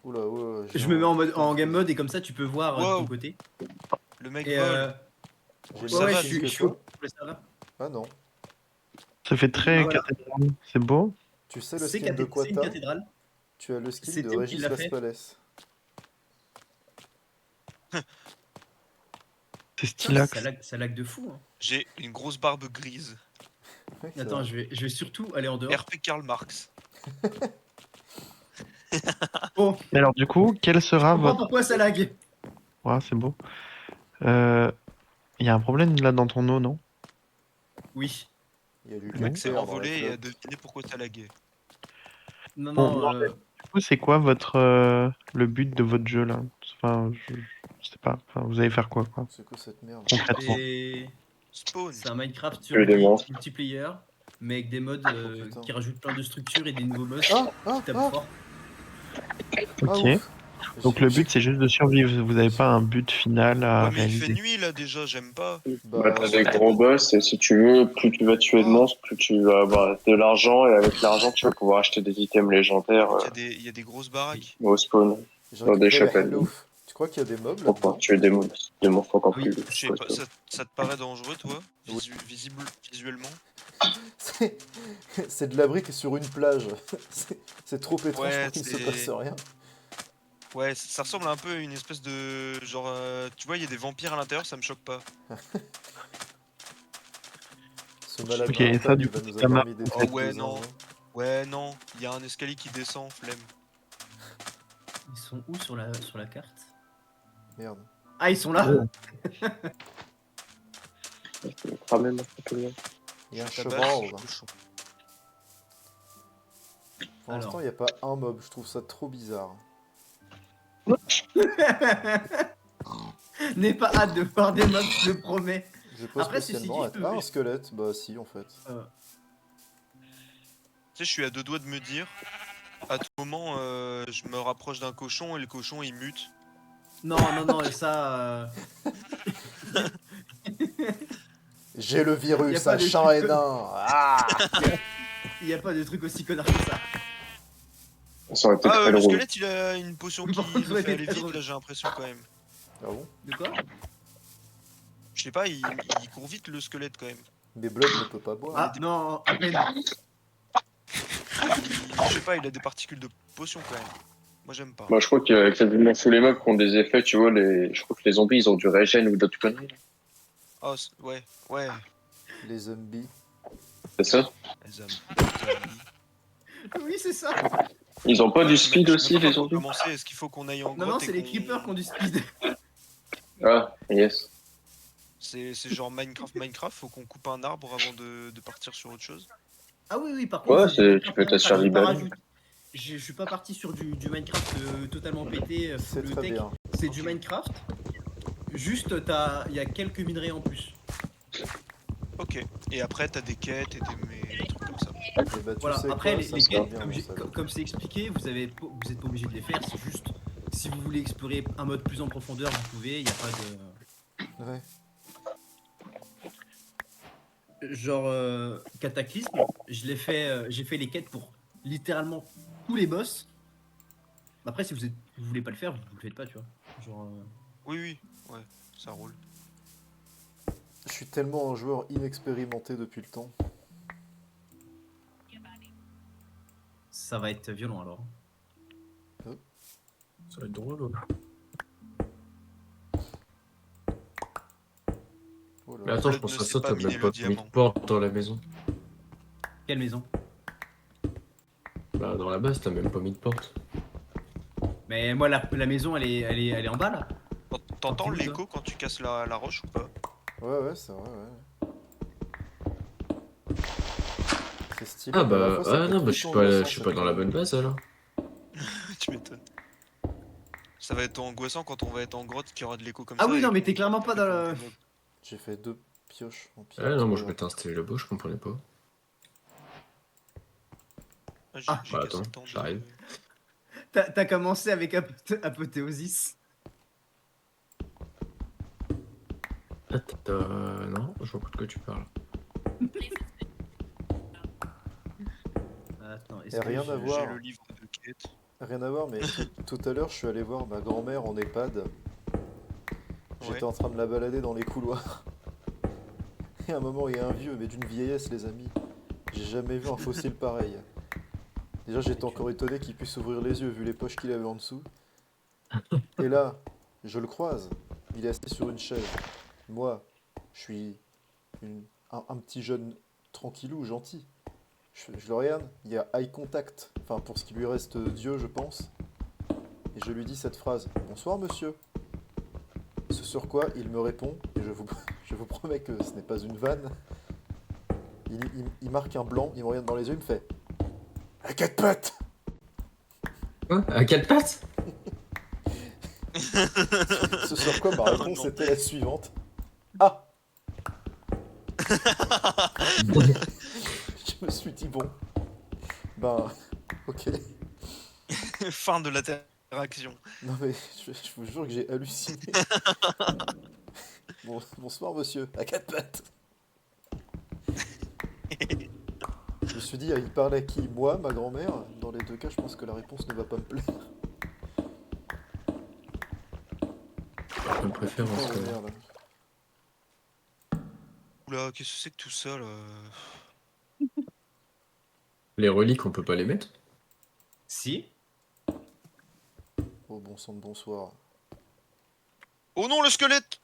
Oula, oula, Je me mets en mode putain de game truc. mode et comme ça tu peux voir de ton Wow. côté. Le mec Et vole. J'ai Ouais, le ça même va, skin je que suis au toi. ça va. Ah non. Ça fait très Voilà. cathédrale, c'est beau. Tu sais le C'est skin de quoi une t'as? cathédrale. Tu as le skin C'est de Théo qui Régis l'a fait. Laspalès. C'est Putain, stylax. ça lag de fou. Hein. J'ai une grosse barbe grise. Ouais, c'est Attends, vrai. je vais surtout aller en dehors. RP Karl Marx. Bon, Mais alors du coup, quel je sera comprends votre... pourquoi ça lag. Ouais, c'est beau. Il y a un problème là dans ton eau, non? Oui. Il y a du Le mec s'est calcaire dans la envolé et a flotte. deviné pourquoi ça laguait. Non, Bon, non. du coup, c'est quoi votre le but de votre jeu là? Enfin, je sais pas. Enfin, vous allez faire quoi C'est quoi cette merde? concrètement? Spawn. C'est un Minecraft Que des monstres. multiplayer, mais avec des modes putain. qui rajoutent plein de structures et des nouveaux boss Ah, qui tapent ah, fort. Ok. ouf. Donc le but c'est juste de survivre. Vous n'avez pas un but final à Ouais, mais il fait réaliser. nuit là déjà, j'aime pas. Bah, t'as des gros boss et si tu veux, plus tu vas tuer de monstres, plus tu vas avoir de l'argent et avec l'argent tu vas pouvoir acheter des items légendaires Il y a des grosses baraques. au spawn. J'ai Dans des récupéré chapelles. Hello. Tu crois qu'il y a des mobs Pour pouvoir là-dedans? tuer des monstres encore Oui, plus Je sais pas, costauds. ça te paraît dangereux toi visuellement? C'est c'est de la brique sur une plage. C'est trop étrange Ouais, pour qu'il ne se c'est- passe rien. Ouais, ça ressemble un peu à une espèce de... Genre, tu vois, il y a des vampires à l'intérieur, ça me choque pas. Ce malade Ok, et mental, ça, du il va coup, nous ça avoir m'a- mis des Oh trucs ouais, de non. zinzin. Ouais, non, il y a un escalier qui descend, flemme. Ils sont où sur la carte? Merde. Ah, ils sont là. Oh. Ah, même, tout le monde. Il y a un Je cheval. tabasse, cochon. Pour Alors. l'instant, il n'y a pas un mob. Je trouve ça trop bizarre. N'aie pas hâte de voir des mobs, je le promets. J'ai pas Après, ceci spécialement dit, hâte. je peux- Ah, un squelette. Bah si, en fait. Tu sais, je suis à deux doigts de me dire, à tout moment, je me rapproche d'un cochon et le cochon il mute. Non, non, non, et ça. J'ai le Y a virus, pas un de chat truc et nain. Ah. Il y a pas de truc aussi connard que ça. Ça aurait été Ah, très le drôle. squelette il a une potion Oui, qui par contre, ça le aurait fait été aller très vite, drôle. là j'ai l'impression quand même. Ah bon? De quoi? Je sais pas, il court vite le squelette quand même. Mais Blood ne peut pas boire. Ah, non, à peine. Je sais pas, il a des particules de potion quand même. Moi j'aime pas. Moi, je crois qu'il y a quasiment tous les mobs qui ont des effets, tu vois, je crois que les zombies, ils ont du régène ou d'autres conneries. Oh, ouais, ouais, Les zombies. C'est ça? les hommes. Oui, c'est ça. Ils ont pas du Je speed sais aussi, même pas les pour zombies? commencer, est-ce qu'il faut qu'on aille en Non, grotte non, et c'est les qu'on- creepers qui ont du speed. Ah, yes. C'est genre Minecraft, faut qu'on coupe un arbre avant de partir sur autre chose. Ah oui, oui, par Ouais, contre, c'est tu peux t'assurer du ballon. Je suis pas parti sur du Minecraft totalement pété, C'est full très tech. bien. C'est du Minecraft. Juste, il y a quelques minerais en plus. Ok, et après t'as des quêtes et des trucs comme ça. Et bah, tu Voilà, sais après, quoi, les ça se passe quêtes, bien, comme, mon salaud. comme c'est expliqué, vous êtes pas obligé de les faire, c'est juste, si vous voulez explorer un mode plus en profondeur, vous pouvez, il n'y a pas de... Ouais. Genre, Cataclysme, j'ai fait les quêtes pour littéralement tous les boss. Après, si vous voulez pas le faire, vous le faites pas, tu vois. Genre, Oui, oui, ouais, ça roule. Je suis tellement un joueur inexpérimenté depuis le temps. ça va être violent alors. Ça va être drôle. Oh là Mais là. attends, je Blood pense ne à sait ça, pas t'as miner même pas le mis diamant. de porte dans la maison. Quelle maison? Bah, dans la base, t'as même pas mis de porte. Mais moi, la maison, elle est en bas là. T'entends Partout, l'écho quand tu casses la roche ou pas? Ouais, ouais, c'est vrai, ouais. C'est stylé. Ah mais à la bah, fois, ça ah peut non, être bah, je suis angoissant, pas cette dans la connerie. bonne base alors. Tu m'étonnes. Ça va être angoissant quand on va être en grotte qu'il y aura de l'écho comme Ah ça. oui, et non, mais qu'on t'es clairement pas dans répond le... des mobs. J'ai fait 2 pioches en pierre. Ah non, c'est moi pas je grave. m'étais installé là-bas, je comprenais pas. Ah, Ah. j'ai Bah cassé attends, tant de- j'arrive. T'as commencé avec Apothéosis. Non, je vois pas de quoi tu parles. Attends, Y a rien à J'ai voir. le livre de quête. Rien à voir, mais tout à l'heure, je suis allé voir ma grand-mère en EHPAD. J'étais Ouais. en train de la balader dans les couloirs. Et à un moment, il y a un vieux, mais d'une vieillesse, les amis. J'ai jamais vu un fossile pareil. Déjà, j'étais encore étonné qu'il puisse ouvrir les yeux vu les poches qu'il avait en dessous. Et là, je le croise. Il est assis sur une chaise. Moi, je suis un petit jeune tranquillou, gentil. Je le regarde, il y a eye contact. Enfin, pour ce qui lui reste Dieu, je pense. Et je lui dis cette phrase. Bonsoir, monsieur. Ce sur quoi il me répond, et je vous promets que ce n'est pas une vanne. Il marque un blanc, il me regarde dans les yeux, il me fait à quatre pattes. Quoi? À quatre pattes? Ce sur quoi ma réponse non. était la suivante. Ah. Je me suis dit bon. Ben, ok. Fin de l'interaction. Non mais je vous jure que j'ai halluciné. Bonsoir monsieur, à quatre pattes. Je me suis dit, il parle à qui? Moi, ma grand-mère? Dans les deux cas, je pense que la réponse ne va pas me plaire. Je me préfère en Oh ce cas. merde. Oula, qu'est-ce que c'est que tout ça là? Les reliques, on peut pas les mettre? Si. Oh bon sang de bonsoir. Oh non, le squelette!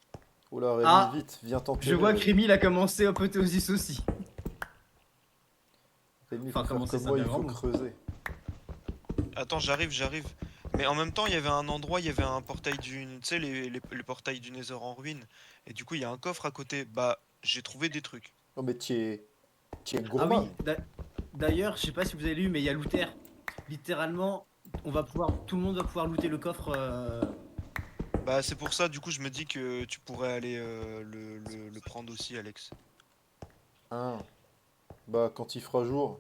Oh là, Rémi, Ah, vite, viens tenter. Je vois que Rémi il a commencé Apothéosis aussi. Rémi, Enfin, faut comment faire c'est comme ça, moi, il faut vraiment creuser. Attends, j'arrive. Mais en même temps, il y avait un endroit, il y avait un portail tu sais, les portails du Nether en ruine. Et du coup, il y a un coffre à côté. Bah, j'ai trouvé des trucs. Non mais tu es Ah gourmand. oui, d'ailleurs, je sais pas si vous avez lu, mais il y a Looter. Littéralement, tout le monde va pouvoir looter le coffre. Bah, c'est pour ça, du coup, je me dis que tu pourrais aller le prendre aussi, Alex. Hein. Bah, quand il fera jour.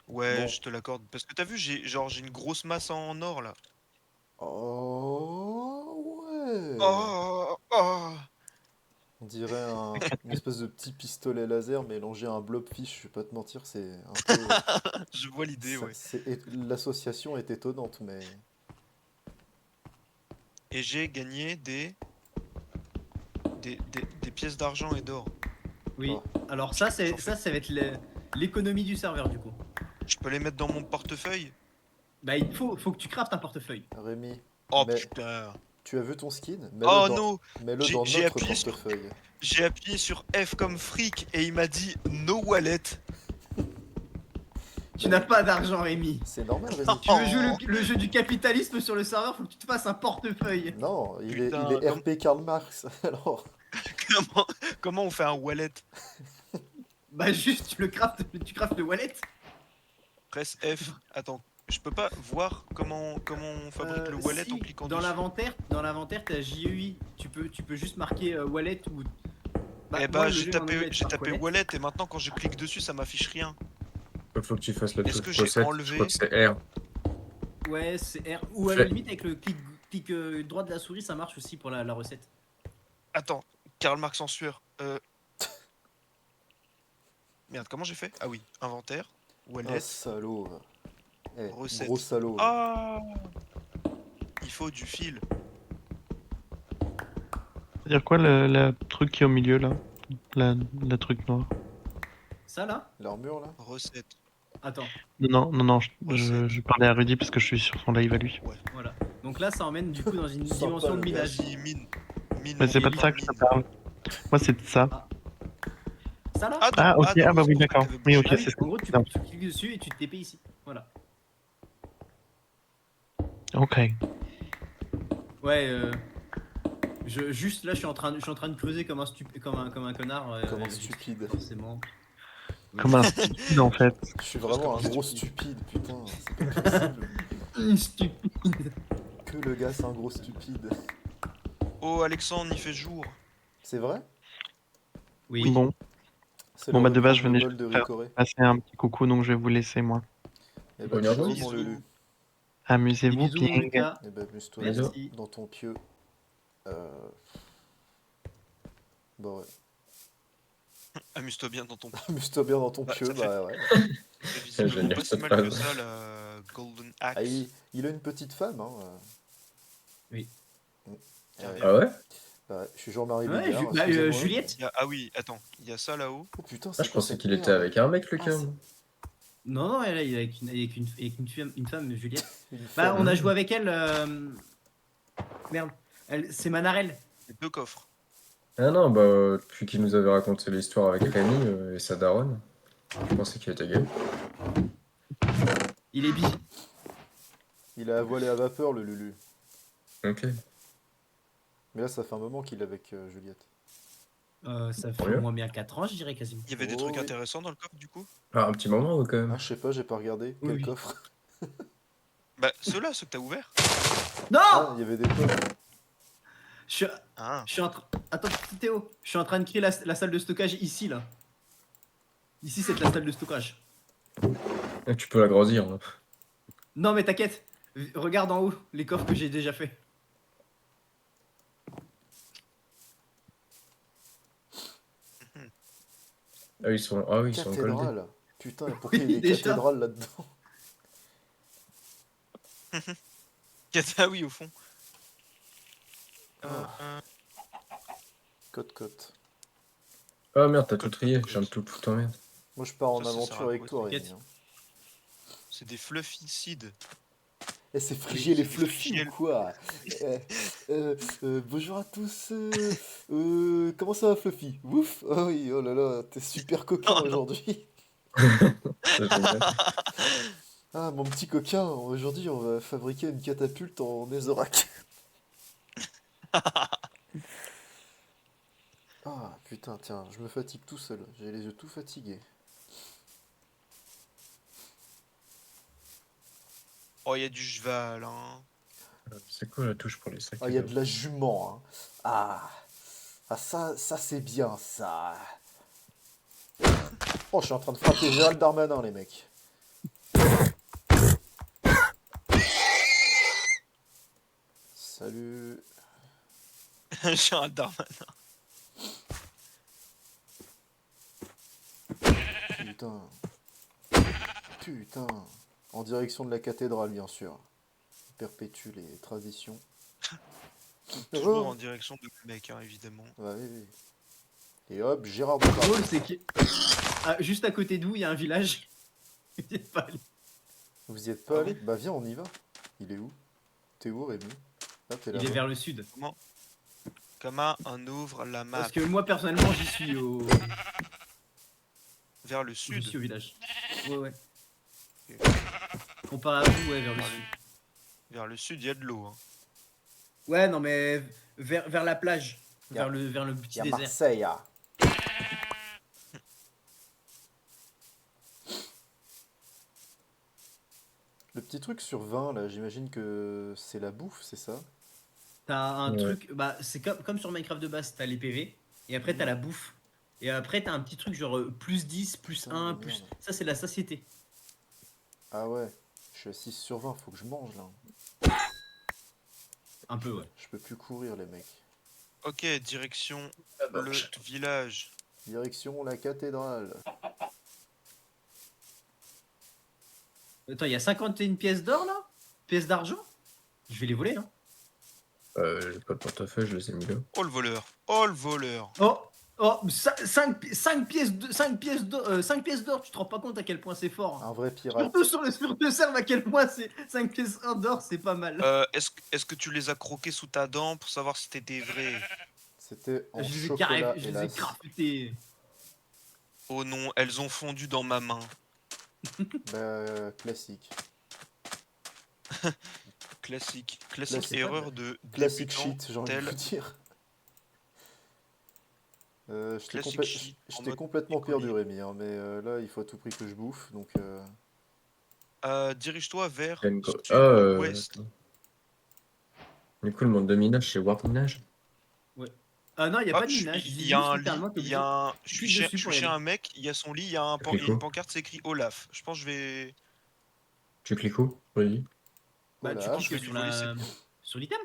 Ouais, Bon. je te l'accorde. Parce que t'as vu, j'ai une grosse masse en or là. Oh ouais. Oh, oh. On dirait une espèce de petit pistolet laser mélangé à un blobfish, je vais pas te mentir, c'est un peu... Je vois l'idée, ouais. L'association est étonnante, mais... Et j'ai gagné des pièces d'argent et d'or. Oui. Oh. Alors ça, ça va être l'économie du serveur du coup. Je peux les mettre dans mon portefeuille? Bah il faut que tu craftes un portefeuille. Rémi, Oh mais putain. tu as vu ton skin? Oh non. Mets-le J'ai- dans j'ai notre appuyé sur- portefeuille. J'ai appuyé sur F comme fric et il m'a dit no wallet. Tu n'as pas d'argent, Rémi. C'est normal, Rémi. Tu veux jouer le jeu du capitalisme sur le serveur, faut que tu te fasses un portefeuille. Non, il est Putain, comme- RP Karl Marx, alors... Comment on fait un wallet? Bah juste, tu craftes le wallet. Presse F. Attends, je peux pas voir comment on fabrique le wallet Si, en cliquant dans dessus. l'inventaire, t'as JEI. Tu peux juste marquer wallet ou. Eh moi, bah le j'ai jeu en tapé, anglais, j'ai marque tapé wallet et maintenant quand je clique dessus ça m'affiche rien. Faut que tu fasses le Est-ce truc que j'ai recette, enlevé je crois que c'est R. Ouais, c'est R. Ou à Fais- la limite, avec le clic droit de la souris, ça marche aussi pour la recette. Attends, Karl Marx en sueur. Merde, comment j'ai fait? Ah oui, inventaire, Ah, wallet, salaud. Eh, recette. gros salaud. Ah, il faut du fil. C'est-à-dire quoi le truc qui est au milieu là? La truc noire. Ça là. L'armure, là? Recette. Attends, Non, Recette. je parlais à Rudy parce que je suis sur son live à lui. voilà. Donc là, ça emmène du coup dans une Sympa, dimension de le minage. Vas-y, mine. Mine. Mais c'est mine, pas de ça que je mine. te parle. Moi c'est de ça. Ça là. Ah, ok, non, ah bah c'est oui, pour ça d'accord. que t'avais Oui, bougé. ok, Ah oui, c'est ça. en gros, tu Non. cliques dessus et tu te TP ici. Voilà. Ok. Ouais. Juste là, je suis en train de creuser comme un connard. Comme un stupide. Forcément. Comme un stupide en fait. Je suis Parce vraiment que un gros stupide. stupide, putain. C'est pas possible. Stupide. Que le gars, c'est un gros stupide. Oh Alexandre, il fait jour. C'est vrai? Oui. Bon, C'est Bon, l'heure bah, de de base, prendre je le venais bol de faire- Ricoré. passer un petit coucou donc je vais vous laisser moi. Eh bah, Bonne ciao, nuit. mon Bisous. Lulu. Amusez-vous Bisous, mon bien. Lucas. Eh bah, amuse-toi Merci. dans ton pieu. Bon, ouais. Amuse-toi bien dans ton Amuse-toi bien dans ton Bah, pieu, ça fait- bah ouais. visiblement Génial, pas si cette mal que phrase. ça la Golden Axe. Ah, il a une petite femme, hein. Oui. Mm. Tiens, Ouais. viens. Ah ouais? Bah, je suis Jean-Marie Ouais, Bigard, excusez-moi. Juliette. Ah oui, attends, il y a ça là-haut. Oh putain, Ah, c'est je quoi pensais cette qu'il était merde? avec un mec, Ah, Lucas. c'est- moi. Non, non, elle est avec une femme, Juliette. Une Bah, femme. on a joué avec elle. Merde. C'est Manarelle. C'est 2 coffres. Ah non, bah, depuis qu'il nous avait raconté l'histoire avec Rémi et sa daronne, je pensais qu'il était gay. Il est bi. Il a voilé à vapeur, le Lulu. Ok. Mais là, ça fait un moment qu'il est avec Juliette. Ça fait Sérieux au moins bien 4 ans, je dirais quasiment. Il y avait des Oh, trucs oui. intéressants dans le coffre du coup? Ah, un petit moment ou quand même? Ah, je sais pas, j'ai pas regardé. Oui, Quel oui. coffre? Bah, ceux-là, ceux que t'as ouverts. Non. Ah, il y avait des coffres. Je suis, Ah, je suis en train. Attends, petit Théo. Je suis en train de créer la salle de stockage ici, là. Ici, c'est la salle de stockage. Ah, tu peux l'agrandir. Hein. Non, mais t'inquiète. Regarde en haut les coffres que j'ai déjà fait. Ah, ils sont goldés. Cathédrale. Putain, pourquoi il y a des Déjà. cathédrales là-dedans? ah oui, au fond. Ah. Cote. Ah merde, t'as tout Code, trié. code, Je viens de code. tout foutre en merde. Moi, je pars en Ça sert aventure à avec quoi, toi, t'inquiète. Rémi. Hein. C'est des fluffy-cides. Eh, c'est Frigier les c'est Fluffy Frigier. ou quoi? Bonjour à tous. Comment ça va, Fluffy? Ouf! Oh oui, oh là là, t'es super coquin Oh non. aujourd'hui. C'est génial. Ah, mon petit coquin, aujourd'hui, on va fabriquer une catapulte en Netherrack. Ah, putain, tiens, je me fatigue tout seul. J'ai les yeux tout fatigués. Oh, il y a du cheval, hein. C'est quoi la touche pour les sacs? Ah, il y a de la jument, hein. Ah, ça c'est bien, ça. Oh, je suis en train de frapper Gérald Darmanin, les mecs. Salut. J'ai un Darman. Putain. Putain. En direction de la cathédrale, bien sûr. On perpétue les traditions. Toujours Oh. en direction de mec, hein, évidemment. Ouais, oui, oui. Et hop, Gérard Le Depardieu. drôle, c'est que. Juste à côté d'où, il y a un village. Il est pas allé. Vous y êtes pas Ah allé? Bah viens, on y va. Il est où? T'es où, Rémi? Ah, t'es Il est là-bas. vers le sud. Comment on ouvre la map Parce que moi, personnellement, j'y suis au. vers le J'y sud? suis au village. Ouais, ouais. Ok. Comparé à vous, ouais, vers le Vers sud. Vers le sud, il y a de l'eau. Hein. Ouais, non, mais vers la plage. Y a- Vers le Il petit y a désert. Marseille, ah. Le petit truc sur 20, là, j'imagine que c'est la bouffe, c'est ça? T'as un Ouais. truc. Bah, c'est comme sur Minecraft de base, t'as les PV. Et après, t'as la bouffe. Et après, t'as un petit truc genre plus 10, plus Putain, 1, de plus. merde. Ça, c'est la satiété. Ah ouais, je suis à 6 sur 20, faut que je mange, là. Un peu, ouais. Je peux plus courir, les mecs. Ok, direction le village. Direction la cathédrale. Attends, il y a 51 pièces d'or là? Pièces d'argent? Je vais les voler, hein. J'ai pas de portefeuille, je les ai mis là. Oh le voleur. Oh le voleur. Oh, 5 pièces d'or, 5 pièces d'or, tu te rends pas compte à quel point c'est fort. Hein. Un vrai pirate. Surtout sur le serve à quel point c'est 5 pièces d'or, c'est pas mal. Est-ce que tu les as croqués sous ta dent pour savoir si c'était vrai? C'était en je les ai chocolat, je les ai hélas. craftés. Oh non, elles ont fondu dans ma main. Bah, classique. Classique Classique. erreur de Classique débutant. shit, j'ai envie de tel- vous dire. Je t'ai Classique shit je en t'ai mode complètement picolis. perdu, Rémi, hein, mais là, il faut à tout prix que je bouffe, donc... Dirige-toi vers Ah, sud-ouest. du coup, le monde de minage, c'est Warp Minage. Ah non, il y a Ah, pas de minage. il y a un lit, littéralement, il y a un... Je suis cliques chez, dessus je pour suis y chez aller. un mec, il y a son lit, il y a il y a Clique une où? pancarte, c'est écrit Olaf. Je pense que je vais... Tu cliques où? Oui. Bah, tu Olaf. cliques Je vais lui sur voler la... sur l'item.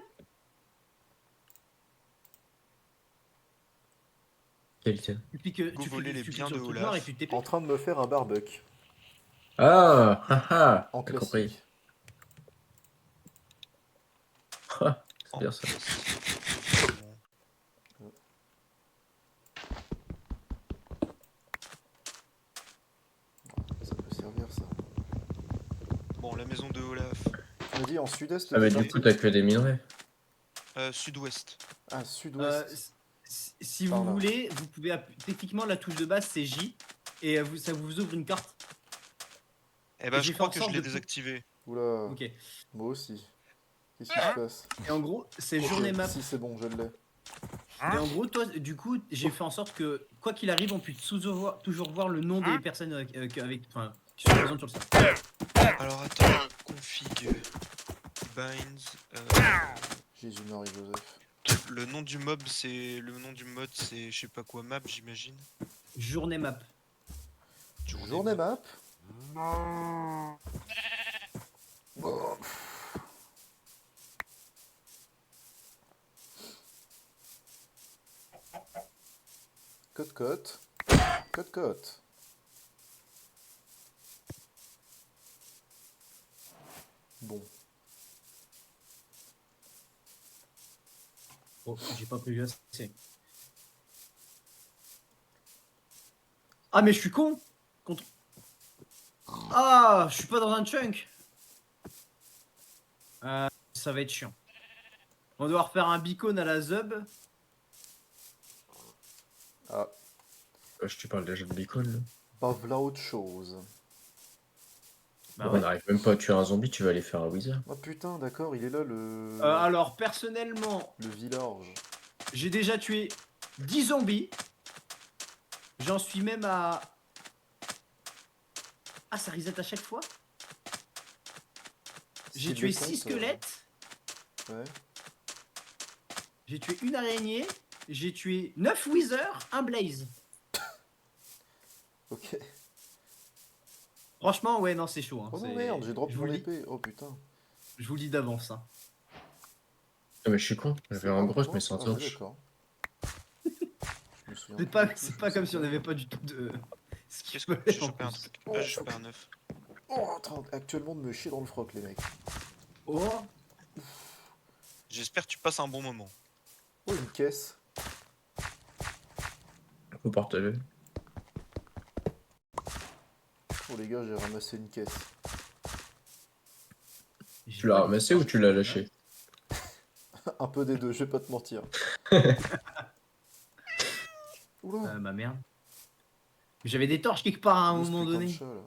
Quel item? Tu cliques, Go voler les tu cliques biens sur de le truc noir et Olaf. tu t'épées. En train de me faire un barbecue. Ah, haha, En j'ai compris. classique. Ah, c'est En bien ça. classique. Bon. Ça peut servir ça. Bon, la maison de Olaf. Tu m'as dit en sud-est Ah, mais t'es du parti? coup, t'as que des minerais. Sud-ouest. Ah, Euh, sud-ouest. si Par vous là. voulez, vous pouvez techniquement la touche de base c'est J et ça vous ouvre une carte. Eh ben, J'ai je fait crois en que je sorte l'ai de désactivé. Oula, Ok. moi aussi. Qu'est-ce qui se passe? Et en gros, c'est Ok, journée map. si c'est bon, je l'ai. Et en gros, toi, du coup, j'ai fait en sorte que quoi qu'il arrive, on puisse toujours voir le nom des personnes qui sont présentes sur le serveur. Alors attends, config. Binds. Jésus-Marie Joseph. Le nom du mob, c'est. Le nom du mode, c'est je sais pas quoi map, j'imagine. Journée map. Journée map. Oh. Cote-cote. Cote-cote. Bon. Oh, j'ai pas prévu assez. Ah, mais je suis con! Ah, je suis pas dans un chunk! Ça va être chiant. On va devoir faire un beacon à la Zub. Ah, Tu parles déjà de beacon, là. pas v'là autre chose. Bah On ouais. n'arrive même pas à tuer un zombie, tu vas aller faire un wizard. Ah putain, d'accord, il est là le. Alors, personnellement, Le village. j'ai déjà tué 10 zombies. J'en suis même à... Ah, ça reset à chaque fois? J'ai S'il tué les compte, 6 squelettes. Ouais. J'ai tué une araignée. J'ai tué 9 withers, un blaze. Ok. Franchement, ouais, non, c'est chaud. Hein. Oh non, c'est- merde, j'ai drop je vous mon le dis- épée. Oh putain. Je vous le dis d'avance. Hein. Ah, mais je suis con, j'avais un gros, mais sans Ah, ouais, torche. d'accord. Je me souviens C'est plus pas, du tout, c'est je pas me comme si souviens on pas. n'avait pas du tout de... Ce qui Qu'est-ce se que fait j'ai en chopé un plus. truc? Ah, j'ai chopé un œuf. Oh, en train actuellement de me chier dans le froc, les mecs. Oh, J'espère que tu passes un bon moment. Oh, une caisse. Faut partager. Oh, les gars, j'ai ramassé une caisse. Tu l'as ramassé ou tu l'as lâché? Un peu des deux, je vais pas te mentir. Oula. Ma merde. J'avais des torches quelque part à un Où est ce moment putain de donné. chat, là?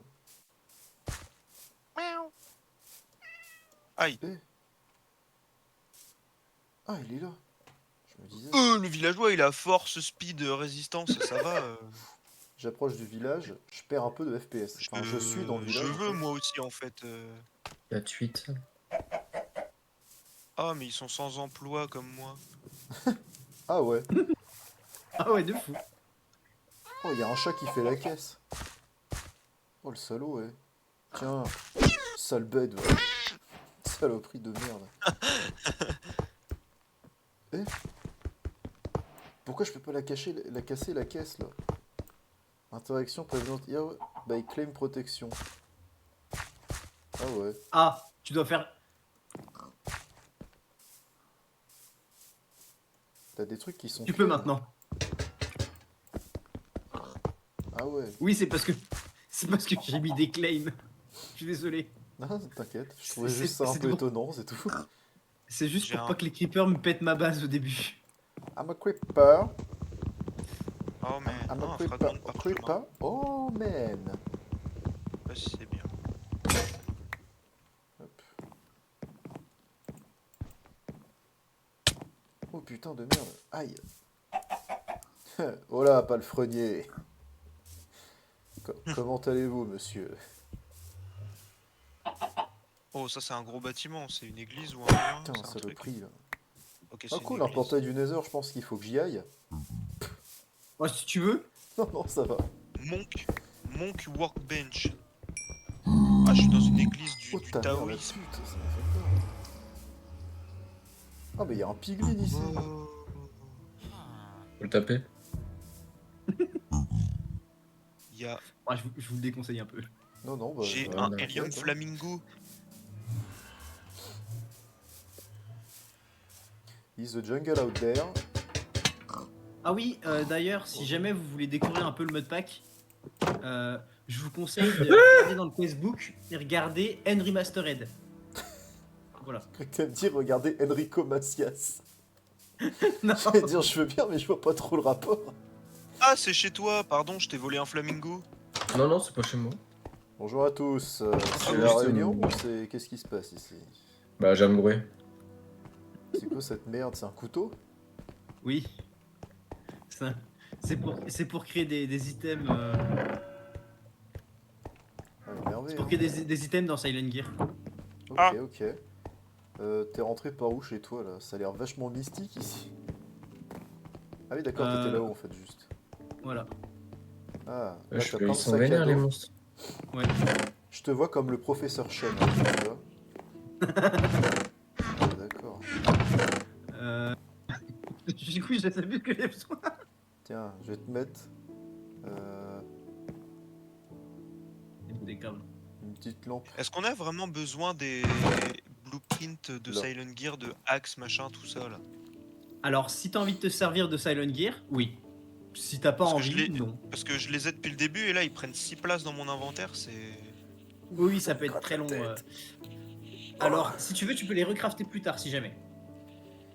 Aïe. Eh. Ah, il est là. Je me disais. Le villageois, il a force, speed, résistance, ça va. J'approche du village, je perds un peu de FPS. Enfin, je suis dans le village. Je en veux fait. moi aussi en fait. 4-8. Ah mais ils sont sans emploi comme moi. Ah ouais. Ah ouais, de fou. Oh, il y a un chat qui fait la caisse. Oh, le salaud, ouais. Tiens, sale bête, ouais. Saloperie de merde. Eh? Pourquoi je peux pas la casser la caisse, là? Interaction prévenante. By claim protection. Ah ouais. Ah, tu dois faire... T'as des trucs qui sont... Tu peux claims. maintenant. Ah ouais. Oui, c'est parce que j'ai mis des claims. Je suis désolé. Non, t'inquiète. Je trouvais C'est- juste ça un c'est peu bon. étonnant, c'est tout. C'est juste J'ai pour un- pas que les creepers me pètent ma base au début. I'm a creeper. Oh mais I'm non, a un creeper. fragment de parchemin. Creeper. Oh man. Je sais pas si c'est bien. Hop. Oh putain de merde. Aïe. Oh là, palefrenier. Comment allez-vous, monsieur? Oh ça c'est un gros bâtiment, c'est une église ou un rien? Putain, C'est un truc. saloperie, là. Ok, Ah c'est cool, une un église. portail du Nether, je pense qu'il faut que j'y aille. Ouais, si tu veux. Non, non, ça va. Monk Workbench. Ah, je suis dans une église Oh du ta mère, la taoïsme. pute, ça m'a fait peur. Ah, mais il y a un piglin ici. Faut le taper. Il y a... Ouais, je vous le déconseille un peu. Non, non, bah. J'ai bah, un t'inquiète, Helium hein. Flamingo. Is the jungle out there? Ah oui, d'ailleurs, si jamais vous voulez découvrir un peu le modpack, je vous conseille de regarder dans le Facebook et regarder Henry Mastered. Voilà. Je crois que t'allais me dire, regardez Enrico Macias. Non. J'allais dire, je veux bien, mais je vois pas trop le rapport. Ah, c'est chez toi, pardon, je t'ai volé un flamingo. Non, non, c'est pas chez moi. Bonjour à tous. C'est oui, la c'est réunion bon. ou c'est. Qu'est-ce qui se passe ici? Bah, j'aime Groué. C'est quoi cette merde? C'est un couteau? Oui. C'est pour créer des items. Ah, énervé. C'est pour Hein. créer des items dans Silent Gear. Ok, Ah. ok. T'es rentré par où chez toi là? Ça a l'air vachement mystique ici. Ah oui, d'accord, t'étais là-haut en fait, juste. Voilà. Ah, là Ils t'as plein de sont sacs à vénères, les dos. monstres. Ouais. Je te vois comme le professeur Chen, hein, tu vois. Ah, d'accord. Du coup, je savais que j'avais besoin. Tiens, je vais te mettre Des câbles. une petite lampe. Est-ce qu'on a vraiment besoin des blueprints de Là. Silent Gear, de Axe, machin, tout ça là? Alors, si t'as envie de te servir de Silent Gear, oui. Si t'as pas Parce que je envie, l'ai- non. Parce que je les ai depuis le début et là ils prennent 6 places dans mon inventaire, c'est... Oui, oui, ça peut être Gratte très la long. tête. Alors, si tu veux, tu peux les recrafter plus tard, si jamais.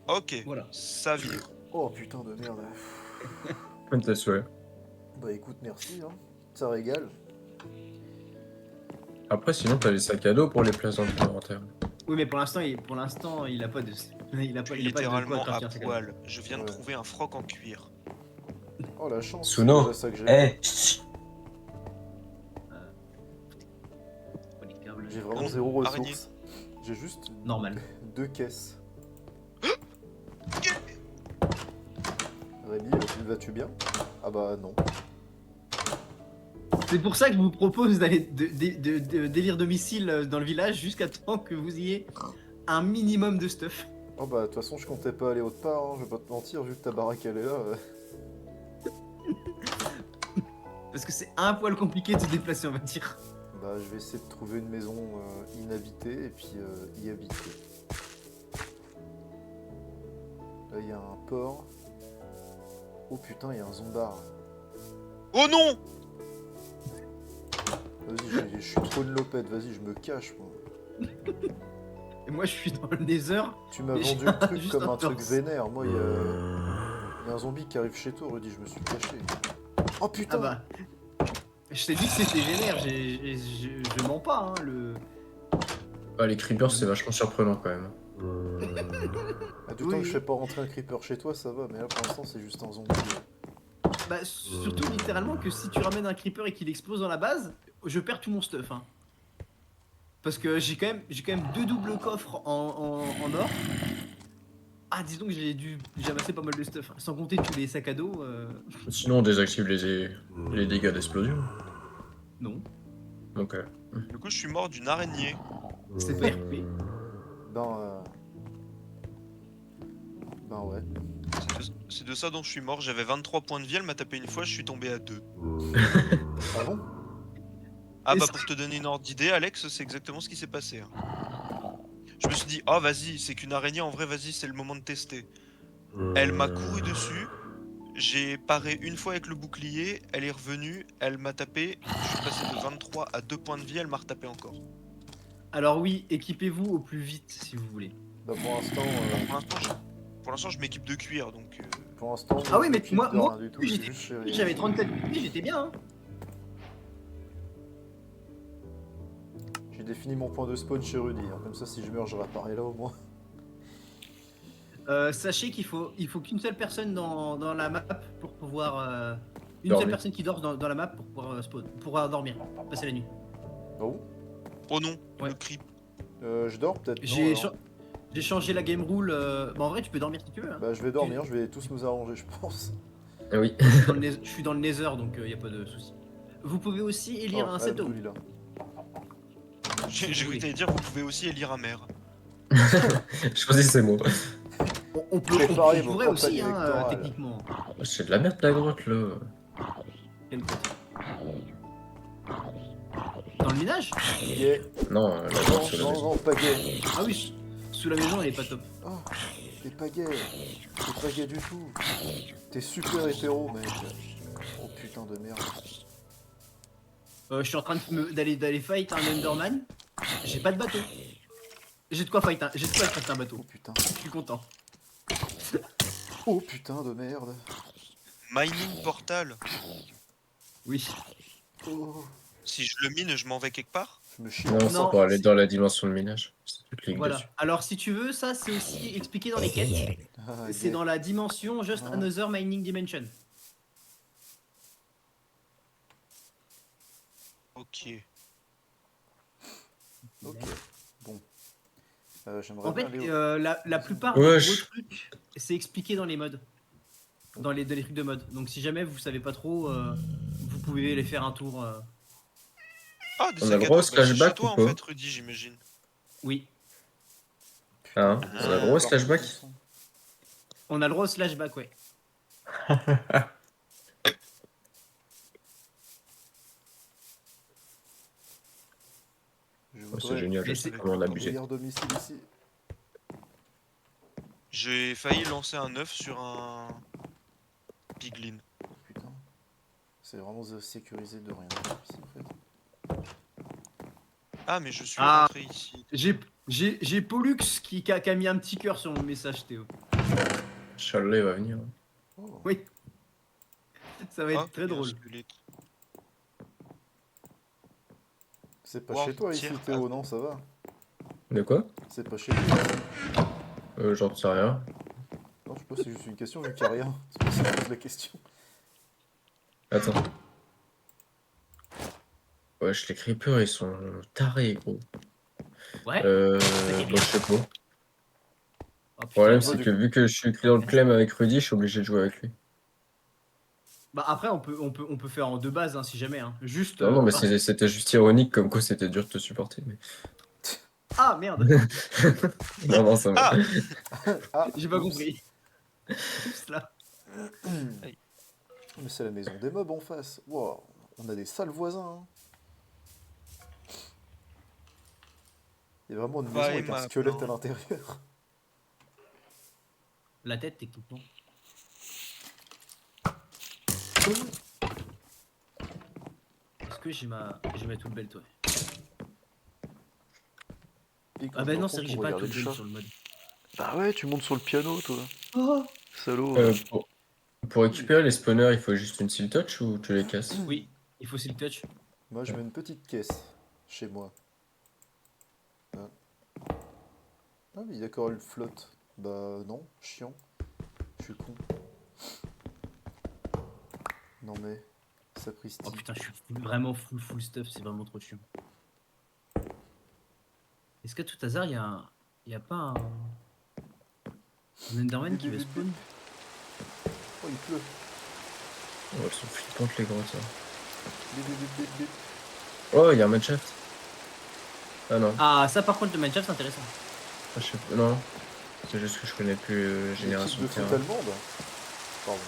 Ok, Voilà. ça vire. Oh putain de merde. Comme t'as souhait. Bah écoute, merci, hein. Ça régale. Après, sinon, t'as les sacs à dos pour les places dans ton inventaire. Oui, mais pour l'instant, il a pas de. Il a pas de Littéralement quoi à crafter un sac à dos. poil. Je viens de Ouais. trouver un froc en cuir. Oh la chance. Suno. C'est déjà ça que j'ai. Eh, Pas les câbles. J'ai vraiment Non, zéro araignée. ressources. J'ai juste Normal. 2 caisses. Rémi, vas-tu bien? Ah bah non. C'est pour ça que je vous propose d'aller de délire de missiles dans le village jusqu'à temps que vous ayez un minimum de stuff. Oh bah de toute façon je comptais pas aller autre part, hein, je vais pas te mentir, vu que ta baraque elle est là. Parce que c'est un poil compliqué de se déplacer, on va dire. Bah je vais essayer de trouver une maison inhabitée et puis y habiter. Là il y a un port. Oh putain, il y a un zombard. Oh non! Vas-y, je suis trop une lopette, vas-y, je me cache moi. Et moi, je suis dans le Nether. Tu m'as Mais vendu j'ai le truc juste comme un un truc torse. vénère, moi il y a un zombie qui arrive chez toi, Rudy, je me suis caché. Oh putain! Ah bah. Je t'ai dit que c'était vénère, je mens pas, hein, le. ah, les creepers, c'est vachement surprenant quand même. Ah, du Oui, temps que oui. je fais pas rentrer un creeper chez toi, ça va, mais là pour l'instant c'est juste un zombie. Bah, surtout littéralement que si tu ramènes un creeper et qu'il explose dans la base, je perds tout mon stuff, hein. Parce que j'ai quand même 2 doubles coffres en or. Ah, dis donc, j'ai amassé pas mal de stuff, hein. Sans compter tous les sacs à dos. Sinon, on désactive les dégâts d'explosion. Non. Donc, Du coup je suis mort d'une araignée. C'est pas RP. Ben ouais. C'est de ça dont je suis mort, j'avais 23 points de vie, elle m'a tapé une fois, je suis tombé à 2. Ah bon? Ah Et bah ça- pour te donner une ordre d'idée, Alex, c'est exactement ce qui s'est passé. Hein. Je me suis dit, oh vas-y, c'est qu'une araignée, en vrai, vas-y, c'est le moment de tester. Elle m'a couru dessus, j'ai paré une fois avec le bouclier, elle est revenue, elle m'a tapé, je suis passé de 23 à 2 points de vie, elle m'a retapé encore. Alors, oui, équipez-vous au plus vite si vous voulez. Bah pour l'instant, Pour l'instant, je m'équipe de cuir, donc... pour l'instant. Ah oui, mais je m'occupe moi- de moi, rien du tout, oui, c'est j'étais- juste chéri. J'avais 37 minutes, j'étais bien, hein. J'ai défini mon point de spawn chez Rudy, hein. Comme ça si je meurs je réapparais là au moins. Sachez qu'il faut qu'une seule personne dans la map pour pouvoir. Une Dormir. seule personne qui dort dans la map pour pouvoir spawn, pour pouvoir dormir, passer la nuit. Oh, Oh non, Ouais. le creep. je dors peut-être. non, J'ai alors. j'ai changé la game rule. Bah en vrai, tu peux dormir si tu veux. Hein. Bah je vais dormir, je vais tous nous arranger je pense. ah oui. Je suis dans le Nether, donc y a pas de souci. Vous pouvez aussi élire Oh, un seto. Alhamdoulilah. J'ai cru que t'allais dire, vous pouvez aussi élire un maire. Choisis ces mots. On Préparez vos pourrait aussi, campagnes hein, électorales. techniquement. C'est de la merde la grotte là. Quel côté. Dans le minage? Gay. Non, la Non, sur la non, maison. non, pas gay. Ah oui, sous la maison, elle est pas top. Oh, t'es pas gay. T'es pas gay du tout. T'es super hétéro, mec. Oh putain de merde. Je suis en train d'aller fight un Enderman. J'ai pas de bateau. J'ai de quoi fight j'ai de quoi fight un Oh bateau. putain. Je suis content. Oh putain de merde. Mining portal. Oui. Oh, Si je le mine, je m'en vais quelque part. je me chie. Non, c'est Non, pour aller c'est- dans la dimension de minage. Si tu cliques Voilà. dessus. Alors si tu veux, ça c'est aussi expliqué dans les quêtes. Ah, C'est gay. dans la dimension Just Ah. Another Mining Dimension. Ok. Ok. Bon. J'aimerais En bien fait, aller la plupart Ouais, des gros je- trucs, c'est expliqué dans les modes. Dans les trucs de mode. Donc si jamais vous savez pas trop, vous pouvez aller faire un tour. Ah, des On a sacs le à droit dos. au Bah, c'est chez splashback toi ou en pas fait, Rudy, j'imagine. Oui. Hein, Putain, on a le droit au c'est slashback? On a le droit au slashback, ouais. Je Oh, voudrais c'est génial, Mais je sais c'est- comment on abuser. meilleur domicile ici. J'ai failli lancer un œuf sur un piglin. Putain. C'est vraiment sécurisé de rien ici en fait. Ah, mais je suis Ah. rentré ici. J'ai Pollux qui a mis un petit cœur sur mon message, Théo. Charlie va venir. Oh. Oui. Ça va être Ah, très il y a un drôle. squelette. C'est pas Wow, chez toi ici tiens, Théo, non, ça va. De quoi? C'est pas chez toi. J'en sais rien. Non, je sais pas, c'est juste une question vu qu'il n'y a rien. C'est pour ça que je pose la question. Attends. Wesh, les creepers ils sont tarés, gros. Ouais. Bon, je sais pas. Le Oh, putain, problème, bah, c'est du que vu que je suis dans le clem avec Rudy, je suis obligé de jouer avec lui. Bah après on peut faire en deux bases hein, si jamais hein. Juste. Non, non, mais c'était juste ironique, comme quoi c'était dur de te supporter. Mais... Ah merde. Non, non, ça va. Ah. Ah, J'ai pas oups. compris. Oups, là. Mais c'est la maison des mobs en face. Wow, on a des sales voisins. Hein. Il y a vraiment une maison Ouais, avec un ma squelette à plante. l'intérieur. La tête techniquement. Est-ce que j'ai ma toute belle toi? Et quand Ah bah je non reprends c'est vrai que j'ai pour pas regarder toute le belle chat. sur le mode. Bah ouais, tu montes sur le piano, toi. Oh Salaud. Pour récupérer les spawners, il faut juste une seal touch ou tu les casses? oui, il faut aussi le touch. Moi, je mets une petite caisse chez moi. Ah, ah oui, d'accord, elle flotte. Bah non, chiant. Je suis con. Non mais, sapristi. Oh putain, je suis vraiment full stuff, c'est vraiment trop chiant. Est-ce qu'à tout hasard, y a pas un Enderman qui va spawn? Oh, il pleut. Oh, elles sont flippantes les grottes. Hein. Bip, bip, bip, bip, bip. Oh, il y a un Mineshaft. Ah non, Ah, ça par contre, le Minecraft, c'est intéressant. ah, je sais pas. Non, c'est juste que je connais plus Génération L'équipe de de foot Terrain. allemande. Pardon.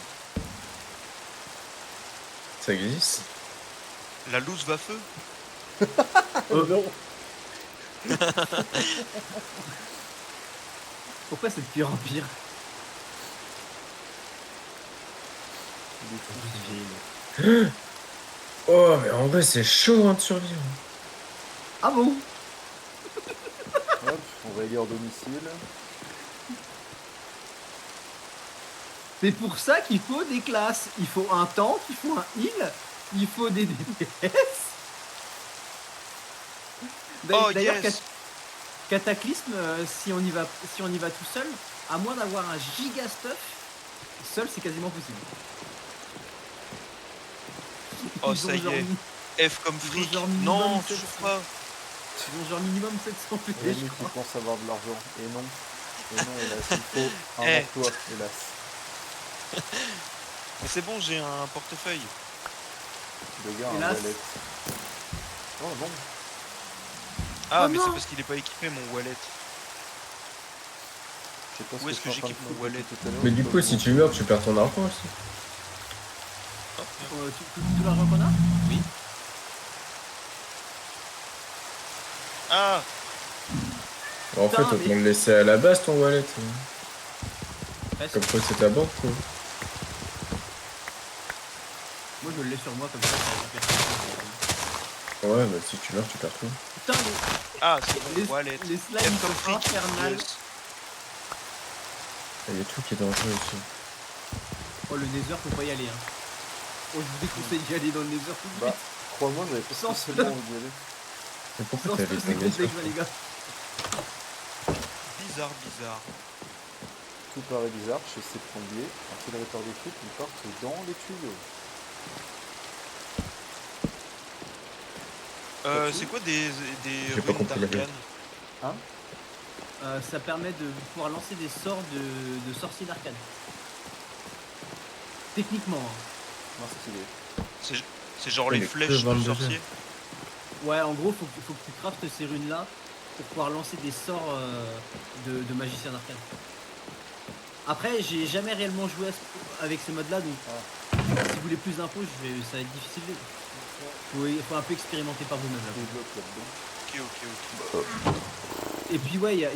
Ça existe? La loose va feu. Oh non. Pourquoi c'est de pire en pire? Il est fou. Oh, mais en vrai, c'est chaud hein, de survivre. Ah bon? Hop, on va élire domicile. C'est pour ça qu'il faut des classes. Il faut un tank, il faut un heal, il faut des DPS. Oh D'ailleurs, yes. Cataclysme, si on y va tout seul, à moins d'avoir un giga stuff, seul c'est quasiment possible. Oh, Ils ça ont y genre est. mis- F comme Ils ont fric. genre Non, minimum toujours 700. pas. ils ont genre minimum 700 PV, Rémi je qui crois. pense avoir de l'argent. Et non. Et non, hélas, il faut un Eh. emploi, hélas. Mais c'est bon, j'ai un portefeuille. Le gars a un Hélas. wallet. Oh non. Ah, Oh mais non. c'est parce qu'il est pas équipé mon wallet. Je sais pas ce Où que est-ce je que suis en train de j'équipe mon foutre wallet depuis tout à l'heure. Mais je du sais coup, pas si comment. tu meurs, tu perds ton argent aussi. Hop, Tout l'argent qu'on a? Oui. Ah, En fait, Putain, autant mais- le laisser à la base ton wallet. Presque. Comme quoi c'est ta banque quoi. Moi je le laisse sur moi comme ça récupère. Ouais, bah si tu meurs, tu perds tout. Putain ah, c'est bon, les wallet. slimes F ils comme sont fric. infernales. Yes. Il y a tout qui est dangereux ici. Oh le nether faut pas y aller hein. Oh je vous déconseille d'y aller dans le nether tout de suite. Bah, crois-moi, j'avais pas Sans spécialement envie d'y aller. Mais pourquoi Sans t'as stress, allé c'est tomber complexe les gars. Bizarre, bizarre. Tout paraît bizarre chez ces plombiers. Quand ils réparent des trucs, ils partent dans les tuyaux. C'est quoi des J'ai pas ruines compris la d'arcane? Ça permet de pouvoir lancer des sorts de sorciers d'arcane. Techniquement. Hein. Non, c'est stylé. C'est genre Ouais, les mais flèches que de 22 sorcier. Ouais en gros faut que tu craftes ces runes là pour pouvoir lancer des sorts de magicien d'arcane. Après j'ai jamais réellement joué avec ce mode là donc si vous voulez plus d'infos ça va être difficile. Faut un peu expérimenter par vous-même là. Développe là-dedans. Ok. Et puis ouais,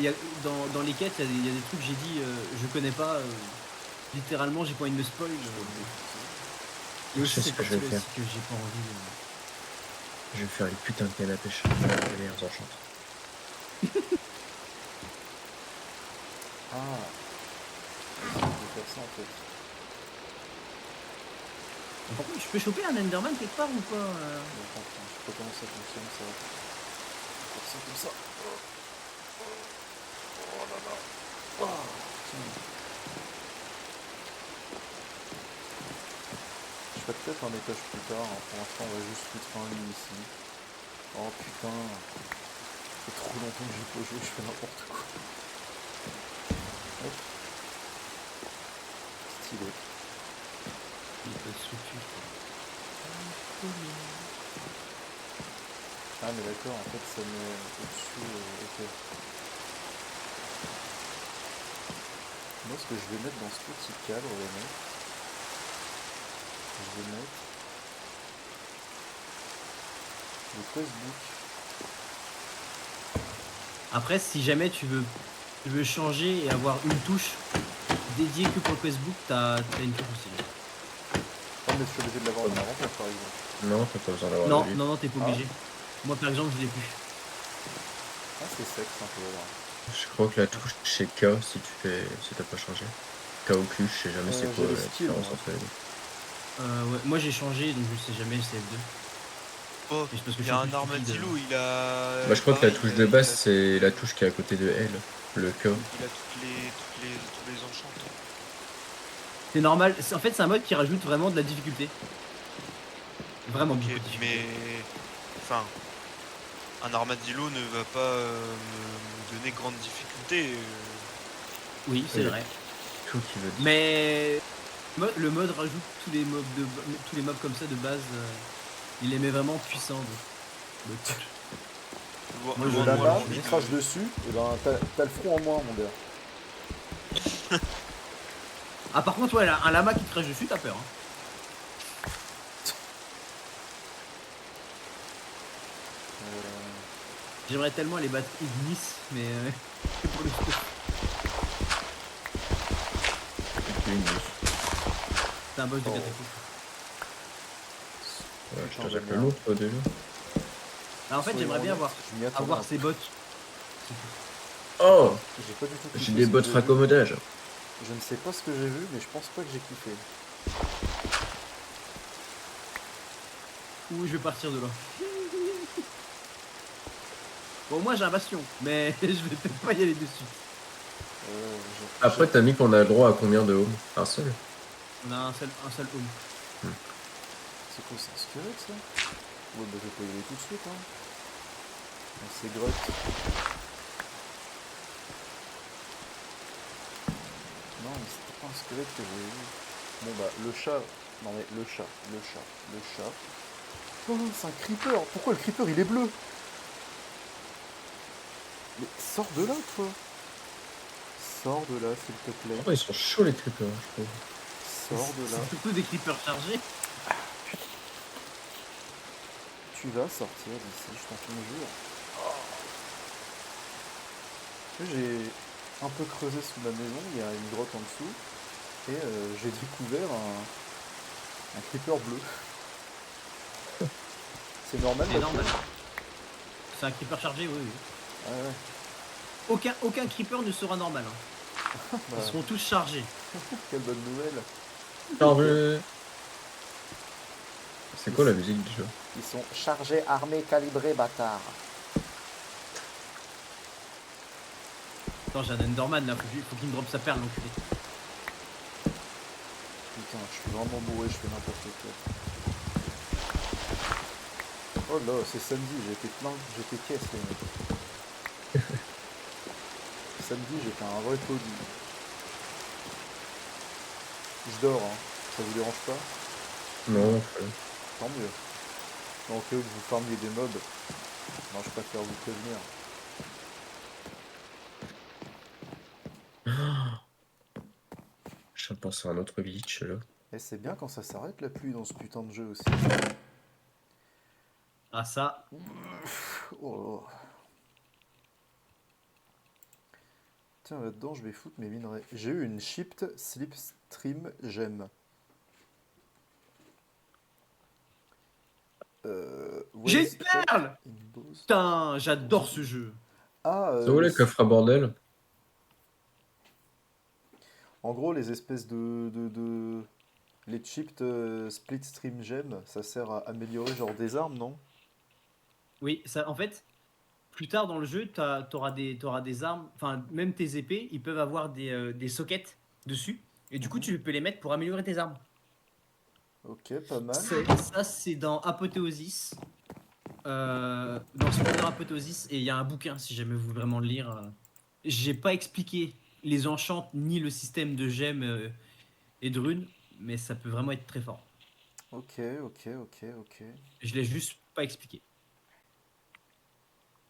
dans les quêtes, il y a des trucs que j'ai dit, je connais pas, littéralement j'ai pas envie de me spoil. Et aussi Je sais c'est ce que je vais partie faire. aussi que j'ai pas envie. Je vais faire une putain de canne à pêche. Les meilleures enchantes. Ah. Je vais faire ça en fait. Par contre, je peux choper un Enderman quelque part ou pas Mais attends, je sais pas comment ça fonctionne ça. Faire ça comme ça. Oh là là. Oh, tiens. Je ferai peut-être un étage plus tard. Hein. Pour l'instant, on va juste foutre un lit ici. Oh putain. Ça fait trop longtemps que j'ai pas joué, je fais n'importe quoi. Hop. Stylé. Il peut se foutre. Ah mais d'accord, en fait ça met au-dessus, ok. Moi ce que je vais mettre dans ce petit cadre, les mecs, je vais mettre le questbook. Après, si jamais tu veux changer et avoir une touche dédiée que pour le questbook, t'as une touche aussi. Ah mais je suis obligé de l'avoir dans ma rencontre par exemple. Non, t'as pas besoin d'avoir Non, de lui. non, t'es pas Ah. obligé. Moi par exemple, je l'ai plus. Ah c'est sexe un peu là. Je crois que la touche c'est K si t'as pas changé. K ou Q, je sais jamais c'est quoi j'ai les la skills, différence moi. entre les deux. Ouais, moi j'ai changé donc je sais jamais le CF2. Oh, Mais c'est parce que il je y a suis un plus stupide. armadillo, il a. Bah, je crois que la pareil, touche il de a- base il a- c'est la touche qui est à côté de L. Le K. Il a tous les enchantes. C'est normal. En fait, c'est un mode qui rajoute vraiment de la difficulté. Vraiment Ok, beaucoup de difficulté. mais. Enfin. Un armadillo ne va pas me donner grande difficulté. Oui, c'est Oui. vrai. Tout qui veut dire. Mais le mode rajoute tous les mobs comme ça de base. Il les met vraiment puissants. Donc. Loin- Moi, Le loin de moi lama, l'envie il de- crache dessus, et ben t'as le front en moins mon gars. Ah par contre, ouais, un lama qui te crache dessus, t'as peur. Hein. J'aimerais tellement aller battre Ignis, mais pour le coup, C'est une douce. c'est un boss de Oh. catapult. Ouais, je Putain, te j'aime le bien. lourd toi déjà. Alors, en fait, Soyons j'aimerais bien honnêtes, je m'y attendais avoir un ces peu. bottes. Oh, J'ai pas du tout kiffé j'ai des ce bottes que j'ai vu. raccommodage. Je ne sais pas ce que j'ai vu, mais je pense pas que j'ai kiffé. Ouh, je vais partir de là. Bon, moi j'ai un bastion, mais je vais peut-être pas y aller dessus. Après, t'as mis qu'on a le droit à combien de home? Un seul? On a un seul home. C'est quoi, c'est un squelette ça? Ouais, bah je vais pas y aller tout de suite, hein. Donc, c'est grotte. Non, mais c'était pas un squelette que j'ai vu. Bon bah, le chat. Non mais le chat. Oh, c'est un creeper. Pourquoi le creeper il est bleu? Mais sors de là, toi. Sors de là, s'il te plaît. Oh, ils sont chauds les creepers, je trouve. Sors de là. C'est surtout des creepers chargés. Tu vas sortir d'ici, je t'en conjure. J'ai un peu creusé sous ma maison, il y a une grotte en dessous, et j'ai découvert un creeper bleu. C'est normal C'est maintenant? normal. C'est un creeper chargé, oui, oui. Ah ouais, Aucun creeper ne sera normal. Hein. bah, Ils seront tous chargés. quelle bonne nouvelle. Chargé. C'est quoi la musique du jeu? Ils sont chargés, armés, calibrés, bâtards. Attends, j'ai un Enderman là, faut qu'il me drop sa perle, l'enculé. Putain, je suis vraiment bourré, je fais n'importe quoi. Oh là, c'est samedi, j'étais caisse les mecs. Samedi, j'étais un vrai taudis. Je dors, hein. Ça vous dérange pas? Non, Tant mieux. Donc que vous farmiez des mobs, non, je préfère vous prévenir. je pense à un autre glitch là. Et c'est bien quand ça s'arrête la pluie dans ce putain de jeu aussi. Ah ça, Oh. Tiens, là-dedans, je vais foutre mes minerais. J'ai eu une Shipped Slipstream Gem. j'ai waste une perle. in both. Putain, j'adore ce jeu. Ah, Ça vaut les coffres à bordel? en gros, les espèces les Chipped Split Stream Gem, ça sert à améliorer genre des armes, non? Oui, ça, en fait, plus tard dans le jeu, t'auras des armes, enfin, même tes épées, ils peuvent avoir des sockets dessus. Et du coup, Mhm. tu peux les mettre pour améliorer tes armes. Ok, pas mal. Ça, c'est dans Apothéosis. Dans Splendor Apothéosis. Et il y a un bouquin, si jamais vous voulez vraiment le lire. J'ai pas expliqué les enchants ni le système de gemmes et de runes, mais ça peut vraiment être très fort. Ok, ok, ok, ok. Je l'ai juste pas expliqué.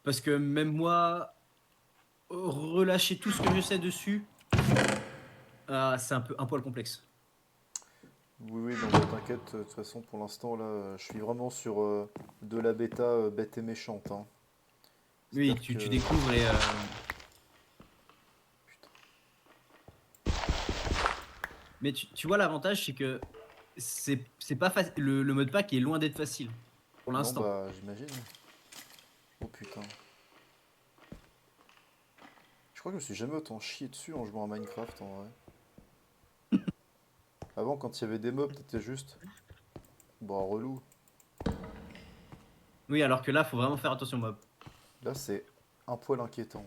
Parce que même moi, relâcher tout ce que je sais dessus, c'est un poil complexe. Oui, oui, non, bah, t'inquiète, de toute façon, pour l'instant, là, je suis vraiment sur de la bêta bête et méchante, hein. Oui, C'est-à-dire tu que- découvres et... Mais tu vois, l'avantage, c'est que c'est pas facile. Le mode pack est loin d'être facile, pour Non, l'instant. bah, j'imagine. Oh putain. Je crois que je me suis jamais autant chié dessus en jouant à Minecraft, en vrai. Avant, quand il y avait des mobs, t'étais juste... Bon, relou. Oui, alors que là, faut vraiment faire attention, mob. Là, c'est un poil inquiétant,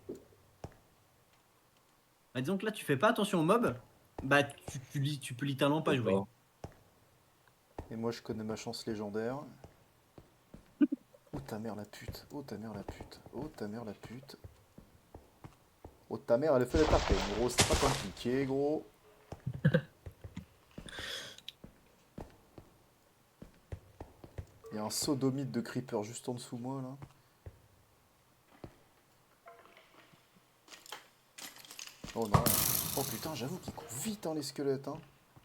ouais. Bah, disons que là, tu fais pas attention aux mobs, bah, tu peux littéralement pas jouer. D'accord. Et moi, je connais ma chance légendaire. Oh ta mère la pute, oh ta mère la pute, oh ta mère la pute. Oh ta mère, elle a fait la taper, gros, c'est pas compliqué, gros. Il y a un sodomite de creeper juste en dessous de moi, là. Oh non. Oh putain, j'avoue qu'ils courent vite, hein, les squelettes, hein.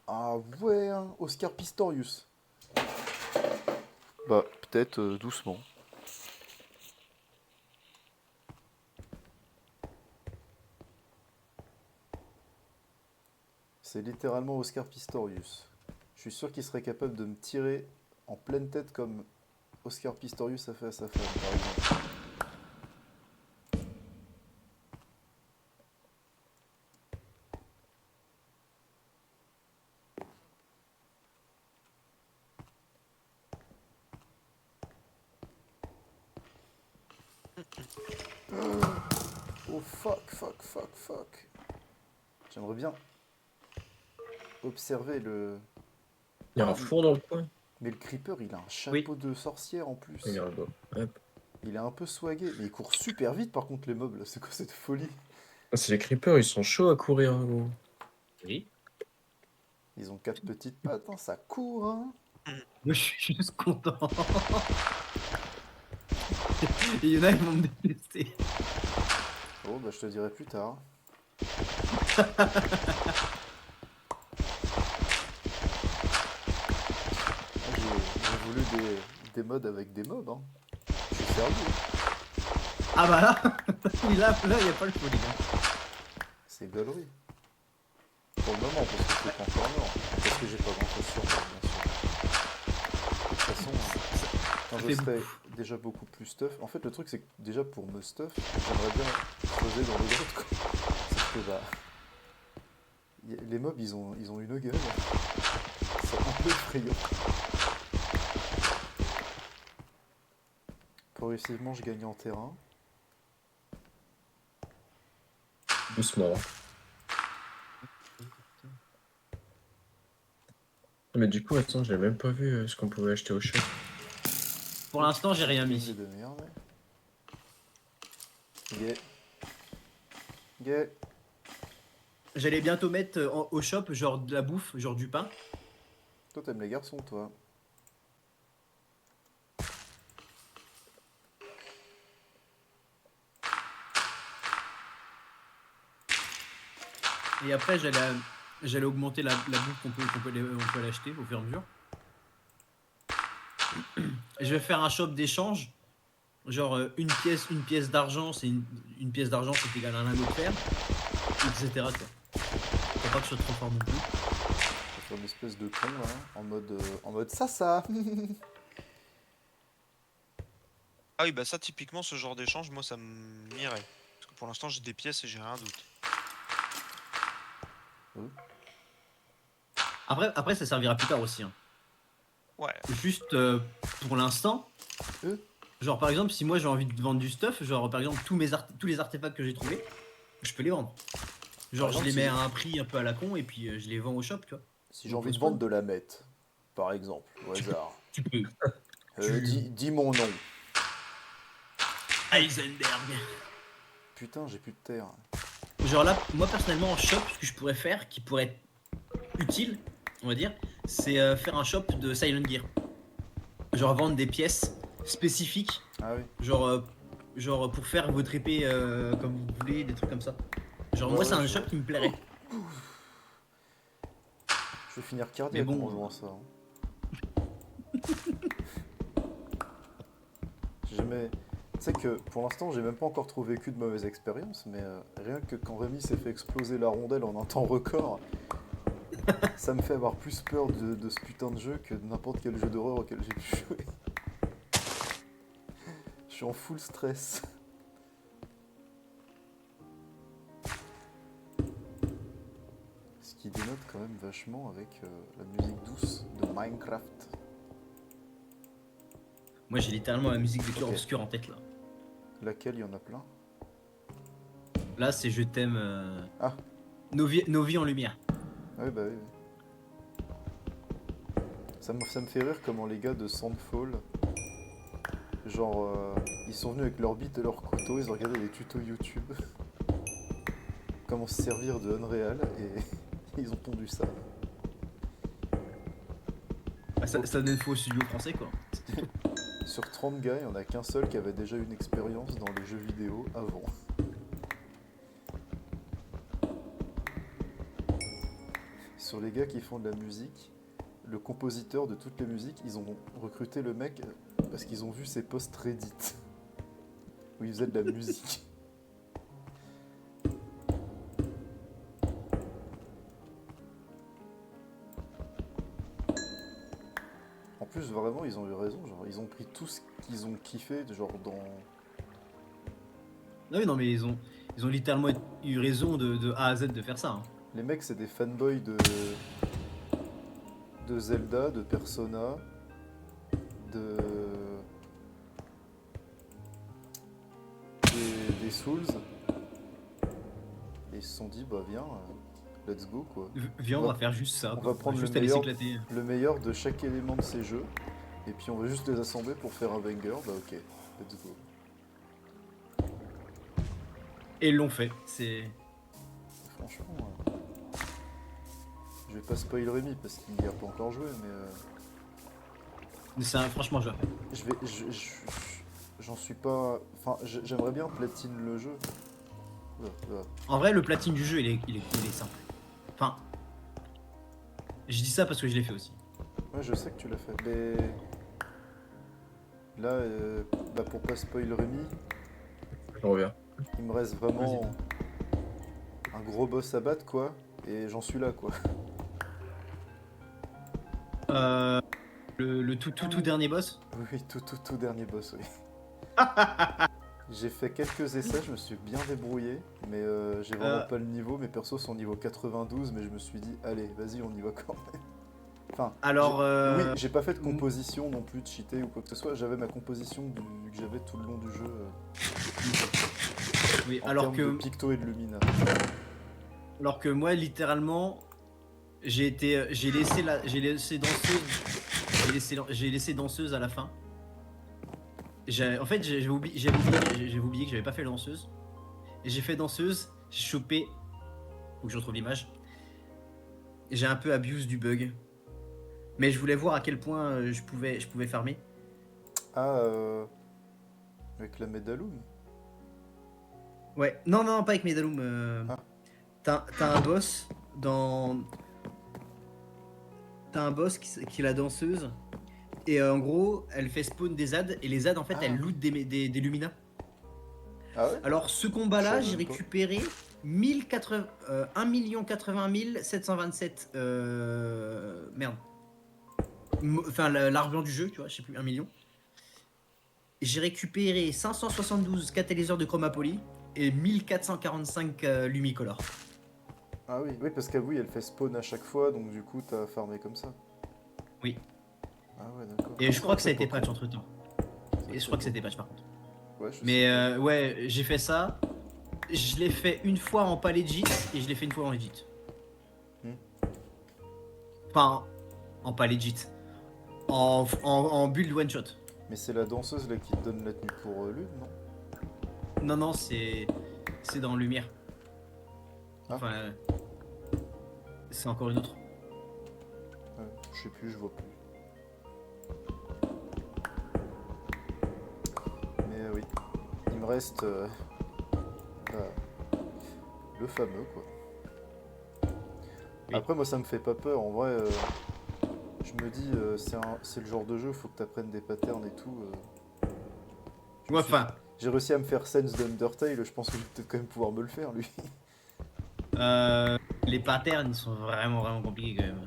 Ah ouais, hein, Oscar Pistorius. Bah, peut-être doucement. C'est littéralement Oscar Pistorius. Je suis sûr qu'il serait capable de me tirer en pleine tête comme Oscar Pistorius a fait à sa femme, par exemple. Oh fuck, fuck, fuck, fuck. J'aimerais bien observer le... Il y a un four dans le coin. Mais le creeper, il a un chapeau de sorcière en plus. Regarde. Hop. Il est un peu swagué. Mais il court super vite par contre les mobs là. C'est quoi cette folie? Ah, c'est les creepers, ils sont chauds à courir, hein, gros. Oui. Ils ont 4 petites pattes, hein. Ça court, hein. Moi, je suis juste content. Et il y en a, ils vont me détester. Oh bah je te dirai plus tard. J'ai voulu des mods avec des mobs, hein. Je suis servi. Ah bah là, oui, là, y a pas le faux, les gars. C'est gaulerie. Pour le moment, parce que je suis pas encore mort. Parce que j'ai pas grand chose sur moi, bien sûr. De toute façon, quand je fait serai déjà beaucoup plus stuff. En fait, le truc, c'est que déjà pour me stuff, j'aimerais bien creuser dans les grottes, quoi. Sauf que bah. Les mobs, ils ont une gueule. C'est un peu effrayant. Progressivement, je gagne en terrain. Doucement. Mais du coup, attends, j'ai même pas vu ce qu'on pouvait acheter au shop. Pour l'instant, j'ai rien Une mis. de merde. Gay. Gay. J'allais bientôt mettre au shop, genre de la bouffe, genre du pain. Toi, t'aimes les garçons, toi. Et après, j'allais augmenter la bouffe qu'on peut l'acheter au fur et à mesure. Et je vais faire un shop d'échange. Genre une pièce d'argent, c'est une pièce d'argent, c'est égal à un lingot de fer, etc. Quoi. Faut pas que je sois trop fort non plus. Je vais faire une espèce de con, là. En mode ça. Ah oui, bah ça, typiquement, ce genre d'échange, moi, ça m'irait. Parce que pour l'instant, j'ai des pièces et j'ai rien d'autre. Après, ça servira plus tard aussi. Hein. Ouais. Juste pour l'instant, genre par exemple, si moi j'ai envie de vendre du stuff, genre par exemple tous les artefacts que j'ai trouvés, je peux les vendre. Genre Par je les exemple, mets à un prix un peu à la con et puis je les vends au shop, tu vois. Si j'ai envie de vendre de la meth, par exemple, au hasard. Tu peux. Dis mon nom. Heisenberg. Putain, j'ai plus de terre. Genre là, moi personnellement en shop, ce que je pourrais faire, qui pourrait être utile, on va dire, c'est faire un shop de Silent Gear. Genre vendre des pièces spécifiques, Ah oui. genre pour faire votre épée comme vous voulez, des trucs comme ça. Genre moi Ouais, c'est un je shop vois. qui me plairait. Je vais finir cardiaque Mais bon, en jouant ça. J'ai jamais... Tu sais que pour l'instant, j'ai même pas encore trop vécu de mauvaises expériences, mais rien que quand Rémi s'est fait exploser la rondelle en un temps record, ça me fait avoir plus peur de ce putain de jeu que de n'importe quel jeu d'horreur auquel j'ai pu jouer. Je suis en full stress. Ce qui dénote quand même vachement avec la musique douce de Minecraft. moi j'ai littéralement la musique de Clair Ok. Obscur en tête là. Laquelle, il y en a plein. Là c'est Je t'aime. Ah. Nos vies en lumière. Ah oui, bah oui. Ça me fait rire comment les gars de Sandfall, genre, ils sont venus avec leur bite et leur couteau, ils ont regardé des tutos YouTube, comment se servir de Unreal, et ils ont pondu ça. Ah, ça donne faux au studio français quoi. Sur 30 gars, il n'y en a qu'un seul qui avait déjà une expérience dans les jeux vidéo avant. Sur les gars qui font de la musique, le compositeur de toutes les musiques, ils ont recruté le mec parce qu'ils ont vu ses posts Reddit où il faisait de la musique. En plus, vraiment, ils ont eu raison. Genre, ils ont pris tout ce qu'ils ont kiffé, genre dans. Ah oui non mais ils ont littéralement eu raison de A à Z de faire ça. Hein. Les mecs, c'est des fanboys de Zelda, de Persona, de des Souls. Et ils se sont dit, bah viens, let's go quoi. Viens on va faire juste ça. On quoi. va prendre juste le aller meilleur, s'éclater. le meilleur de chaque élément de ces jeux. Et puis on va juste les assembler pour faire un banger. Bah ok, let's go. Et ils l'ont fait. C'est. Franchement, je vais pas spoiler Rémi parce qu'il n'y a pas encore joué, mais Franchement je. j'en suis pas. Enfin, j'aimerais bien platine le jeu. En vrai le platine du jeu il est simple. Enfin. Je dis ça parce que je l'ai fait aussi. Ouais, je sais que tu l'as fait, mais là, bah pour pas spoiler Rémi, Je reviens. Il me reste vraiment un gros boss à battre, quoi. Et j'en suis là, quoi. Le tout dernier boss. Oui, tout dernier boss, oui. J'ai fait quelques essais, je me suis bien débrouillé, mais j'ai vraiment pas le niveau. Mes persos sont niveau 92, mais je me suis dit, allez, vas-y, on y va quand même. Enfin, Alors, oui, j'ai pas fait de composition non plus, de cheater ou quoi que ce soit. J'avais ma composition que j'avais tout le long du jeu. oui, En alors termes de que, picto et de lumina. alors que moi, littéralement, j'ai laissé danseuse à la fin. En fait, j'avais oublié que j'avais pas fait danseuse. Et j'ai fait danseuse, j'ai chopé. Faut que je retrouve l'image. J'ai un peu abuse du bug. Mais je voulais voir à quel point je pouvais farmer. Ah, avec la Medaloon. Ouais, non, pas avec Medaloom. Ah. T'as un boss dans. T'as un boss qui est la danseuse. Et en gros, elle fait spawn des ZAD. Et les ZAD, en fait, Ah. elles lootent des Lumina. Ah ouais? Alors, ce combat-là, Je j'ai savais même pas. récupéré 1 080 727. Merde. Enfin, l'argent du jeu, tu vois, je sais plus, 1 million. J'ai récupéré 572 catalyseurs de chromapoly et 1445 lumicolor. Ah oui, oui, parce qu'elle elle fait spawn à chaque fois, donc du coup, t'as farmé comme ça. Oui. Ah ouais, d'accord. Et je crois que ça a été pas patch entre temps. Et je crois que c'était patch par contre. Ouais, je sais Mais pas. ouais, j'ai fait ça. Je l'ai fait une fois en pas legit et je l'ai fait une fois en legit. Hmm. Enfin, en pas legit. En build one shot. Mais c'est la danseuse là qui te donne la tenue pour Lune, non? Non, c'est dans Lumière. Ah. Enfin, c'est encore une autre. Ouais, je sais plus, je vois plus. Mais oui, il me reste le fameux, quoi. Oui. Après, moi, ça me fait pas peur. En vrai, je me dis, c'est le genre de jeu, faut que t'apprennes des patterns et tout. Je me Ouais, suis- enfin, J'ai réussi à me faire Sense d'Undertale, je pense que je vais peut-être quand même pouvoir me le faire, lui. les patterns ils sont vraiment compliqués quand même.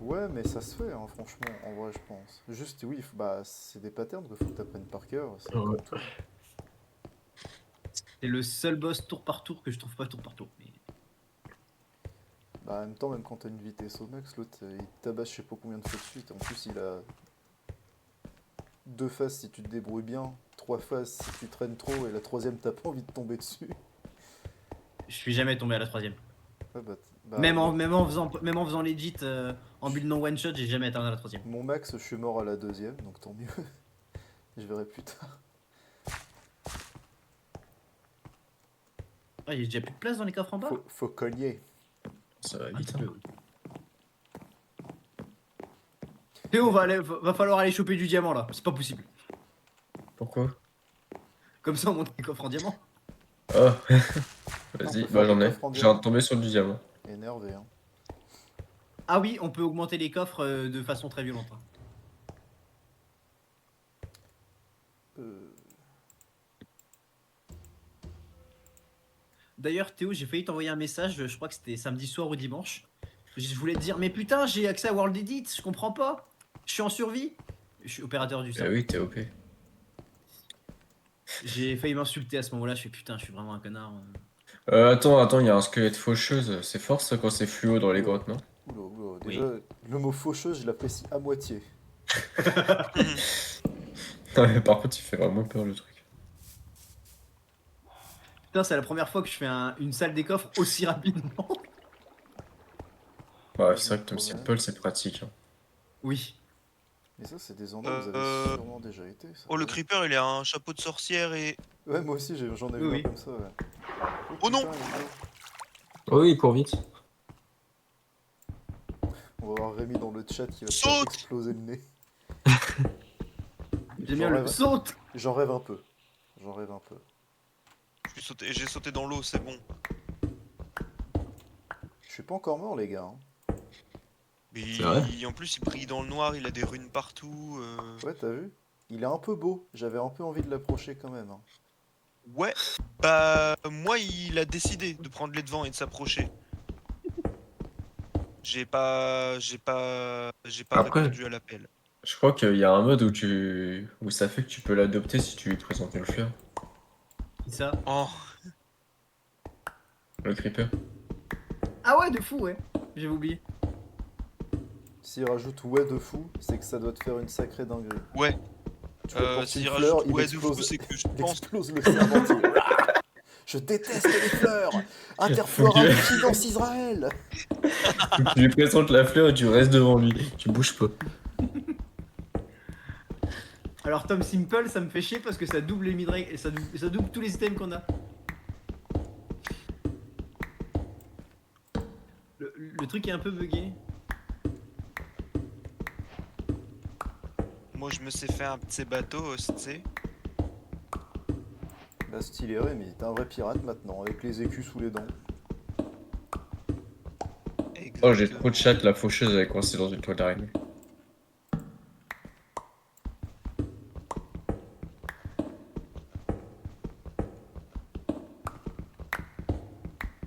Ouais, mais ça se fait, hein, franchement, en vrai, je pense. Juste, oui, bah, c'est des patterns qu'il faut que t'apprennes par cœur. C'est Ouais. comme tout. C'est le seul boss tour par tour que je trouve pas tour par tour. Mais... Bah, en même temps, même quand t'as une vitesse au max, l'autre, il te tabasse je sais pas combien de fois de suite. En plus, il a 2 phases si tu te débrouilles bien, 3 phases si tu traînes trop, et la troisième, t'as pas envie de tomber dessus. Je suis jamais tombé à la troisième. Ouais, bah, même en faisant legit en build non one shot, j'ai jamais atteint à la troisième. mon max, je suis mort à la deuxième, donc tant mieux. Je verrai plus tard. Ah, il y a déjà plus de place dans les coffres en bas. Faut cogner. Ça va Un vite. petit Hein. peu. Théo, va falloir aller choper du diamant là. C'est pas possible. Pourquoi? Comme ça, on monte les coffres en diamant. Ah, On vas-y, peut bah faire j'en des ai. coffres en J'ai diamant. tombé sur du diamant. Énervé, hein. Ah oui, on peut augmenter les coffres de façon très violente. Hein. D'ailleurs, Théo, j'ai failli t'envoyer un message, je crois que c'était samedi soir ou dimanche. Je voulais te dire, mais putain, j'ai accès à World Edit, je comprends pas. Je suis en survie. Je suis opérateur du Eh serveur. oui, t'es OP. J'ai failli m'insulter à ce moment-là, je fais putain, je suis vraiment un connard. Attends, il y a un squelette faucheuse. C'est fort ça quand c'est fluo dans les grottes, non? Oula, Oui. déjà, le mot faucheuse, je l'apprécie à moitié. Non, mais par contre, il fait vraiment peur le truc. Putain, c'est la première fois que je fais une salle des coffres aussi rapidement. Ouais, c'est vrai que Tom Ouais. Simple, c'est pratique. Hein. Oui. Mais ça, c'est des endroits où vous avez sûrement déjà été. Ça. Oh, le creeper, il a un chapeau de sorcière et. Ouais, moi aussi, j'en ai vu Oui. un comme ça, ouais. Oh non! putain, il est beau. Oh oui, il court vite. On va voir Rémi dans le chat qui va se Saute! faire exploser le nez. J'aime bien le rêve. saute. J'en rêve un peu. J'en rêve un peu. J'ai sauté dans l'eau, c'est bon. Je suis pas encore mort, les gars. Hein. Mais C'est vrai en plus, il brille dans le noir, il a des runes partout. Ouais, t'as vu? Il est un peu beau. J'avais un peu envie de l'approcher quand même. Hein. Ouais, bah moi il a décidé de prendre les devants et de s'approcher. J'ai pas Après, répondu à l'appel. je crois qu'il y a un mode où ça fait que tu peux l'adopter si tu lui présentes une fleur. Qui ça? Oh, Le creeper. Ah ouais, de fou, ouais. J'avais oublié. S'il rajoute ouais de fou, c'est que ça doit te faire une sacrée dinguerie. ouais, Tu lui apportes s'il une rajoute fleur, il ouais de fou, explose, c'est que je il pense. explose le serpentier. Je déteste les fleurs. Faut Interflora que confidence Israël. tu lui présentes la fleur et tu restes devant lui. Tu bouges pas. Alors Tom Simple, ça me fait chier parce que ça double les midrange et ça double tous les items qu'on a. Le truc est un peu bugué. Moi je me suis fait un petit bateau, tu sais. Bah stylé Rémi, t'es un vrai pirate maintenant, avec les écus sous les dents. Oh, j'ai trop de Exactement. chat, la faucheuse elle est coincée dans une toile d'araignée.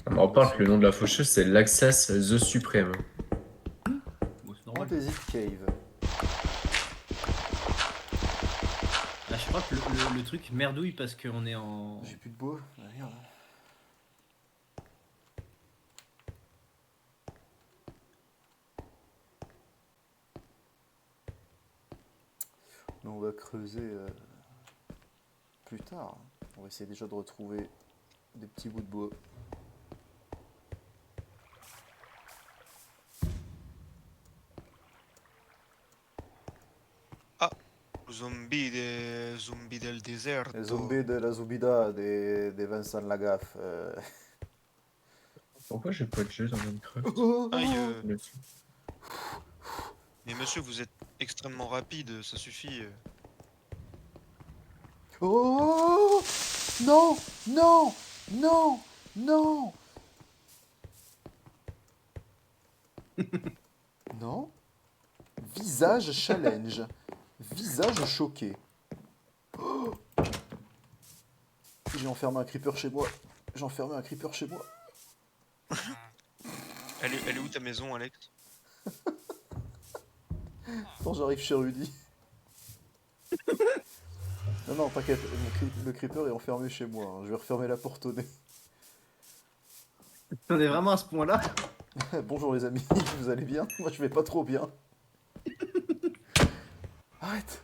On en parle que le nom de la faucheuse c'est Laxas the Supreme. Bon, c'est normal. Fantasy Cave. Là, je crois que le truc merdouille parce qu'on est en. J'ai plus de bois. Ah, merde. Mais on va creuser plus tard. On va essayer déjà de retrouver des petits bouts de bois. Zombie del deserto. Les zombies de la Zubida des Vincent Lagaffe. Pourquoi j'ai pas de jeu dans Minecraft? Aïe, Là-dessus. mais monsieur, vous êtes extrêmement rapide, ça suffit. Oh non, non, non, non. Non. Visage challenge. Visage choqué. Oh, j'ai enfermé un creeper chez moi. J'ai enfermé un creeper chez moi. Elle est où ta maison, Alex? Attends, j'arrive chez Rudy. Non, non, t'inquiète, le creeper est enfermé chez moi. Hein. Je vais refermer la porte au nez. On est vraiment à ce point-là. Bonjour les amis, vous allez bien? Moi je vais pas trop bien. Arrête.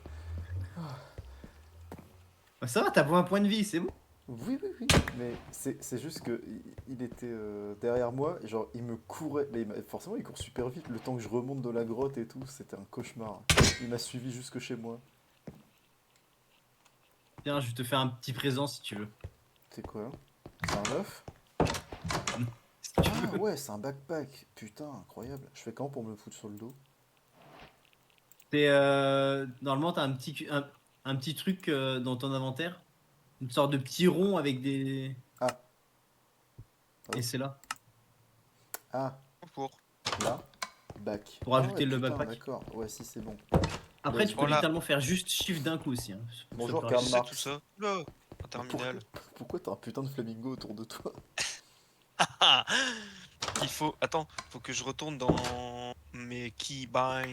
Bah, ça va, t'as beau un point de vie, c'est bon. Oui, oui, oui. Mais c'est juste que il était derrière moi, et genre il me courait. Mais forcément il court super vite. Le temps que je remonte de la grotte et tout, c'était un cauchemar. Il m'a suivi jusque chez moi. Tiens, je vais te faire un petit présent si tu veux. C'est quoi? C'est un œuf? Si tu Ah veux. ouais, c'est un backpack. Putain, incroyable. Je fais quand pour me le foutre sur le dos? C'est normalement t'as un petit truc dans ton inventaire, une sorte de petit rond avec des. Ah. Et c'est là Ah, Pour. là. Back. pour ajouter Ah ouais, le putain, backpack. d'accord. Ouais, si c'est bon. Après tu peux Voilà. littéralement faire juste shift d'un coup aussi. Hein. Bonjour, Ça Karl peut- C'est Marx. tout ça. Oula, un terminal. Pourquoi t'as un putain de flamingo autour de toi? Ah, il faut. Attends, faut que je retourne dans mes keybinds,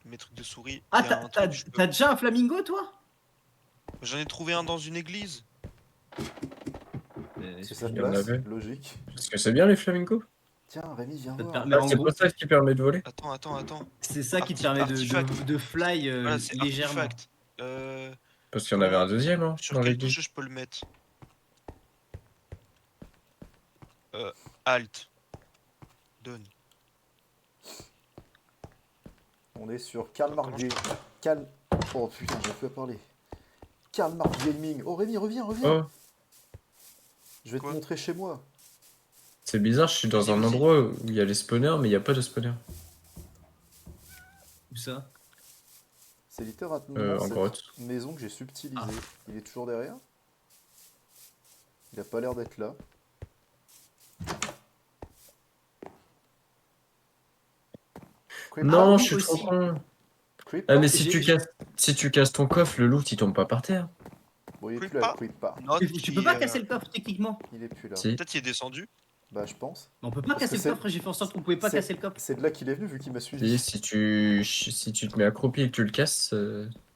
mes trucs de souris. Ah, Il y a un truc, je peux- t'as déjà un flamingo toi? J'en ai trouvé un dans une église. C'est sa il y en place, avait. logique. Parce que c'est bien les flamingos. Tiens, Rémi, viens Ça te voir. permet- Mais en C'est gros, pas ça qui permet de voler. Attends. c'est ça qui te permet Artefact. de fly Voilà, c'est légèrement. artefact. Parce qu'il y en avait un deuxième hein, Sur dans quelle l'église. touche je peux le mettre? Alt. Donne. On est sur Karl Marx Oh putain, j'ai plus à parler. Karl Marx Gaming. Oh Rémi, reviens. Oh, Je vais Quoi te montrer chez moi. c'est bizarre, je suis dans Vas-y, un vas-y. endroit où il y a les spawners, mais il n'y a pas de spawner. Où ça? C'est littéralement En cette grotte. maison que j'ai subtilisée. Ah. Il est toujours derrière? Il a pas l'air d'être là. Non, oui, je suis trop aussi. con. Creeper. Ah, mais J'ai- si tu casses ton coffre, le loot il tombe pas par terre. Bon, il est quick plus là, pas. le quick pas. Note Tu peux qui, pas casser le coffre techniquement. Il est plus là. Si. Peut-être qu'il est descendu. Bah, je pense. Mais on peut pas Parce casser que le c'est- coffre, j'ai fait en sorte qu'on pouvait pas c'est- casser le coffre. C'est de là qu'il est venu, vu qu'il m'a Si, suivi. si tu te mets accroupi et que tu le casses,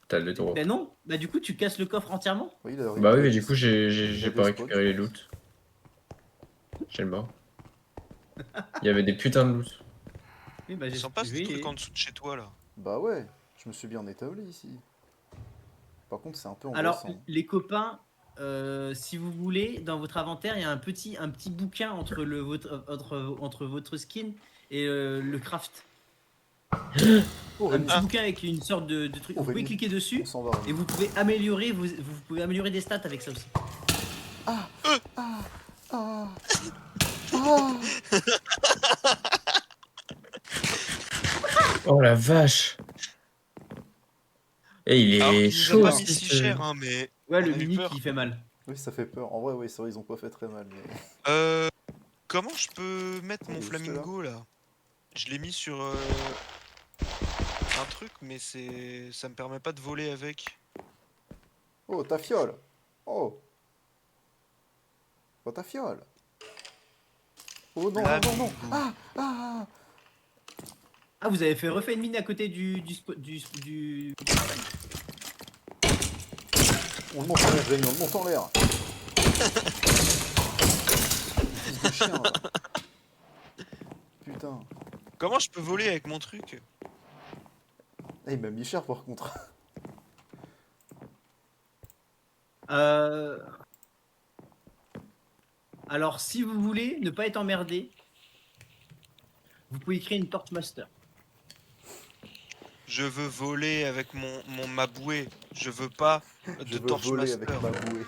t'as le droit. Bah non, bah du coup tu casses le coffre entièrement. Oui, il a Bah oui, mais du coup, il j'ai a pas des récupéré les loots. J'ai le mort. Il y avait des putains de loot. Oui, bah Ils j'ai sont pas ce oui, truc en dessous de chez toi là. Bah ouais, je me suis bien établi ici. Par contre, c'est un peu Alors, angoissant. les copains, si vous voulez, dans votre inventaire, il y a un petit bouquin entre votre skin et le craft. Oh, Un Rémi, petit bouquin avec une sorte de truc. Oh, Vous pouvez Rémi. cliquer dessus on s'en va. Rémi. et vous pouvez améliorer, vous pouvez améliorer des stats avec ça aussi. Ah, ah. Oh la vache! Et il Alors, est il nous chaud a pas mis aussi, si ce- cher, hein, mais. Ouais, On le a eu mini peur. qui fait mal. Oui, ça fait peur. En vrai, oui, c'est vrai, ils ont pas fait très mal. Mais... Comment je peux mettre Il est mon juste flamingo là? Je l'ai mis sur un truc, mais ça me permet pas de voler avec. Oh, ta fiole. Oh. Oh, ta fiole. Oh non, non, non, non. Ah, ah. Ah, vous avez refait une mine à côté du On le monte en l'air, Rémi, on le monte en l'air. Fils de chien, va. Putain. Comment je peux voler avec mon truc? Eh, il m'a mis cher par contre. Alors, si vous voulez ne pas être emmerdé, vous pouvez créer une Torchmaster. Je veux voler avec ma bouée. Je veux pas Je de veux voler Torchmaster. avec ma bouée.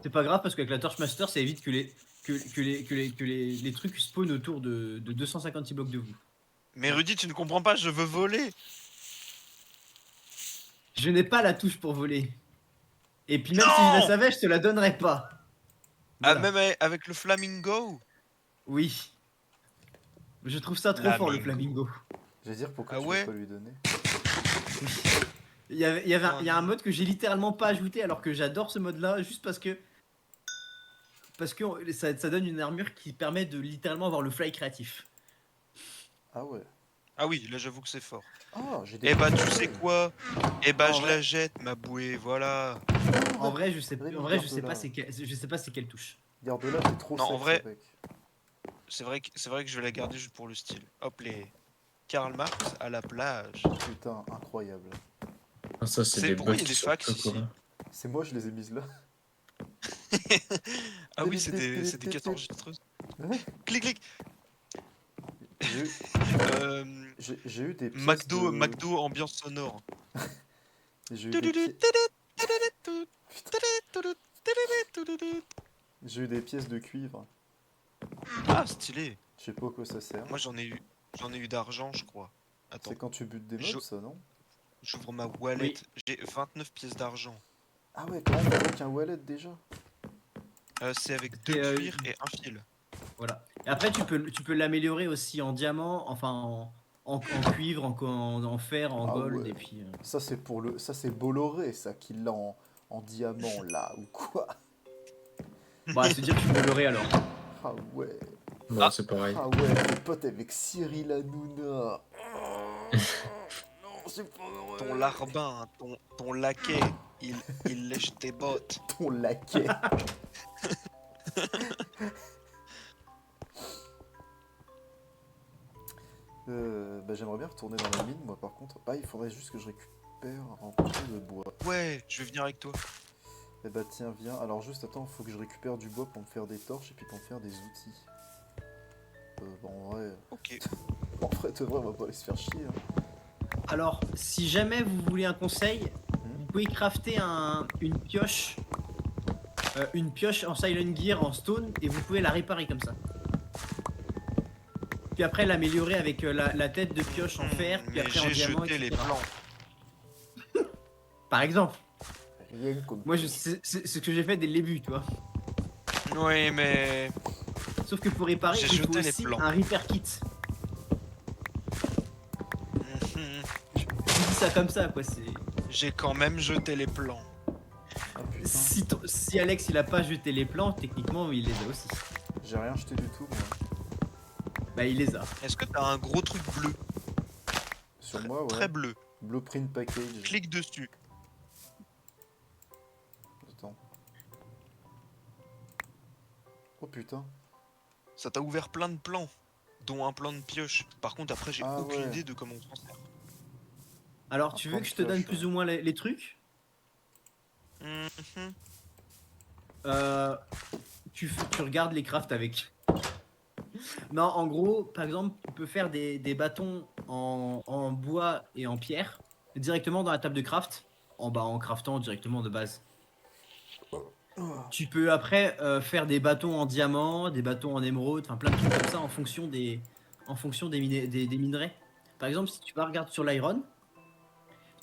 C'est pas grave parce qu'avec la Torchmaster, ça évite que les trucs spawnent autour de 256 blocs de vous. Mais Rudy, tu ne comprends pas, je veux voler. Je n'ai pas la touche pour voler. Et puis même Non si je la savais, je te la donnerais pas. Ah, Voilà. même avec le flamingo? Oui. Je trouve ça trop fort le flamingo. Je vais dire pourquoi Ah tu ouais veux pas lui donner. Il y a un mode que j'ai littéralement pas ajouté alors que j'adore ce mode là juste parce que ça donne une armure qui permet de littéralement avoir le fly créatif. Ah ouais. Ah oui, là j'avoue que c'est fort. Ah, j'ai des... Eh bah tu sais quoi? Eh bah En je vrai- la jette ma bouée, voilà. En vrai, je sais Rémi, pas garde-la. je sais pas c'est quelle touche. Garde-la, t'es trop Non, en sexe vrai- avec. C'est vrai que je vais la garder juste pour le style. Hop les Karl Marx à la plage. Putain, incroyable. Ah, ça, c'est C'est des pourquoi bugs il y a des qui fax sont ici. quoi. C'est moi, je les ai mises là. Ah oui, c'est des cartes enregistreuses. Ouais. Clic clic. J'ai eu- Euh, j'ai eu des pièces McDo, de... McDo ambiance sonore. J'ai eu des J'ai eu des pièces de cuivre. Ah stylé. Je sais pas à quoi ça sert. Moi j'en ai eu d'argent je crois. Attends, C'est quand tu butes des Je- mobs, ça, non? j'ouvre ma wallet. J'ai 29 pièces d'argent. Ah ouais, comment on fait avec un wallet déjà? C'est avec 2 Et, cuirs et un fil. Voilà. Et après tu peux l'améliorer aussi en diamant, enfin en cuivre, en fer, en Ah gold ouais. et puis Ça c'est pour le... Ça c'est Bolloré, ça, qui l'a en diamant, là, ou quoi? bah se dire que tu peux l'aurais alors. Ah ouais. Bon, Ah. c'est pareil. Ah ouais, t'es pote avec Cyril Hanouna. Non, c'est pas vrai. Ton larbin, ton laquais, il lèche tes bottes. Ton laquais. Bah, j'aimerais bien retourner dans la mine, moi par contre. Ah, il faudrait juste que je récupère un peu de bois. Ouais, je vais venir avec toi. Eh bah tiens, viens. Alors juste attends, faut que je récupère du bois pour me faire des torches et puis pour me faire des outils. Bon, en vrai, Ok. de vrai, on va pas aller se faire chier. Hein. Alors si jamais vous voulez un conseil, vous pouvez crafter une pioche en Silent Gear en stone et vous pouvez la réparer comme ça. Puis après l'améliorer avec la tête de pioche en fer, puis Mais après en j'ai diamant, jeté les etc. plans. Par exemple, Rien contre. moi c'est ce que j'ai fait dès le début, tu vois. Oui, mais Sauf que pour réparer, J'ai il faut jeté les aussi plans. un repair kit. Mhm. Je dis ça comme ça, quoi. C'est. J'ai quand même jeté les plans. Ah putain, Si Alex il a pas jeté les plans, techniquement il les a aussi. j'ai rien jeté du tout, moi. Bah il les a. Est-ce que t'as un gros truc bleu? Sur moi, ouais. Très bleu. Blueprint package. Clique dessus. Attends. Oh putain. Ça t'a ouvert plein de plans, dont un plan de pioche. Par contre, après, j'ai Ah aucune ouais. idée de comment on s'en sert. Alors Un tu plan veux de que je te donne pioche, plus ouais. ou moins les trucs? Mhm. Euh, tu regardes les crafts avec. Non, en gros, par exemple, tu peux faire des bâtons en bois et en pierre directement dans la table de craft, en craftant directement de base. Tu peux après faire des bâtons en diamant, des bâtons en émeraude, enfin plein de trucs comme ça en fonction des minerais. Par exemple, si tu vas regarder sur l'iron,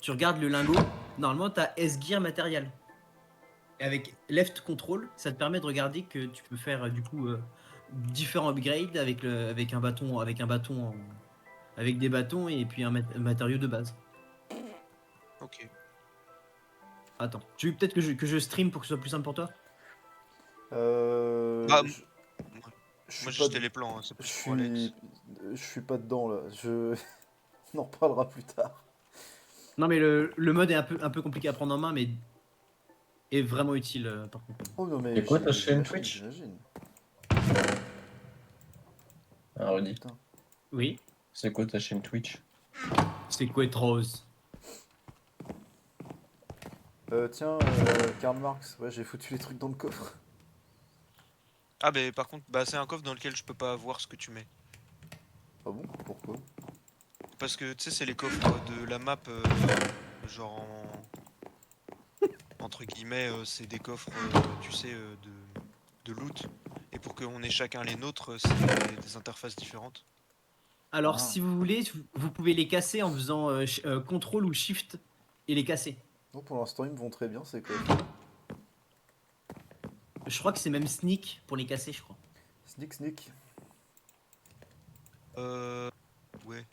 tu regardes le lingot, normalement tu as S-Gear matériel. Et avec left control, ça te permet de regarder que tu peux faire du coup différents upgrades avec un bâton, avec des bâtons et puis un matériau de base. Ok. Attends, tu veux peut-être que je stream pour que ce soit plus simple pour toi? Bah, Je moi suis j'ai pas. jeté les plans, hein, c'est plus pour Alex. Je suis pas dedans là. On en reparlera plus tard. Non mais le mode est un peu compliqué à prendre en main mais est vraiment utile par contre. Oh non, mais C'est quoi ta chaîne j'imagine, Twitch? j'imagine. Ah, redis. Putain. Oui, C'est quoi ta chaîne Twitch? c'est Quetros. Tiens, Karl Marx, ouais, j'ai foutu les trucs dans le coffre. Ah, bah par contre, bah, c'est un coffre dans lequel je peux pas voir ce que tu mets. Ah bon? Pourquoi? Parce que tu sais, c'est les coffres de la map, genre entre guillemets, c'est des coffres, tu sais, de loot. Et pour qu'on ait chacun les nôtres, c'est des interfaces différentes. Alors Ah. si vous voulez, vous pouvez les casser en faisant contrôle ou shift et les casser. Non, pour l'instant, ils me vont très bien, ces coffres. Je crois que c'est même sneak pour les casser, je crois. Sneak, sneak. Ouais.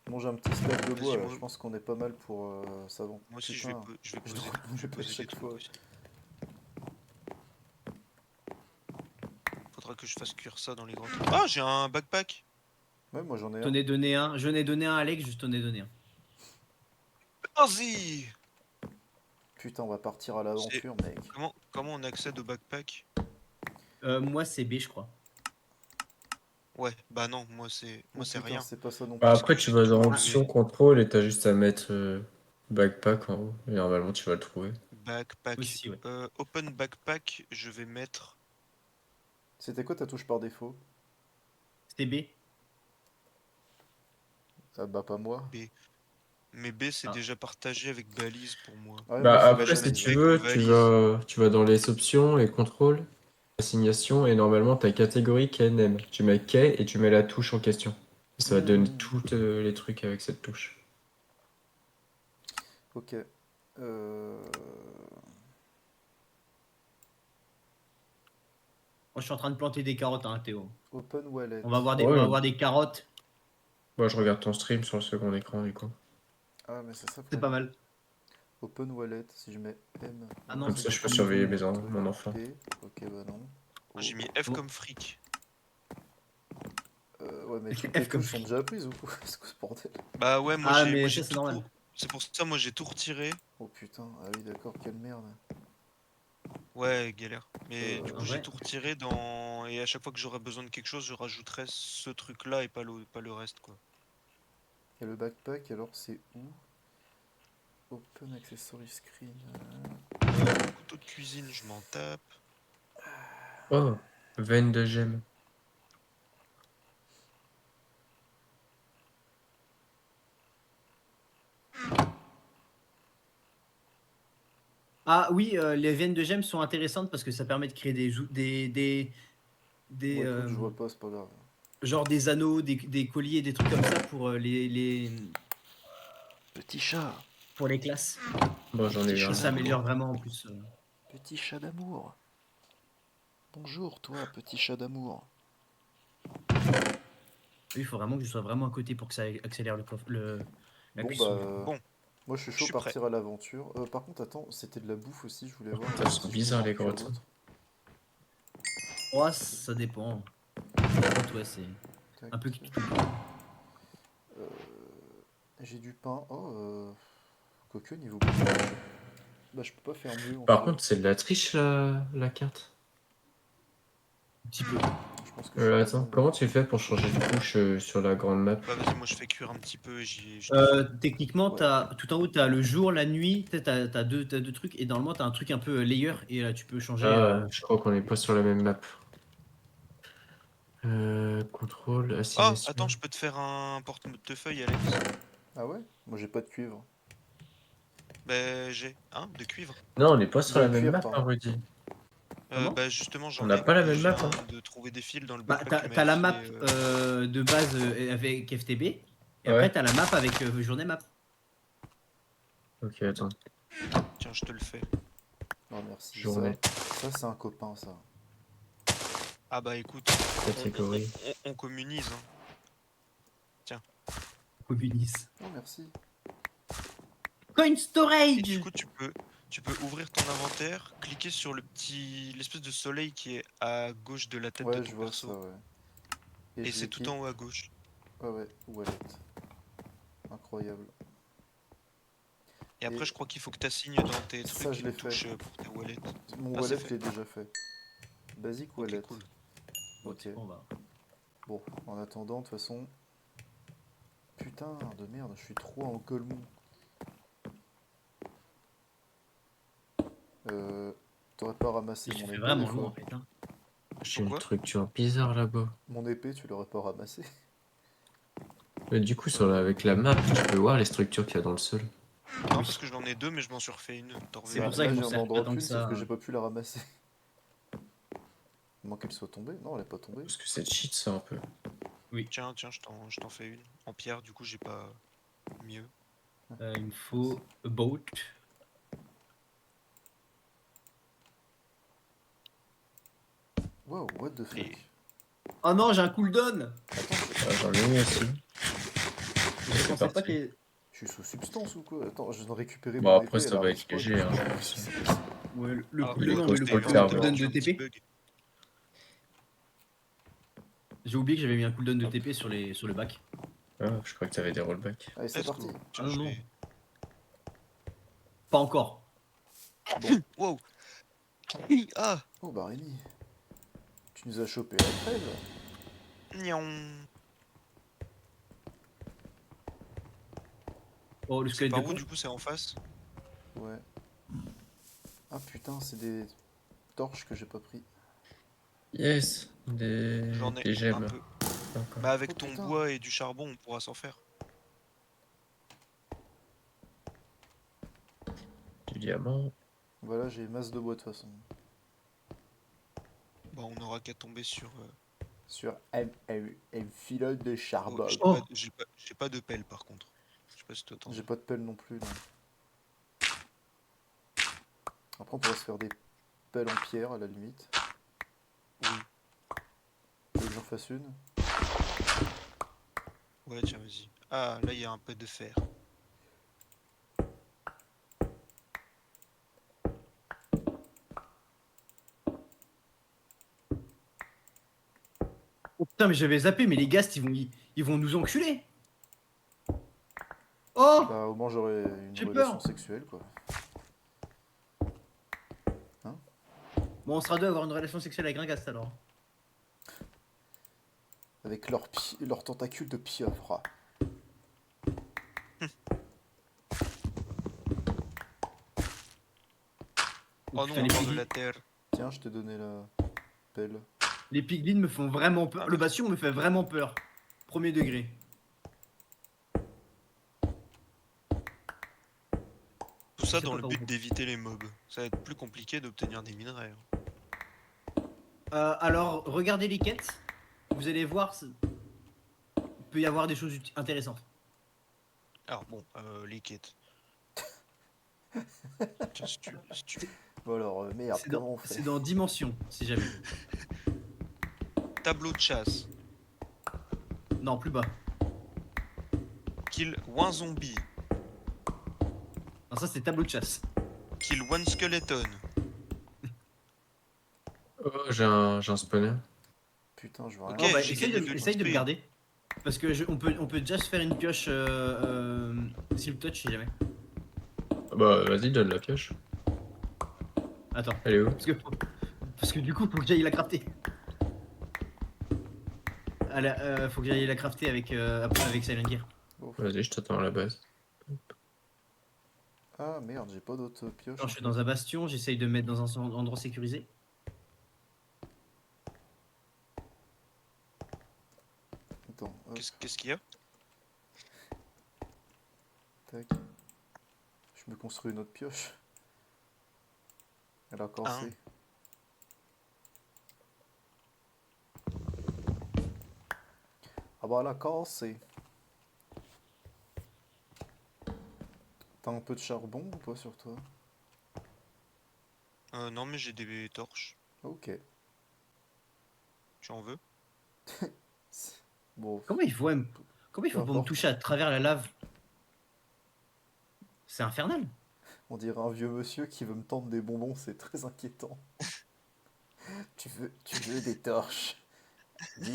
Bon, j'ai un petit stack de bois Vas-y, là, moi- je pense qu'on est pas mal pour savon. Moi aussi, Putain, je vais je poser, dois bouger pas poser des chaque trucs fois. aussi. Faudra que je fasse cuire ça dans les grands trucs. Ah, j'ai un backpack. Ouais, moi j'en ai Je t'en un. ai donné un. Je n'ai donné un à Alex, je t'en ai donné un. Vas-y. Putain, on va partir à l'aventure, mec. Comment on accède au backpack? Moi c'est B, je crois. Ouais, bah non, moi c'est Oh, c'est putain, rien. c'est pas ça non plus. Bah, après, tu vas dans Ah. option contrôle et t'as juste à mettre backpack en haut. Et normalement, tu vas le trouver. Backpack. Aussi, ouais. Open backpack, je vais mettre. C'était quoi ta touche par défaut? C'était B. Ah bah pas moi. B. Mais B c'est Ah. déjà partagé avec balise pour moi. Ouais, Bah, moi, c'est après, balise, si tu ouais. veux, Comme valise. tu vas dans les options, les contrôles, assignation, et normalement, ta catégorie KNM. Tu mets K et tu mets la touche en question. Ça va te donner Mmh. tous les trucs avec cette touche. Ok. Moi je suis en train de planter des carottes, hein, Théo. Open wallet. On va avoir Ouais. des carottes. Moi, je regarde ton stream sur le second écran, du coup. Ah, mais c'est ça. C'est pas mal. Open wallet, si je mets M. Ah non, Comme c'est ça, je peux pas surveiller bon. mon enfant. P. Ok, bah non. J'ai mis F Oh. comme fric. Ouais, mais toutes F les comme touches sont fric. déjà prises ou quoi? C'est quoi ce bordel? Bah ouais, moi Ah j'ai mais moi, ça j'ai c'est tout normal. court- C'est pour ça moi j'ai tout retiré. Oh putain, ah oui, d'accord, quelle merde. Ouais, galère. Mais du coup Ouais. j'ai tout retiré dans et à chaque fois que j'aurai besoin de quelque chose, je rajouterai ce truc là et pas le reste quoi. Et le backpack, alors c'est où? Open accessory screen. Couteau de cuisine, je m'en tape. Oh, veine de gemme. Ah oui, les veines de gemmes sont intéressantes parce que ça permet de créer des Bon, écoute, je vois pas, c'est pas grave. genre des anneaux, des colliers, des trucs comme ça pour Petit chat. pour les classes. Bon, j'en ai eu Ça un. s'améliore vraiment en plus. Petit chat d'amour. Bonjour, toi, petit chat d'amour. Oui, il faut vraiment que je sois vraiment à côté pour que ça accélère la Bon, cuisson. bah. Bon. Moi, je suis Je chaud suis partir à l'aventure. Par contre, attends, c'était de la bouffe aussi, je voulais voir. Putain, elles sont si je bizarres, pouvais les en cuire grottes. d'autres. Oh, ça dépend. Ouais, c'est Tac. un peu tout. Euh, J'ai du pain. Oh, quoique niveau bouffe. Bah, je peux pas faire mieux en Par soi. contre, c'est de la triche, la carte. Un petit peu. Je pense que je suis pas Attends, bon. comment tu fais pour changer de couche sur la grande map? Bah vas-y, moi je fais cuire un petit peu et je te fais. Techniquement, Ouais. tout en haut, t'as le jour, la nuit, t'as deux trucs, et normalement, t'as un truc un peu layer, et là, tu peux changer. Je crois qu'on est pas sur la même map. Contrôle, Oh, assignation. attends, je peux te faire un portefeuille, Alex. Ah ouais? Moi, j'ai pas de cuivre. Bah j'ai, hein, de cuivre. Non, on n'est pas sur De la même cuir, map, pardon. Rudy. Comment Bah justement, On n'a pas la même map, hein. de trouver des fils dans le Bah, backpack que t'as m'avait la filé, map de base avec FTB, et Ouais. après, t'as la map avec journée map. Ok, attends. Tiens, je te le fais. Non, merci. Journée. Ça c'est un copain, ça. Ah bah écoute, Catégorie. on communise. Hein. Communiste. Oh, merci. Coin Et du storage! coup, tu peux ouvrir ton inventaire, cliquer sur l'espèce de soleil qui est à gauche de la tête de Ouais, ton je vois perso. ça, ouais. Et je c'est tout l'équipe. en haut à gauche. Ouais, ouais, wallet. Incroyable. Et après, Et je crois qu'il faut que tu assignes dans tes ça, trucs je une l'ai fait. touche pour ta wallet. Mon Ah, c'est wallet, je fait. l'ai déjà fait. Basic Ok, wallet. cool. Bon, Ok. c'est bon, bah. Bon, en attendant, de toute façon. Putain de merde, je suis trop en golemon. T'aurais pas ramassé Il mon fait épée vraiment des loin, en fois? fait. Hein. J'ai une Pourquoi? structure bizarre là-bas. Mon épée, tu l'aurais pas ramassé? Mais du coup, avec la map, tu peux voir les structures qu'il y a dans le sol. Non, Oui. parce que j'en ai deux, mais je m'en suis refait une. T'en C'est reviens. pour ça Là, que je je m'en viens d'en sers pas drop tant une, que sauf ça. que j'ai pas pu la ramasser. À moins qu'elle soit tombée. Non, elle est pas tombée. Parce que c'est cheat, ça, un peu. Tiens, je t'en fais une. En pierre, du coup, j'ai pas mieux. Il me faut a boat. Wow, what the fuck? Et- Oh non, j'ai un cooldown! J'en ai mis aussi. Je pensais pas parti. qu'il y ait- Je suis sous substance ou quoi? Attends, je viens de récupérer Bon, mon après, épée, ça elle va arrive être pas, léger, hein, qu'est-ce je que pense. c'est possible? Ouais, Ah, Il est non, mais costaud, le le serveur. cooldown j'ai de un petit TP. bug. J'ai oublié que j'avais mis un cooldown de TP sur le bac. Ah, je crois que t'avais des rollbacks. Allez, c'est Let's parti. go. Tiens, Ah non, je non. vais- Pas encore. Wow. Ah. Oh bah Rémi, tu nous as chopé la trêve. Nion. Oh, le C'est squelette de par où, pont. du coup, c'est en face? Ouais. Ah putain, c'est des torches que j'ai pas pris. Yes, des J'en ai un gemmes. peu. D'accord. Bah, avec Oh, ton putain. bois et du charbon, on pourra s'en faire. Du diamant. Voilà, j'ai masse de bois de toute façon. Bah, on aura qu'à tomber sur. Sur un filote de Oh, charbon. j'ai pas de pelle, par contre. Je sais pas si toi t'en as. J'ai pas de pelle non plus là. Après on pourrait se faire des pelles en pierre à la limite. Oui. Tu veux que j'en fasse une? Ouais, tiens, vas-y. Ah, là, il y a un peu de fer. Oh putain, mais j'avais zappé, mais les ghasts, ils vont nous enculer. Oh! Bah au moins j'aurais une J'ai relation peur. sexuelle quoi. Bon, on sera deux à avoir une relation sexuelle avec un ghast alors. Avec leurs tentacules de pieuvre. Oh non, putain, les encore de piglins- la terre. Tiens, je t'ai donné la pelle. Les piglins me font vraiment peur. Ah, Le bastion me fait vraiment peur. Premier degré. Tout ça Je sais dans pas le par but où. d'éviter les mobs. Ça va être plus compliqué d'obtenir des minerais. Hein. Alors, regardez les quêtes. Vous allez voir, il peut y avoir des choses intéressantes. Alors bon, les quêtes. Tiens, si tu- Bon alors merde, C'est comment dans, on fait? c'est dans Dimension, si jamais. Tableau de chasse. Non, plus bas. Kill 1 zombie. Non, ça c'est tableau de chasse. Kill one skeleton. Oh, j'ai un spawner. Putain, je vois Ok, rien. Bon, bah, j'ai essaye gagné de, deux essaye de me XP. garder. Parce que on peut déjà se faire une pioche Silk Touch si jamais. Bah, vas-y, donne la pioche. Attends. Elle est où? Parce que du coup, faut que j'aille la crafter. Faut que j'aille la crafter avec Silent Gear. Oh. Vas-y, je t'attends à la base. Ah merde, j'ai pas d'autres pioches. Quand je suis dans un bastion, j'essaye de me mettre dans un endroit sécurisé. Attends, hop, Qu'est-ce qu'il y a? tac. Je me construis une autre pioche. Elle a cassé. Ah bah elle a cassé. T'as un peu de charbon ou pas sur toi? Non, mais j'ai des torches. Ok. Tu en veux? Bon, Comment il faut me... Comment il Peu faut pour me importe. toucher à travers la lave? C'est infernal. on dirait un vieux monsieur qui veut me tendre des bonbons, c'est très inquiétant. tu veux des torches? Dis,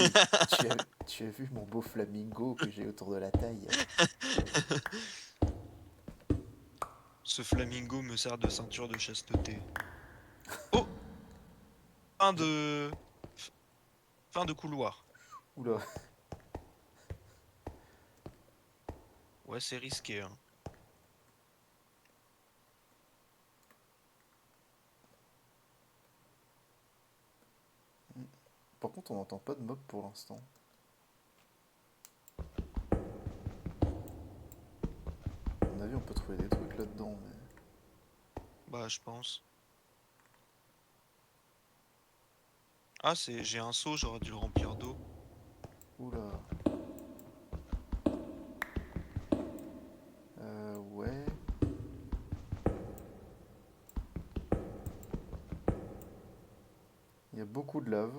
tu as vu mon beau flamingo que j'ai autour de la taille? Ce flamingo me sert de ceinture de chasteté. Oh! Fin de couloir. Oula, Ouais, c'est risqué, hein. par contre on n'entend pas de mob pour l'instant. À mon avis on peut trouver des trucs là-dedans, mais... Bah, je pense. Ah, j'ai un seau, j'aurais dû le remplir d'eau. Oula. Ouais. Il y a beaucoup de lave.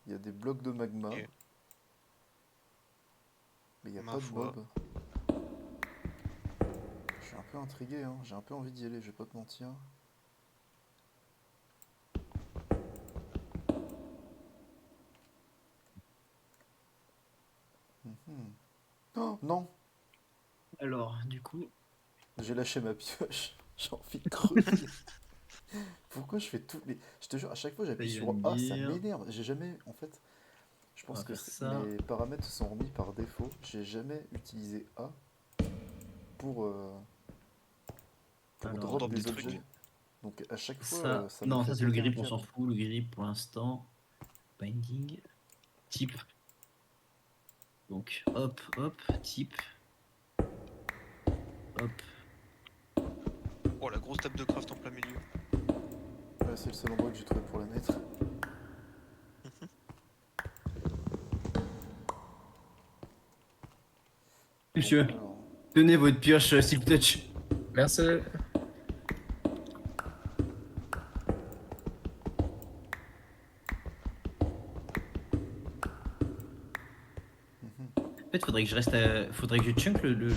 Il y a des blocs de magma. Ok. Mais il n'y a Ma pas de foi. mob. Je suis un peu intrigué, hein. J'ai un peu envie d'y aller, je vais pas te mentir. Mhm. Oh non! Alors, du coup... J'ai lâché ma pioche. J'ai envie de crever. Pourquoi je fais tous les... Je te jure, à chaque fois j'appuie sur Silent A, ça Gear. m'énerve. J'ai jamais... En fait, je On pense va que faire ça. mes paramètres sont remis par défaut. J'ai jamais utilisé A pour Alors, drop drop des des objets. trucs. Donc à chaque fois, Ça... ça me Non, fait ça c'est le péter un grip, on s'en câble. fout. Le grip pour l'instant. Binding. Type. Donc, hop, hop, type. Hop. Oh, la grosse table de craft en plein milieu. Ouais, c'est le seul endroit que j'ai trouvé pour la mettre. Monsieur, Bon, alors, tenez votre pioche Silk Touch. Merci. En fait, faudrait que je reste faudrait que je chunk je vais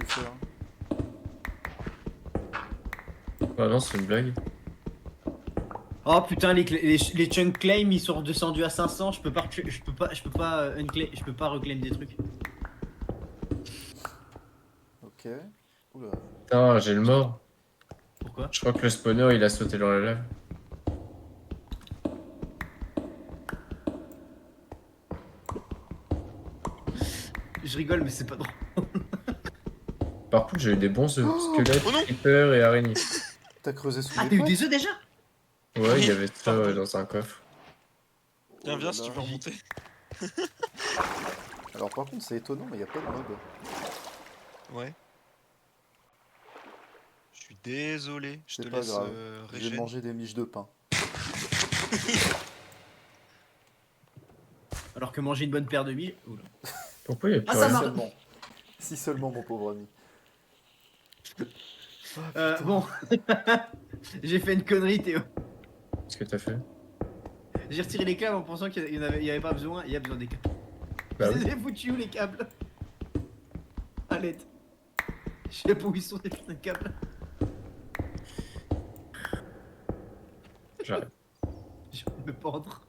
faire. Ah non, c'est une blague. Oh putain, les chunk claim ils sont redescendus à 500, je peux pas je peux pas reclaim des trucs. Ok. Oula. Putain, j'ai le mort. Pourquoi? Je crois que le spawner il a sauté dans la lave. Je rigole mais c'est pas drôle. Par contre, j'ai eu des bons œufs. Squelettes, Oh non creeper et araignées. T'as creusé sous Ah les t'as eu potes? des œufs déjà? Ouais, il y avait ça Pardon. dans un coffre. Viens, Oh viens là si tu là. veux remonter. Alors par contre c'est étonnant mais il n'y a pas de mob. Ouais. Je suis désolé, je te C'est pas laisse grave. J'ai régène. mangé des miches de pain. Alors que manger une bonne paire de billes. Oula. Pourquoi il y a plus Ah, ça rien? marche. Seulement. Si seulement mon pauvre ami. Bon. J'ai fait une connerie Théo. Qu'est-ce que t'as fait? J'ai retiré les câbles en pensant qu'il y avait pas besoin, il y a besoin des câbles. Bah Je oui. les ai foutus où les câbles? À l'aide. Je sais pas où ils sont ces putains de câbles. J'arrête. Je vais me pendre.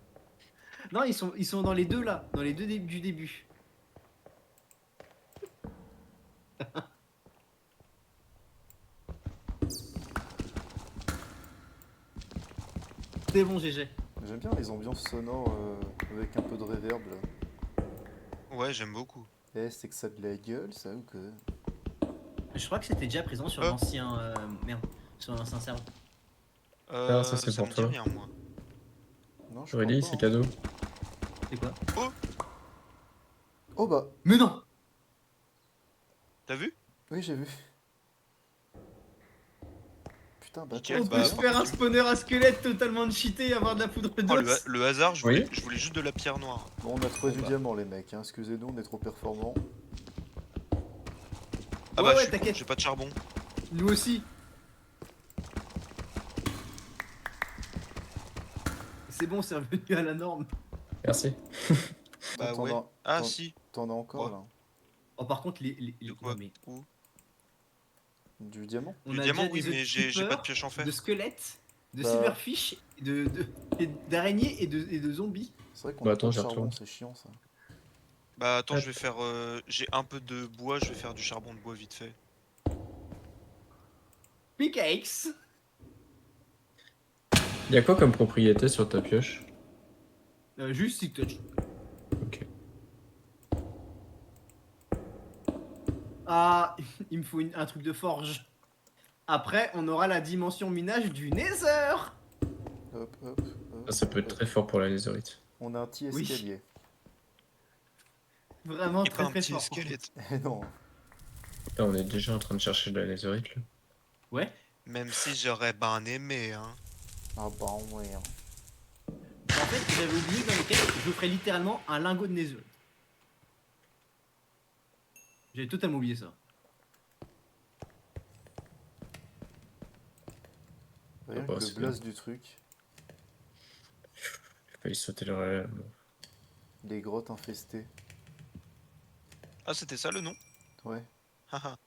Non, ils sont dans les deux là, dans les deux du début. C'est bon, GG. J'aime bien les ambiances sonores avec un peu de reverb là. Ouais, j'aime beaucoup. Eh, c'est que ça a de la gueule ça ou que. Je crois que c'était déjà présent sur l'ancien. Merde, sur l'ancien serveur. Ah, ça, c'est pour me dit toi. rien, moi. Non, je J'aurais crois dit, pas, c'est hein. cadeau. C'est quoi? Oh bah, Mais non! T'as vu? oui, j'ai vu. Putain, bah Nickel, On bah, peut se par faire un contre, spawner à squelette totalement cheaté et avoir de la poudre Oh, d'os. le hasard, Oui. je voulais juste de la pierre noire. Bon, on a trouvé Bon, du bah. diamant, les mecs, hein. Excusez-nous, on est trop performants. Ah Ouais, bah, ouais, je suis con, t'inquiète. j'ai pas de charbon. Nous aussi. C'est bon, c'est revenu à la norme. Merci. Bah t'en ouais. as- Ah t'en- si. T'en as encore Ouais. là? Oh, par contre, De quoi? non, mais Où? Du diamant? on Du a diamant, déjà oui, des mais œufs j'ai pas de creepers, pioche en fer. de squelettes, de Bah. silverfish, d'araignées et de zombies. C'est vrai qu'on Bah, a attends, pas de j'y charbon, retourne. c'est chiant ça. Bah attends, Hop. je vais faire... j'ai un peu de bois, je vais faire du charbon de bois vite fait. Pickaxe. Y'a quoi comme propriété sur ta pioche? Juste Stick Touch. Ok. Ah, il me faut un truc de forge. Après, on aura la dimension minage du Nether. Hop, hop, hop. Ça peut être très fort pour la lézerite. On a un petit Oui. escalier. Vraiment Et pas très un très petit fort. squelette. Eh non. Là, on est déjà en train de chercher de la lézerite, là. Ouais. Même si j'aurais bien aimé, hein. Ah bah ouais. Hein. En fait, j'avais oublié dans lequel je ferais littéralement un lingot de Nether. J'avais totalement oublié ça. Rien bah, que le c'est blaze du truc. J'ai failli sauter le... Les grottes infestées. Ah, c'était ça le nom? Ouais. Haha.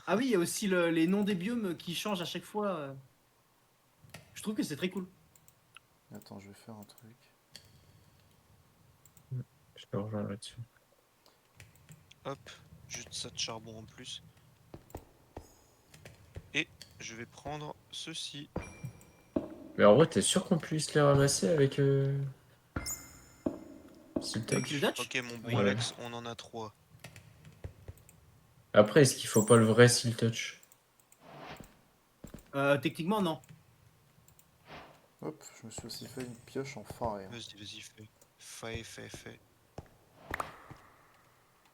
Ah oui, il y a aussi les noms des biomes qui changent à chaque fois. Je trouve que c'est très cool. Attends, je vais faire un truc. Je te rejoins là-dessus. Hop, juste ça de charbon en plus. Et je vais prendre ceci. Mais en vrai, t'es sûr qu'on puisse les ramasser avec... Siltech? Avec le Dutch. Ok, mon bon Oui. Alex, on en a 3. Après, est-ce qu'il faut pas le vrai Seal Touch? Techniquement, non. Hop, je me suis aussi fait une pioche en forêt. Hein. Vas-y, fais.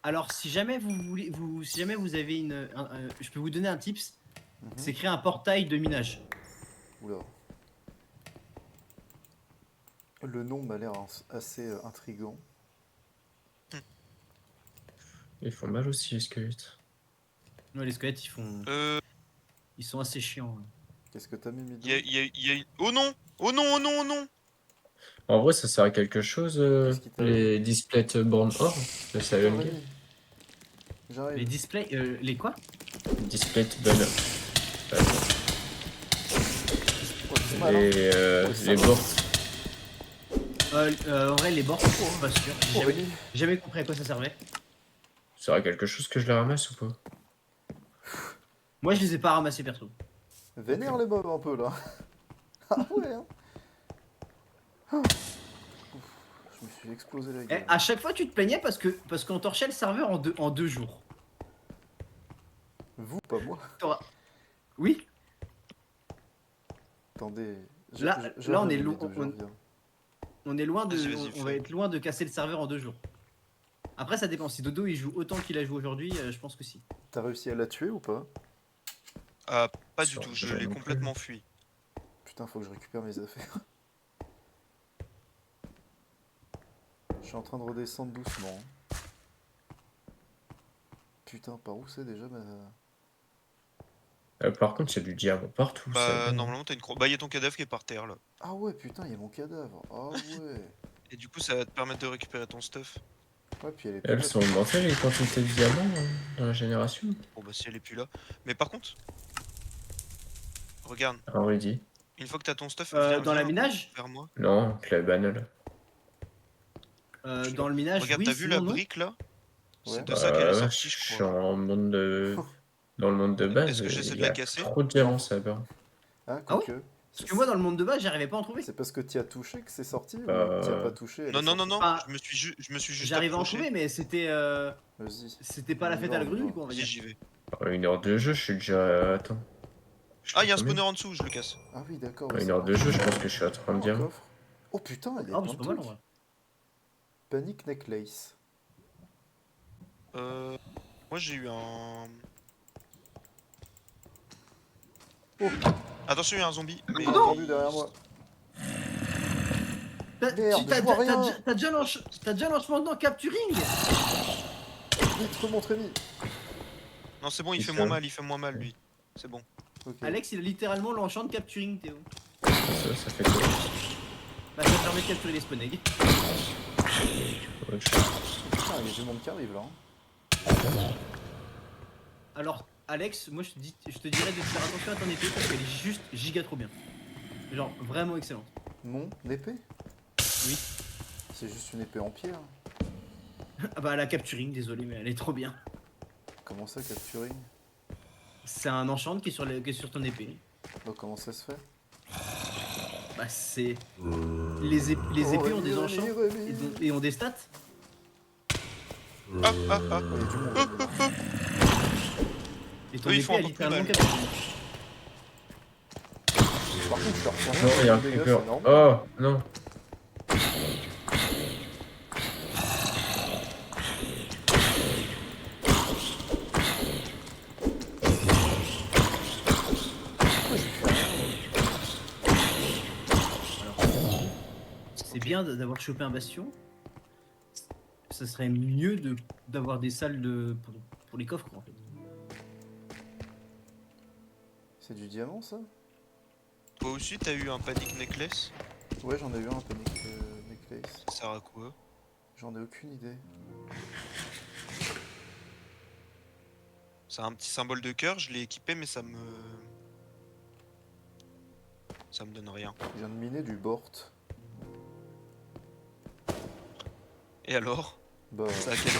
Alors, si jamais vous voulez, si jamais vous avez je peux vous donner un tips. Mhm. C'est créer un portail de minage. Oula. Le nom m'a l'air assez intriguant. Ils font mal aussi, les squelettes. Ouais, les squelettes, ils sont assez chiants. Qu'est-ce que t'as mis, Midou? Oh non! Oh non, oh non, oh non! En vrai, ça sert à quelque chose, Qu'est-ce qui t'arrive? les displays born or, le Silent Attends, Game. vas-y. J'arrive. Les displays, les quoi? Display bonne. Oh, c'est malin. Les boards. En vrai, les bords, je suis pas sûr. Oh, J'ai oui. jamais compris à quoi ça servait. Ça sert à quelque chose que je les ramasse ou pas? Moi, je les ai pas ramassés perso. Vénère les mobs un peu là. Ah ouais, hein. Ah. Ouf, je me suis explosé la Eh, gueule. à chaque fois, tu te plaignais parce qu'on torchait le serveur en deux jours. Vous, pas moi. Oui. Attendez. Là, je là, on reviens, est loin. Midou, je reviens. On est loin de. Vas-y, On fais. va être loin de casser le serveur en 2 jours. Après, ça dépend. Si Dodo il joue autant qu'il a joué aujourd'hui, je pense que si. T'as réussi à la tuer ou pas? Ah, pas du Sur tout, le je jeu l'ai non plus. complètement fui. Putain, faut que je récupère mes affaires. Je suis en train de redescendre doucement. Putain, par où c'est déjà ma... Par contre, il y a du diamant partout. Bah, ça. normalement, t'as une croix. Bah, y a ton cadavre qui est par terre là. Ah ouais, putain, il y a mon cadavre. Ah ouais. Et du coup, ça va te permettre de récupérer ton stuff. Ouais, puis elle est Elles plus sont augmentées les quantités de diamants dans la génération. Bon bah si elle est plus là. Mais par contre, regarde, Alors il dit. une fois que t'as ton stuff, Dans la minage vers moi. Non, avec la banale. Dans le minage, Regarde, oui, t'as vu la sinon non. brique là? Ouais. C'est de ça qu'elle est Ouais, sortie, je je suis crois. en monde de... Dans le monde de base, Est-ce que j'essaie de il y la a casser? trop de diamants, ça va. Ah, Ah ouais quoique. Parce que moi, dans le monde de base, j'arrivais pas à en trouver. C'est parce que t'y as touché que c'est sorti ou Euh, t'y as pas touché elle Non, est non, non, sortie non, Enfin, je me suis juste J'arrivais à en approché. trouver, mais c'était Vas-y. pas la On y fête va, à la on y grenouille, va. quoi, on va Vas-y, dire. j'y vais. Une heure de jeu, je suis déjà... Attends. Je suis Ah, il y a un combien spawner en dessous, je le casse. Ah oui, d'accord. À oui, une c'est heure bon. de jeu, je pense que je suis à Oh, 30 un diamants. coffre. Oh putain, il y a Ah, plein c'est de pas mal en trucs. vrai. Panic Necklace. Moi j'ai eu un... Oh, Attention, il y a un zombie. Mais... j'ai entendu derrière moi. Merde, je vois rien. T'as déjà l'enchantement capturing? Vite, remonte Rémi. Non, c'est bon, il C'est fait ça. moins mal, lui. C'est bon. Ok. Alex, il a littéralement l'enchant de capturing, Théo. Ça fait quoi? Bah, ça permet de capturer les spawn eggs. Ouais, Putain, il y a du monde qui arrive là. Hein. Alors, Alex, moi je te dirais de faire attention à ton épée parce qu'elle est juste giga trop bien. Genre, vraiment excellente. Mon épée? Oui. C'est juste une épée en pierre. Ah bah, la capturing, désolé, mais elle est trop bien. Comment ça, capturing? C'est un enchant qui est sur ton épée. Bah, comment ça se fait? Bah, c'est. Les épées ont des enchants Rémi. et ont des stats. Ah, ah, ah. Oh, il y a du monde. Et ton Eux, ils épée font a encore plus littéralement mal. capturing. Par contre, je te retiens Non, il y a un dégâts, creeper. c'est normal. Oh, non. C'est bien d'avoir chopé un bastion. Ça serait mieux d'avoir des salles pour les coffres, quoi, en fait. C'est du diamant ça? Toi aussi, t'as eu un panic necklace? Ouais, j'en ai eu un panic necklace. Ça sert à quoi? J'en ai aucune idée. C'est un petit symbole de cœur, je l'ai équipé, mais ça me donne rien. Je viens de miner du bort. Et alors? Bah, Ça a quel...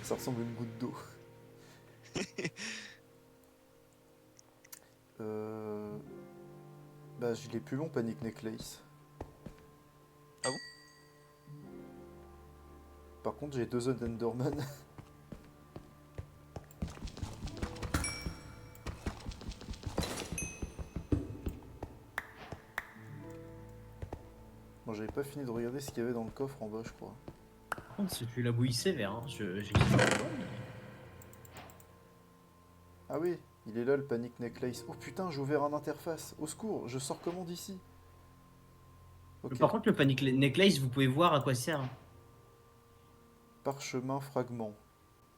ça ressemble à une goutte d'eau. Bah, je l'ai plus long, Panic Necklace. Ah bon? Par contre, j'ai 2 Enderman. Bon, j'avais pas fini de regarder ce qu'il y avait dans le coffre en bas, je crois. Par contre, si tu la bouilles sévère, hein. J'ai pas pourquoi, mais- Ah oui, il est là le Panic Necklace. Oh putain, j'ai ouvert un interface. Au secours, je sors comment d'ici? Ok. Par contre, le panic necklace, vous pouvez voir à quoi il sert. Parchemin fragment.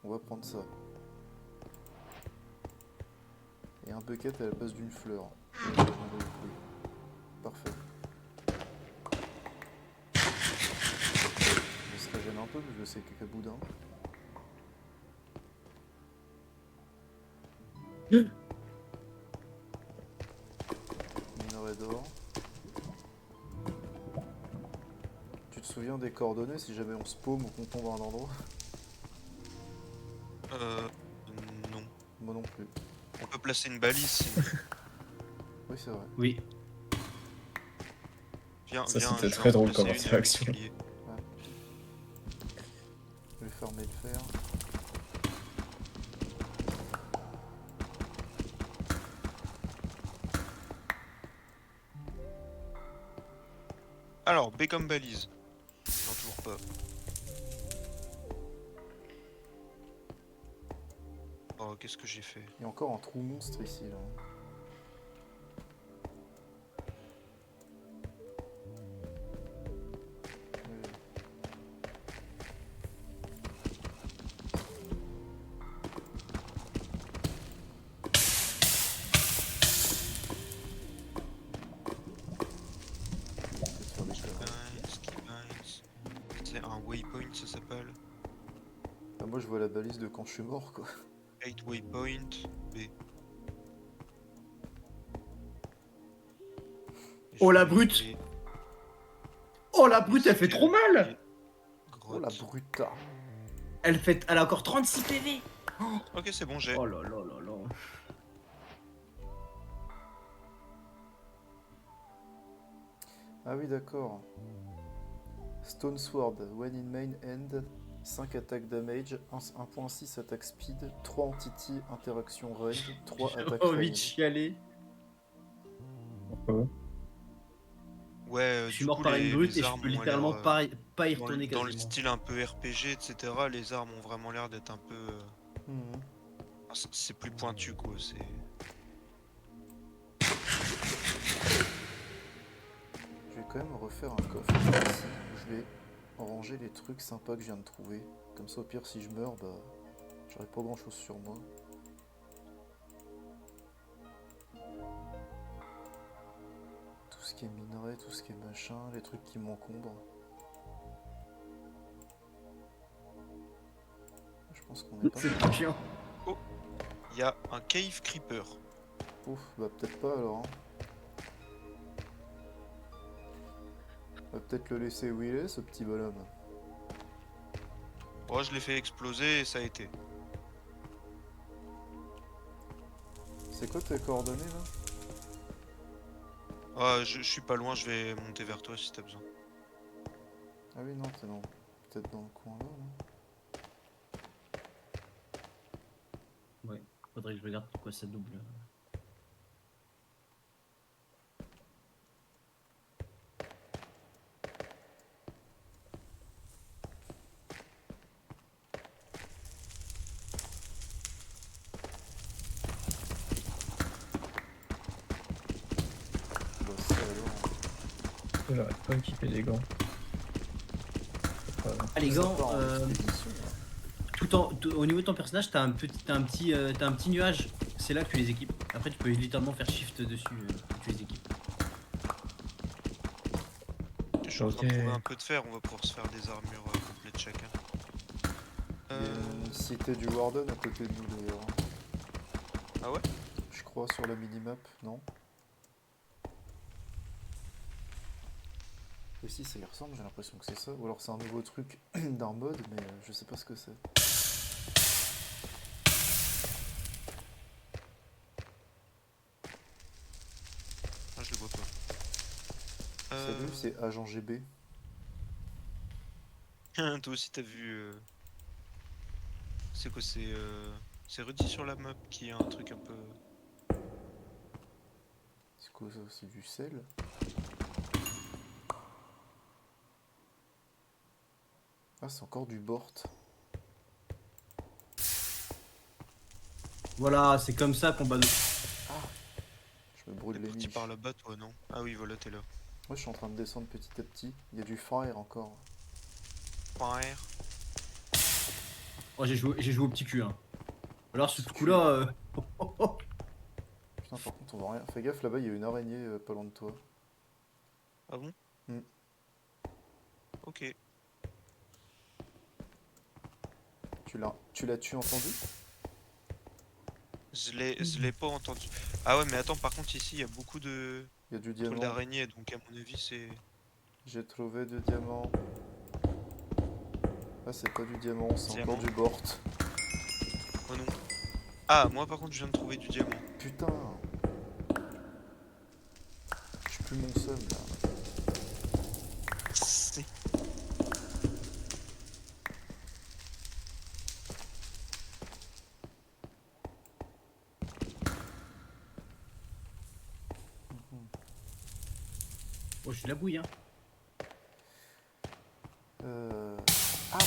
On va prendre ça. Et un bucket à la base d'une fleur. J'en ai plus. Parfait. Je se régène un peu parce que c'est caca boudin. Minerai d'or. Tu te souviens des coordonnées si jamais on se paume ou qu'on tombe à un endroit? Non. Moi non plus. On peut placer une balise. sinon. Oui, c'est vrai. Oui. Viens, Ça, viens, c'était je vais très en drôle placer comme une avec interaction. pilier. Je vais fermer le fer. Alors, B comme balise. Non, toujours pas. Oh, qu'est-ce que j'ai fait? Il y a encore un trou monstre ici là. C'est un waypoint ça s'appelle. Bah, moi je vois la balise de quand je suis mort quoi. 8 waypoint, B. Et Oh, je la vais brute. aller- Oh la brute, elle fait trop mal. Oh la Grotte. bruta. Elle a encore 36 PV. Ok, c'est bon, j'ai. Oh là là là là. Ah oui d'accord. Stone Sword, when in main end, 5 attack damage, 1.6 attack speed, 3 entity interaction range, 3 J'ai attack envie de range. chialer. Ouais, Je suis du mort coup, par une brute les et je armes peux ont littéralement l'air, pas y dans, retourner dans le quasiment. style un peu RPG, etc., les armes ont vraiment l'air d'être un peu. Mhm. C'est plus pointu quoi, c'est. Je vais quand même refaire un coffre ici où je vais ranger les trucs sympas que je viens de trouver. Comme ça au pire si je meurs, bah j'aurai pas grand chose sur moi. Tout ce qui est minerai, tout ce qui est machin, les trucs qui m'encombrent. Je pense qu'on est pas C'est mal. trop chiant. Il y a un cave creeper. Ouf, bah peut-être pas alors. Hein. On va peut-être le laisser où il est, ce petit bonhomme. Oh, je l'ai fait exploser et ça a été. C'est quoi tes coordonnées là? Ah, je suis pas loin, je vais monter vers toi si t'as besoin. Ah oui, non, t'es dans... peut-être dans le coin là, non? Ouais, faudrait que je regarde pourquoi ça double. Bah ça alors... J'aurais pas équipé des gants. Voilà. Ah les Ça gants, part en expédition, là. au niveau de ton personnage, t'as un petit nuage. C'est là que tu les équipes. Après, tu peux littéralement faire shift dessus quand tu les équipes. Je suis en train de Ok. trouver un peu de fer, on va pouvoir se faire des armures complètes chacun. Il y a une cité du Warden à côté de nous d'ailleurs. Ah ouais? Je crois sur la minimap, non? Et si ça y ressemble, j'ai l'impression que c'est ça. Ou alors c'est un nouveau truc d'un mode, mais je sais pas ce que c'est. Ah, je le vois pas. Salut, c'est Agent GB. Toi aussi t'as vu. C'est quoi? C'est redit sur la map qui a un truc un peu. C'est quoi ça? C'est du sel? Ah, c'est encore du bort. Voilà, c'est comme ça qu'on bat. Je me brûle T'es les parti niches. par là-bas toi, non? Ah oui, voilà, t'es là. Moi, je suis en train de descendre petit à petit. Il y a du fire encore. Fire. Oh, j'ai joué au petit cul. Hein. Alors, ce Petit cul. coup-là. Putain, par contre, on voit rien. Fais gaffe, là-bas, il y a une araignée pas loin de toi. Ah bon? Hmm. Ok. Tu l'as-tu entendu? Je l'ai pas entendu. Ah ouais, mais attends, par contre, ici, il y a beaucoup de Il y a du trucs diamant. d'araignées, donc à mon avis, c'est. J'ai trouvé du diamant. Ah, c'est pas du diamant, c'est Diamant. encore du bort. Oh non. Ah, moi par contre, je viens de trouver du diamant. Putain. Je suis plus mon seum là. C'est- Oh, je suis la bouille. Hein. Ah,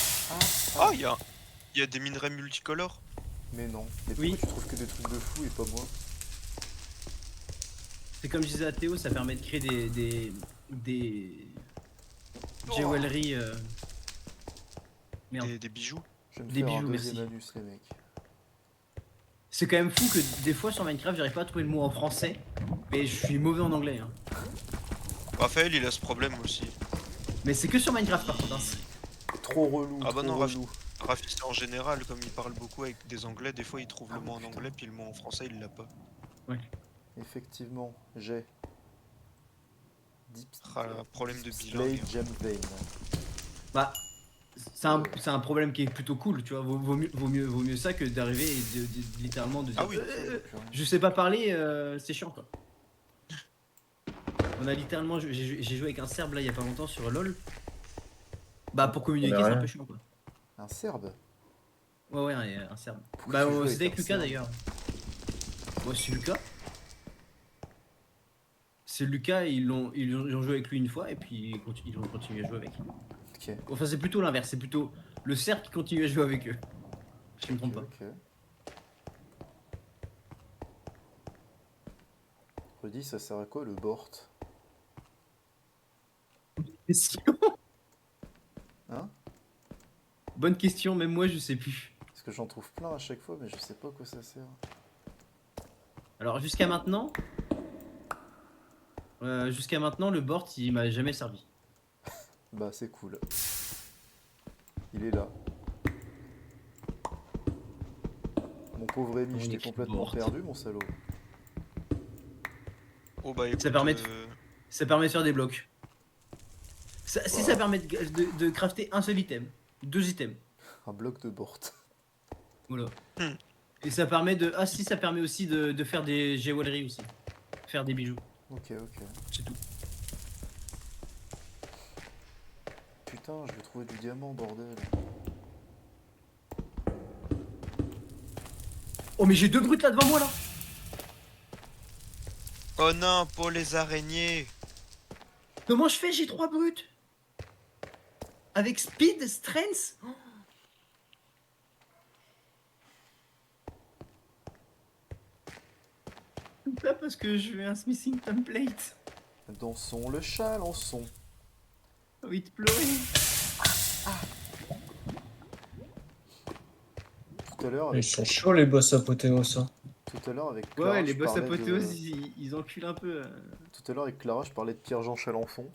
Oh, il y a des minerais multicolores. Mais non. Mais Oui. pourquoi tu trouves que des trucs de fou et pas moi? C'est comme je disais à Théo, ça permet de créer des jewelry. Merde. Des bijoux. Je vais me Des faire bijoux, un deuxième merci. anus, les mecs. C'est quand même fou que des fois sur Minecraft, j'arrive pas à trouver le mot en français, mais je suis mauvais en anglais. Hein. Raphaël, il a ce problème aussi. Mais c'est que sur Minecraft par contre. Hein. Trop relou, Ah bah trop non, relou. Rafi, c'est en général, comme il parle beaucoup avec des anglais, des fois il trouve Ah le mot en putain. anglais, puis le mot en français il l'a pas. Effectivement, j'ai. Deep Ah, problème de Slade bilingue. Gem Vein. Bah, c'est un problème qui est plutôt cool, tu vois. Vaut mieux ça que d'arriver et littéralement de dire Ah oui. je sais pas parler, c'est chiant quoi. On a littéralement, j'ai joué avec un Serbe là il y a pas longtemps sur LoL. Bah pour communiquer c'est un peu chiant quoi. Un Serbe. Ouais, un Serbe. Pourquoi Bah tu joues c'était avec avec un Lucas Serbe d'ailleurs. Moi c'est Lucas. C'est Lucas, ils ont joué avec lui une fois et puis ils ont continué à jouer avec. Ok. Enfin c'est plutôt l'inverse, c'est plutôt le Serbe qui continue à jouer avec eux. Je me trompe pas. Ok. Redis, ça sert à quoi le Bort? Question. Hein? Bonne question, même moi je sais plus. Parce que j'en trouve plein à chaque fois, mais je sais pas à quoi ça sert. Alors jusqu'à maintenant, le board il m'a jamais servi. Bah, c'est cool. Il est là. Mon pauvre Rémi, On je t'ai écrit complètement Bort. perdu, mon salaud. Oh bah écoute, permet Ça permet de faire des blocs. Si ça permet de crafter un seul item, 2 items. Un bloc de Bort. Voilà. Hmm. Et ça permet de. Ah si, ça permet aussi de faire des jewelry aussi. Faire des bijoux, Ok, ok. c'est tout. Putain, je vais trouver du diamant, bordel. Oh mais j'ai 2 brutes là devant moi là. Oh non, pour les araignées. Comment je fais? J'ai 3 brutes. Avec speed, strength. Pas parce que je veux un smithing template. Dansons le chalençon. Vite pleurer. Tout à l'heure, Ils avec, sont chauds les boss apothéos, hein. tout à l'heure avec Ouais, Clara, les je boss parlais apothéos, de- ils enculent un peu. Tout à l'heure avec Clara, je parlais de Pierre-Jean Chalençon.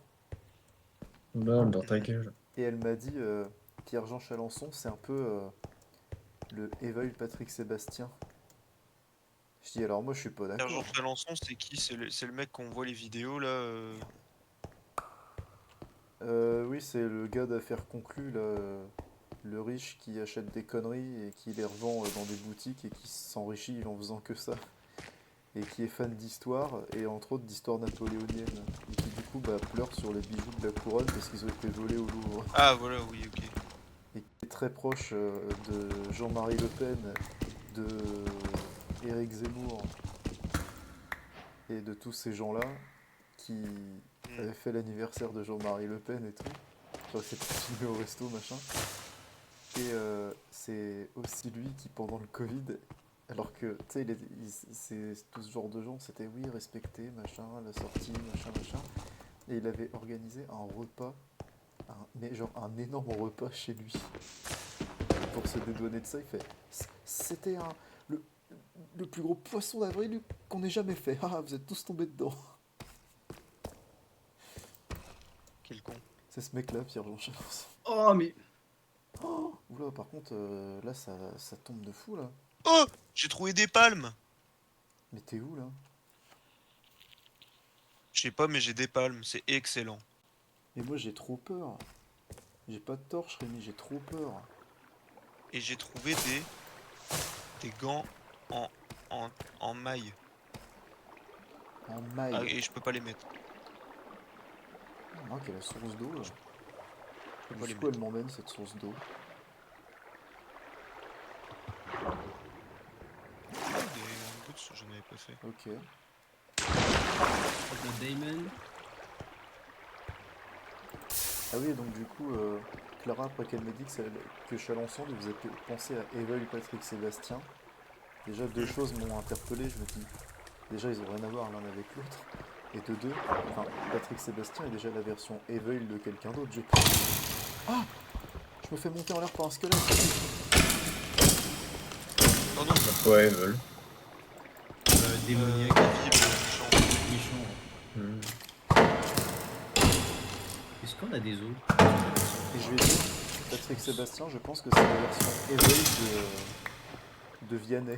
Bam, dans ta gueule. Et elle m'a dit, Pierre-Jean Chalençon, c'est un peu le Éveil Patrick Sébastien. Je dis, alors moi, je suis pas d'accord. Sergent Chalençon, c'est qui? C'est le mec qu'on voit les vidéos là. Oui, c'est le gars d'affaires conclues, là, le riche qui achète des conneries et qui les revend dans des boutiques et qui s'enrichit en faisant que ça. Et qui est fan d'histoire, et entre autres d'histoire napoléonienne. Et qui du coup pleure sur les bijoux de la couronne parce qu'ils ont été volés au Louvre. Ah voilà, oui, ok. Et qui est très proche de Jean-Marie Le Pen, de Éric Zemmour, et de tous ces gens-là qui avaient fait l'anniversaire de Jean-Marie Le Pen et tout. Genre c'était filmé au resto, machin. Et c'est aussi lui qui, pendant le Covid, alors que, tu sais, c'est tout ce genre de gens, c'était oui, respecter, machin, la sortie, machin, machin. Et il avait organisé un repas, mais genre un énorme repas chez lui. Pour se dédouaner de ça, il fait c'était le plus gros poisson d'avril qu'on ait jamais fait. Ah, vous êtes tous tombés dedans. Quel con. C'est ce mec-là, Pierre-Jean Chalençon. Oh mais. Oh, oula, par contre, là, ça tombe de fou, là. Oh, j'ai trouvé des palmes. Mais t'es où, là? Je sais pas, mais j'ai des palmes, c'est excellent. Et moi, j'ai trop peur. J'ai pas de torche, Rémi, j'ai trop peur. Et j'ai trouvé des gants en maille. En maille. Ah, et je peux pas les mettre. Ah, quelle la source d'eau, là. Je peux pas les Jusqu'où elle mettre. m'emmène, cette source d'eau? Des boots, j'en avais pas fait. Ok. Damon. Ah oui, donc du coup, Clara, après qu'elle m'ait dit que Chalençon lui faisait penser à Éveil Patrick Sébastien, déjà deux choses m'ont interpellé, je me dis, déjà ils ont rien à voir l'un avec l'autre, et de deux, enfin, Patrick Sébastien est déjà la version Éveil de quelqu'un d'autre, je pense. Ah! Je me fais monter en l'air par un squelette! Oh non, Ouais, ils veulent. Démoniaque, méchant. méchant. Hmm. Est-ce qu'on a des os? Et je vais dire, Patrick Sébastien, je pense que c'est la version éveil de Vianney.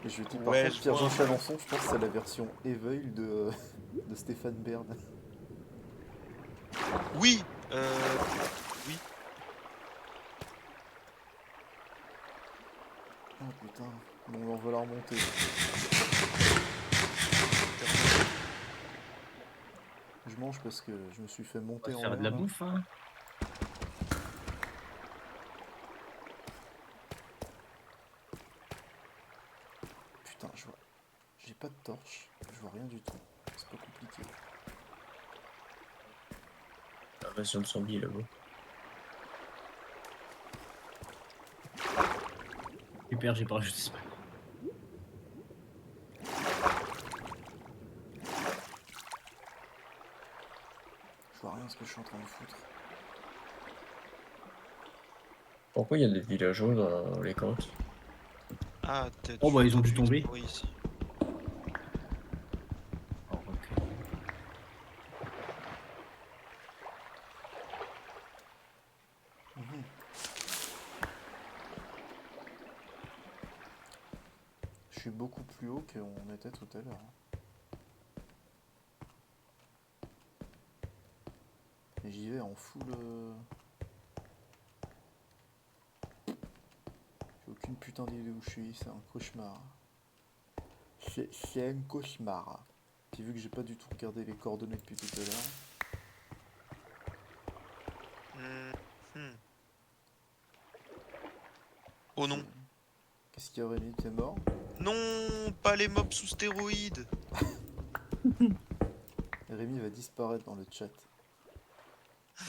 Et je dis par Ouais, contre je Pierre-Jean vois. Chalençon, je pense que c'est la version éveil de Stéphane Bern. Oui, oui. Ah putain, bon on va la remonter. Je mange parce que je me suis fait On monter va en faire de l'air la là. bouffe, hein. Putain, je vois. J'ai pas de torche, je vois rien du tout. C'est pas compliqué. Invasion de zombies là-bas. Super, j'ai pas rajouté ça. Je vois rien ce que je suis en train de foutre. Pourquoi il y a des villageois dans les camps? Ah, t'as Oh, bah, ils ont dû entendu tomber. explorer ici. Oh, ok. Mhm. Je suis beaucoup plus haut qu'on était tout à l'heure. Et j'y vais en full. J'ai aucune putain d'idée où je suis, c'est un cauchemar. C'est un cauchemar. Puis vu que j'ai pas du tout regardé les coordonnées depuis tout à l'heure. Hmm. Oh non. Qu'est-ce qu'il y a Rémi, t'es mort? Non, pas les mobs sous stéroïdes. Rémi va disparaître dans le chat.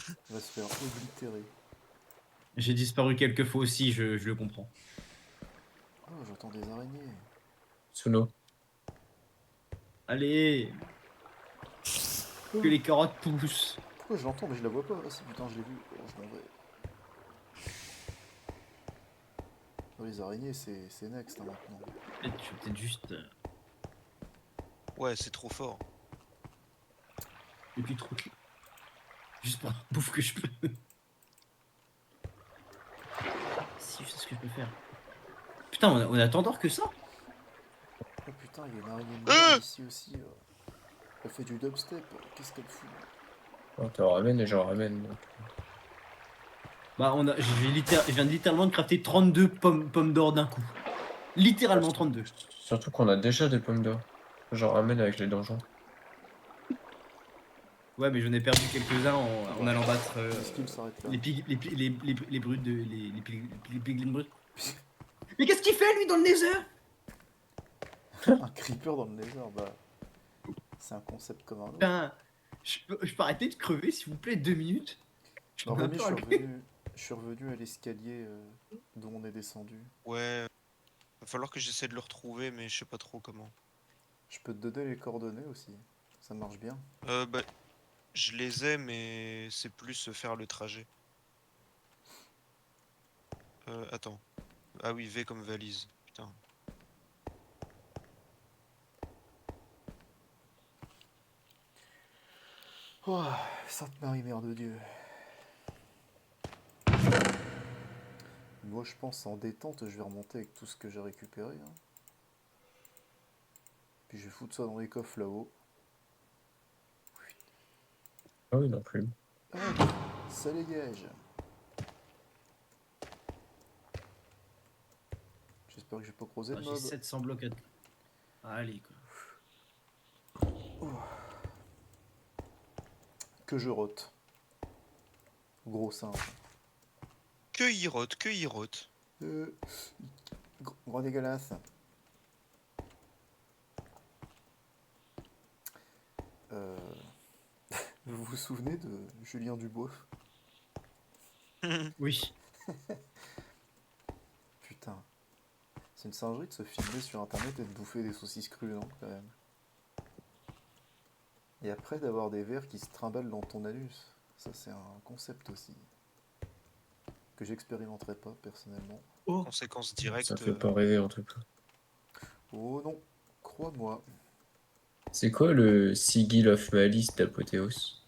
Il va se faire oblitérer. J'ai disparu quelques fois aussi, je le comprends. Oh, j'entends des araignées. Suno. Allez, que les carottes poussent. Pourquoi je l'entends mais je la vois pas? Ah si putain je l'ai vu. Oh, je m'en vais. Oh, les araignées c'est next hein, maintenant. Peut-être, je vais peut-être juste. Ouais, c'est trop fort. Et puis trop. Juste pour la bouffe que je peux. Si, je sais ce que je peux faire. Putain, on a tant d'or que ça? Oh putain, il y a une araignée de merde ici aussi. Elle fait du dubstep. Qu'est-ce qu'elle fout? On te ramène et j'en ramène. Donc. Bah, je viens littéralement de crafter 32 pommes d'or d'un coup. Littéralement 32. Surtout qu'on a déjà des pommes d'or. J'en ramène avec les donjons. Ouais, mais j'en ai perdu quelques-uns en allant battre Le skill s'arrête là. les brutes de. Les piglins brutes. Mais qu'est-ce qu'il fait lui dans le nether? Un creeper dans le nether, bah. C'est un concept comme un autre. Putain, je peux arrêter de crever s'il vous plaît 2 minutes? Non, J'en ai un Rémi, peu râlé. je suis revenu à l'escalier d'où on est descendu. Ouais, va falloir que j'essaie de le retrouver, mais je sais pas trop comment. Je peux te donner les coordonnées aussi. Ça marche bien. Bah, je les ai, mais c'est plus faire le trajet. Attends. Ah oui, V comme valise. Putain. Oh, Sainte Marie, Mère de Dieu. Moi, je pense en détente, je vais remonter avec tout ce que j'ai récupéré. Hein. Puis je vais foutre ça dans les coffres là-haut. Ah oui, non plus. Hop, ça dégage. J'espère que j'ai pas croisé de J'ai mob. 700 blocs à... Allez quoi. Que je rote. Gros singe. Que il rote, que il rote. Gros dégueulasse. Vous vous souvenez de Julien Dubois? Oui. Putain. C'est une singerie de se filmer sur internet et de bouffer des saucisses crues, non, quand même. Et après d'avoir des vers qui se trimballent dans ton anus. Ça, c'est un concept aussi. Que j'expérimenterai pas, personnellement. Conséquence directe. Ça fait pas rêver en tout cas. Oh non, crois-moi. C'est quoi le Sigil of Malice d'Apothéos?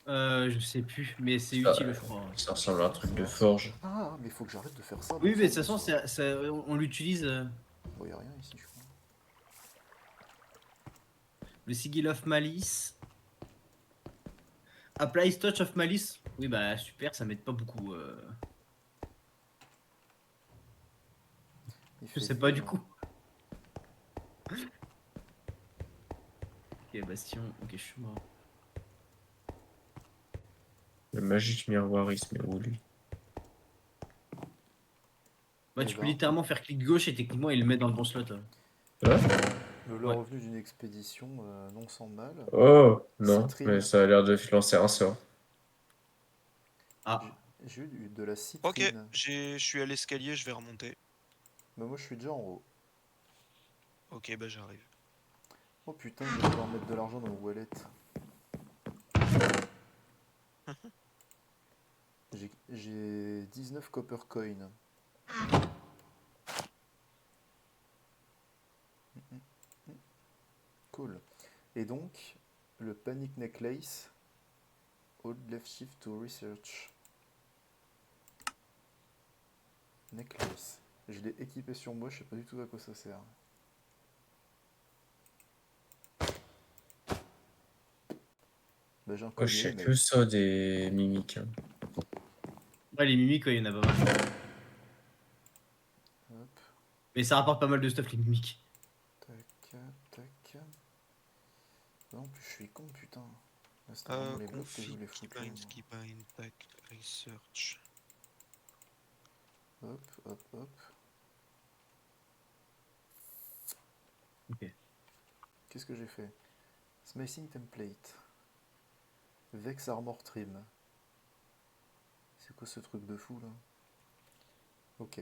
Je sais plus, mais c'est Ah, utile, je crois. Ça ressemble à un truc de forge. Ah, mais faut que j'arrête de faire ça. Oui, dans mais de ça, toute façon, bonsoir. on l'utilise. Bon, y a rien ici, je crois. Le Sigil of Malice. Apply Touch of Malice. Oui, bah super, ça m'aide pas beaucoup. Il Je fait sais pas du vivre. coup. Ok, Bastion, ok, je suis mort. Le magique miroirisme est où lui? Bah, Eh tu peux ben. littéralement faire clic gauche et techniquement il le met dans le bon slot. Là? Le Ouais. revenu d'une expédition non sans mal. Oh non, Citrine. mais ça a l'air de lancer un sort. Ah, J'ai eu de la Ok, citrine. je suis à l'escalier, je vais remonter. Mais moi, je suis déjà en haut. Ok, bah j'arrive. Oh putain, je vais devoir mettre de l'argent dans mon wallet. J'ai 19 copper coins. Cool. Et donc, le Panic Necklace. Hold left shift to research. Necklace. Je l'ai équipé sur moi, je sais pas du tout à quoi ça sert. Bah j'ai un Oh, je collier, sais mec. que ça des mimiques, hein. ouais, les mimiques, ouais, il y en a pas mal. Hop, Mais ça rapporte pas mal de stuff, les mimiques. tac, tac. Non, en plus je suis con, putain. Là, c'était vraiment les blocs que je Config, voulais foutre là, keybind, moi. keybind, tac, research. Hop, hop, hop. Ok. Qu'est-ce que j'ai fait? Smithing template. Vex armor trim. C'est quoi ce truc de fou là? Ok.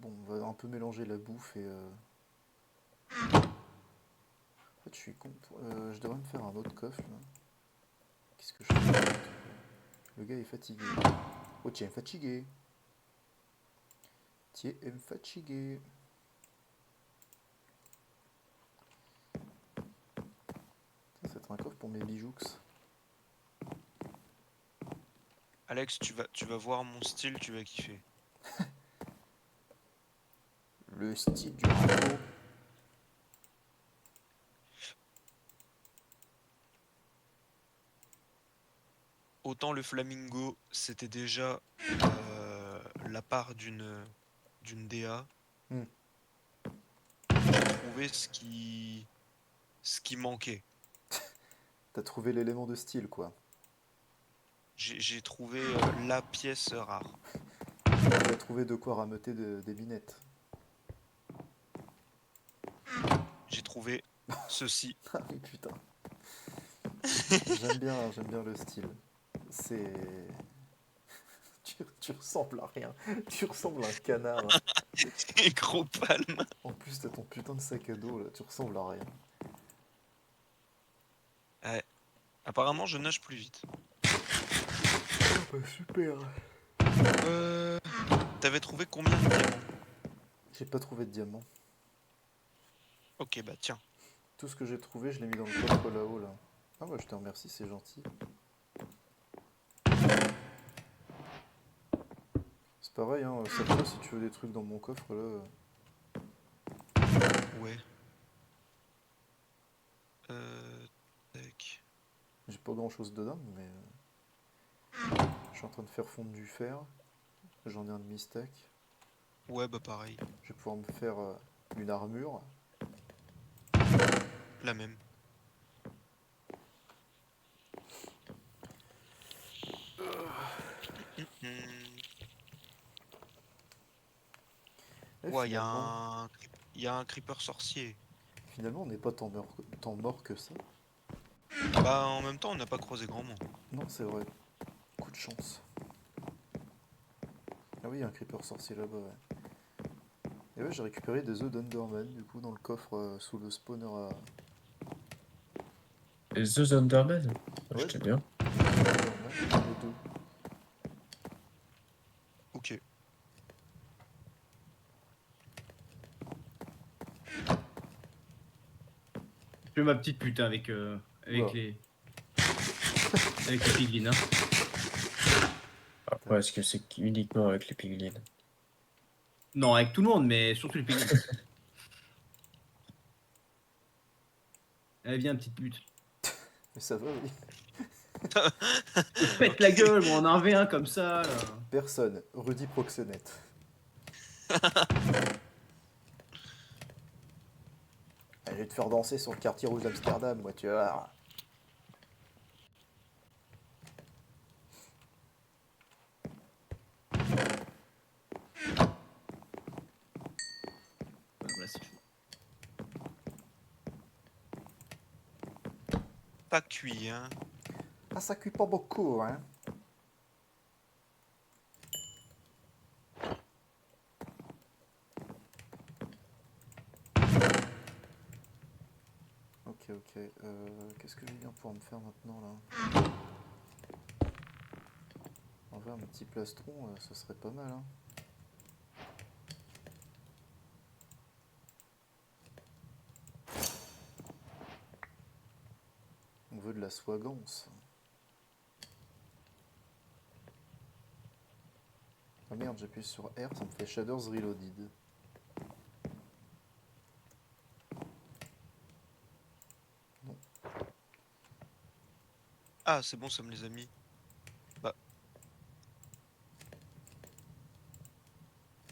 Bon, on va un peu mélanger la bouffe et. En fait, je suis con. Je devrais me faire un autre coffre là. Qu'est-ce que je fais? Le gars est fatigué. Oh, tiens, fatigué. Tiens, fatigué. Ça va être un coffre pour mes bijoux. Alex, tu vas voir mon style, tu vas kiffer. Le style du radeau. Autant le flamingo, c'était déjà la part d'une DA. Hmm. J'ai trouvé ce qui manquait. T'as trouvé l'élément de style quoi. J'ai trouvé la pièce rare. T'as trouvé de quoi rameuter des binettes. J'ai trouvé ceci. Ah oui, putain. J'aime bien le style. C'est. Tu ressembles à rien. Tu ressembles à un canard. Et gros palme. En plus, t'as ton putain de sac à dos là. Tu ressembles à rien. Ouais. Apparemment, je nage plus vite. Oh bah super. Euh... T'avais trouvé combien de diamants? J'ai pas trouvé de diamant. Ok, bah tiens. Tout ce que j'ai trouvé, je l'ai mis dans le coffre là-haut là. Ah bah je te remercie, c'est gentil. C'est pareil, hein, ça peut si tu veux des trucs dans mon coffre là. Ouais. Tac. J'ai pas grand chose dedans, mais. Je suis en train de faire fondre du fer. J'en ai un demi-stack. Ouais, bah pareil. Je vais pouvoir me faire une armure. La même. Hmm. Et Ouais, finalement, y a un creeper sorcier. finalement, on n'est pas tant mort que ça. Bah en même temps, on n'a pas croisé grand monde. Non, c'est vrai. Coup de chance. Ah oui, il y a un creeper sorcier là-bas, ouais. Et ouais, j'ai récupéré des œufs d'Underman, du coup, dans le coffre sous le spawner à. Et The Underman? Ouais, J'étais bien. Underman, les deux. Ok. fais ma petite pute hein, avec, avec Wow. les... avec les piglins. Hein. Après, est-ce que c'est uniquement avec les piglins? Non, avec tout le monde, mais surtout les piglins. Allez, viens, petite pute. Mais ça va, oui. Je te pète la gueule, moi, en 1v1 comme ça. Là. Personne. Rudy Proxénète. Je vais te faire danser sur le quartier rouge d'Amsterdam, moi, tu vas voir. Ouais, voilà, c'est chaud. Pas cuit, hein. Ah, ça cuit pas beaucoup, hein. Ok, ok. Qu'est-ce que je vais bien pouvoir me faire maintenant, là? En vrai, un petit plastron, ce serait pas mal, hein. On veut de la soigance. Ah merde, j'appuie sur R, ça me fait Shaders Reloaded. Ah, c'est bon, ça me les a mis.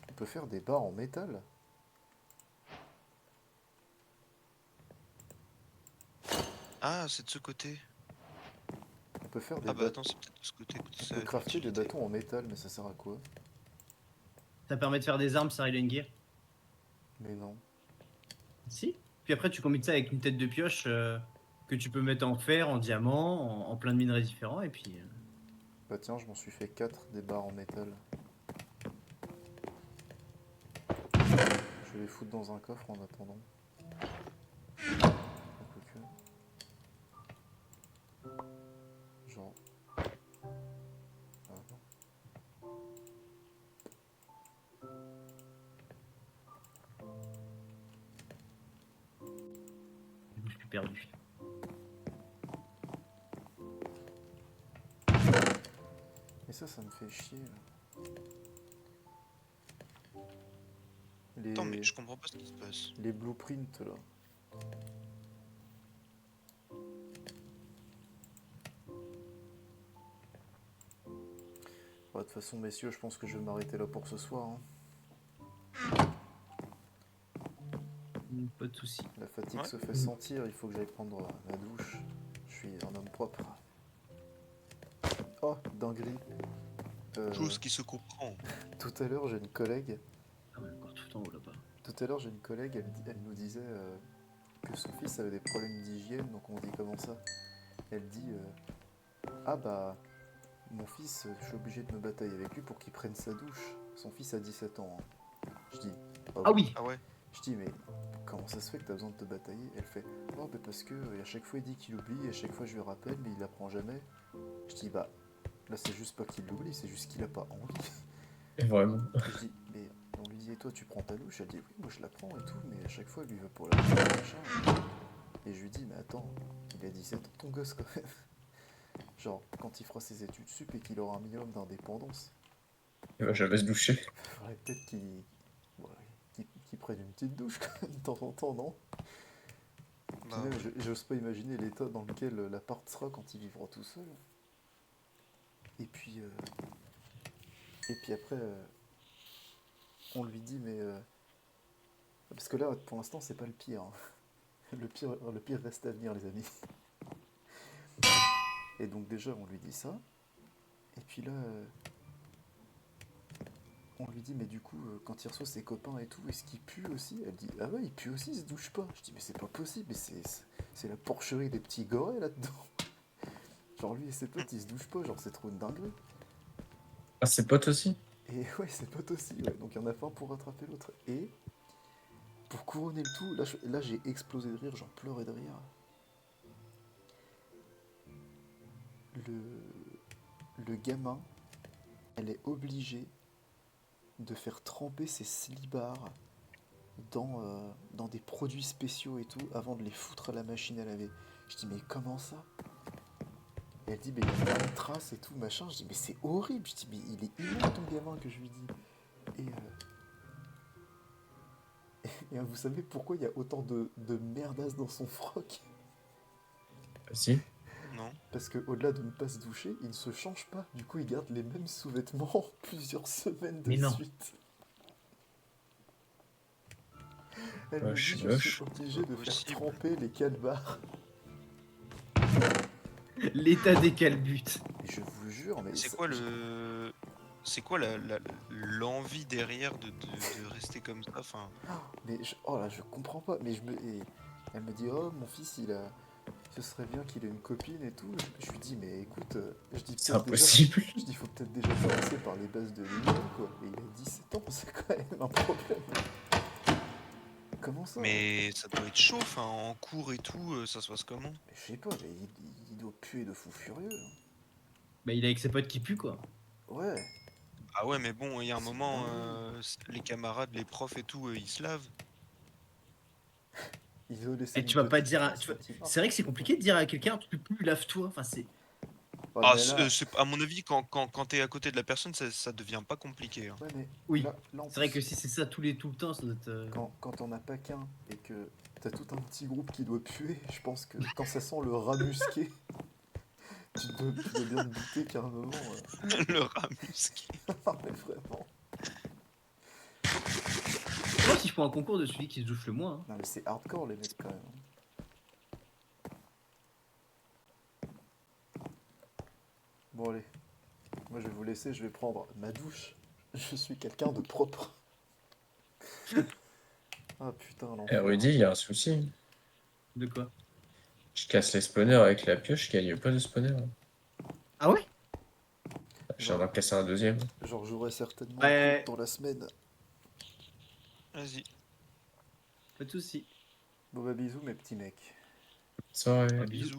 On peut faire des barres en métal? Ah, c'est de ce côté. On peut faire des Ah bah bâtons. attends, c'est peut-être de ce côté que On ça peut a de crafter des l'utilité. bâtons en métal, mais ça sert à quoi? Ça permet de faire des armes Silent Gear. Mais non. Si. Puis après, tu combines ça avec une tête de pioche que tu peux mettre en fer, en diamant, en plein de minerais différents, et puis... Bah tiens, je m'en suis fait 4 des barres en métal. Je vais les foutre dans un coffre en attendant. Ah, quoique. Genre. Ah, non. je suis perdu. Et ça me fait chier là. Les, Attends, mais je comprends pas ce qui se passe. les blueprints là. Bah, de toute façon, messieurs, je pense que je vais m'arrêter là pour ce soir, hein. Pas de soucis. La fatigue Ouais. se fait sentir, il faut que j'aille prendre ma douche. Je suis un homme propre. Oh, dinguerie. Chose qui se comprend. Tout à l'heure, j'ai une collègue. Ah ouais, encore tout en haut là-bas. Tout à l'heure, j'ai une collègue, elle nous disait que son fils avait des problèmes d'hygiène, donc on dit comment ça? Elle dit ah bah, mon fils, je suis obligé de me batailler avec lui pour qu'il prenne sa douche. Son fils a 17 ans. Hein. Je dis Ah oui. Ah ouais. Je dis mais comment ça se fait que t'as besoin de te batailler? Elle fait oh bah parce que à chaque fois il dit qu'il oublie, à chaque fois je lui rappelle, mais il apprend jamais. Je dis bah là c'est juste pas qu'il l'oublie, c'est juste qu'il a pas envie. Vraiment. Je dis, mais on lui dit, et toi tu prends ta douche? Elle dit, oui, moi je la prends et tout, mais à chaque fois lui veut pour la machin. Et je lui dis, mais attends, il a 17 ans ton gosse quand même. Genre, quand il fera ses études sup et qu'il aura un minimum d'indépendance, Il va jamais se doucher. il faudrait peut-être qu'il prenne une petite douche quand même de temps en temps, non? Puis Bah, même, ouais. j'ose pas imaginer l'état dans lequel l'appart sera quand il vivra tout seul. Et puis après, on lui dit, mais... parce que là, pour l'instant, c'est pas le pire. Hein. Le pire reste à venir, les amis. Et donc déjà, on lui dit ça. Et puis là, on lui dit, mais du coup, quand il reçoit ses copains et tout, est-ce qu'il pue aussi? Elle dit, ah ouais, il pue aussi, il se douche pas. Je dis, mais c'est pas possible, mais c'est la porcherie des petits gorées là-dedans. Genre lui et ses potes, ils se douchent pas, genre c'est trop une dinguerie. Ah, ses potes aussi? Et ouais, ses potes aussi, ouais. Donc il y en a pas un pour rattraper l'autre. Et pour couronner le tout, là j'ai explosé de rire, j'en pleurais de rire. Le gamin, elle est obligée de faire tremper ses slibards dans des produits spéciaux et tout avant de les foutre à la machine à laver. Je dis mais comment ça? Et elle dit mais il y a plein de traces et tout machin. Je dis mais c'est horrible. Je dis mais il est immonde ton gamin que je lui dis. Et vous savez pourquoi il y a autant de merdasse dans son froc? Si. Non. Parce que au-delà de ne pas se doucher, il ne se change pas. Du coup, il garde les mêmes sous-vêtements plusieurs semaines de Mais non. suite. Elle Ouais, me je dit suis je suis moche. obligé de faire Possible. tremper les calbars. L'état des calbutes. Et je vous jure, mais C'est ça- quoi le. C'est quoi l'envie derrière de rester comme ça? Enfin, oh là, je comprends pas. Et elle me dit oh mon fils ce serait bien qu'il ait une copine et tout. Je lui dis mais écoute, je dis C'est peut-être déjà. impossible. Je dis faut peut-être déjà commencer par les bases de l'humain quoi. Et il a 17 ans, c'est quand même un problème. Comment ça? mais ça doit être chaud, enfin, en cours et tout, ça se passe comment? Mais je sais pas, mais il doit puer de fou furieux. Bah, il est avec ses potes qui puent, quoi. Ouais. Ah ouais, mais bon, il y a un C'est moment, dingue. les camarades, les profs et tout, ils se lavent. Il veut laisser Et une tu vas pas petite dire à... trace quand il marche. C'est vrai que c'est compliqué de dire à quelqu'un, tu peux plus, lave-toi. Enfin, c'est... Ouais, Ah, mais là, à mon avis, quand t'es à côté de la personne, ça devient pas compliqué, hein. ouais, mais Oui. là en C'est vrai que plus, si c'est ça tout le temps, ça doit être... quand on n'a pas qu'un et que t'as tout un petit groupe qui doit puer, je pense que quand ça sent le rat musqué, tu dois bien te douter qu'à un moment. Le rat musqué. Non, mais vraiment. Moi, si je prends un concours de celui qui se douche le moins, hein. Non, mais c'est hardcore les mecs quand même. Bon, allez. Moi, je vais vous laisser, je vais prendre ma douche. Je suis quelqu'un de propre. Ah putain, Eh, l'enfer. Rudy, il y a un souci. De quoi? Je casse les spawners avec la pioche, je gagne pas de spawner. Ah ouais? J'ai en casser un deuxième. Genre, j'aurai certainement un Ouais. compte dans la semaine. Vas-y. Pas de soucis. Bon, bah, bisous, mes petits mecs. Soirée. Bisous. Bisous.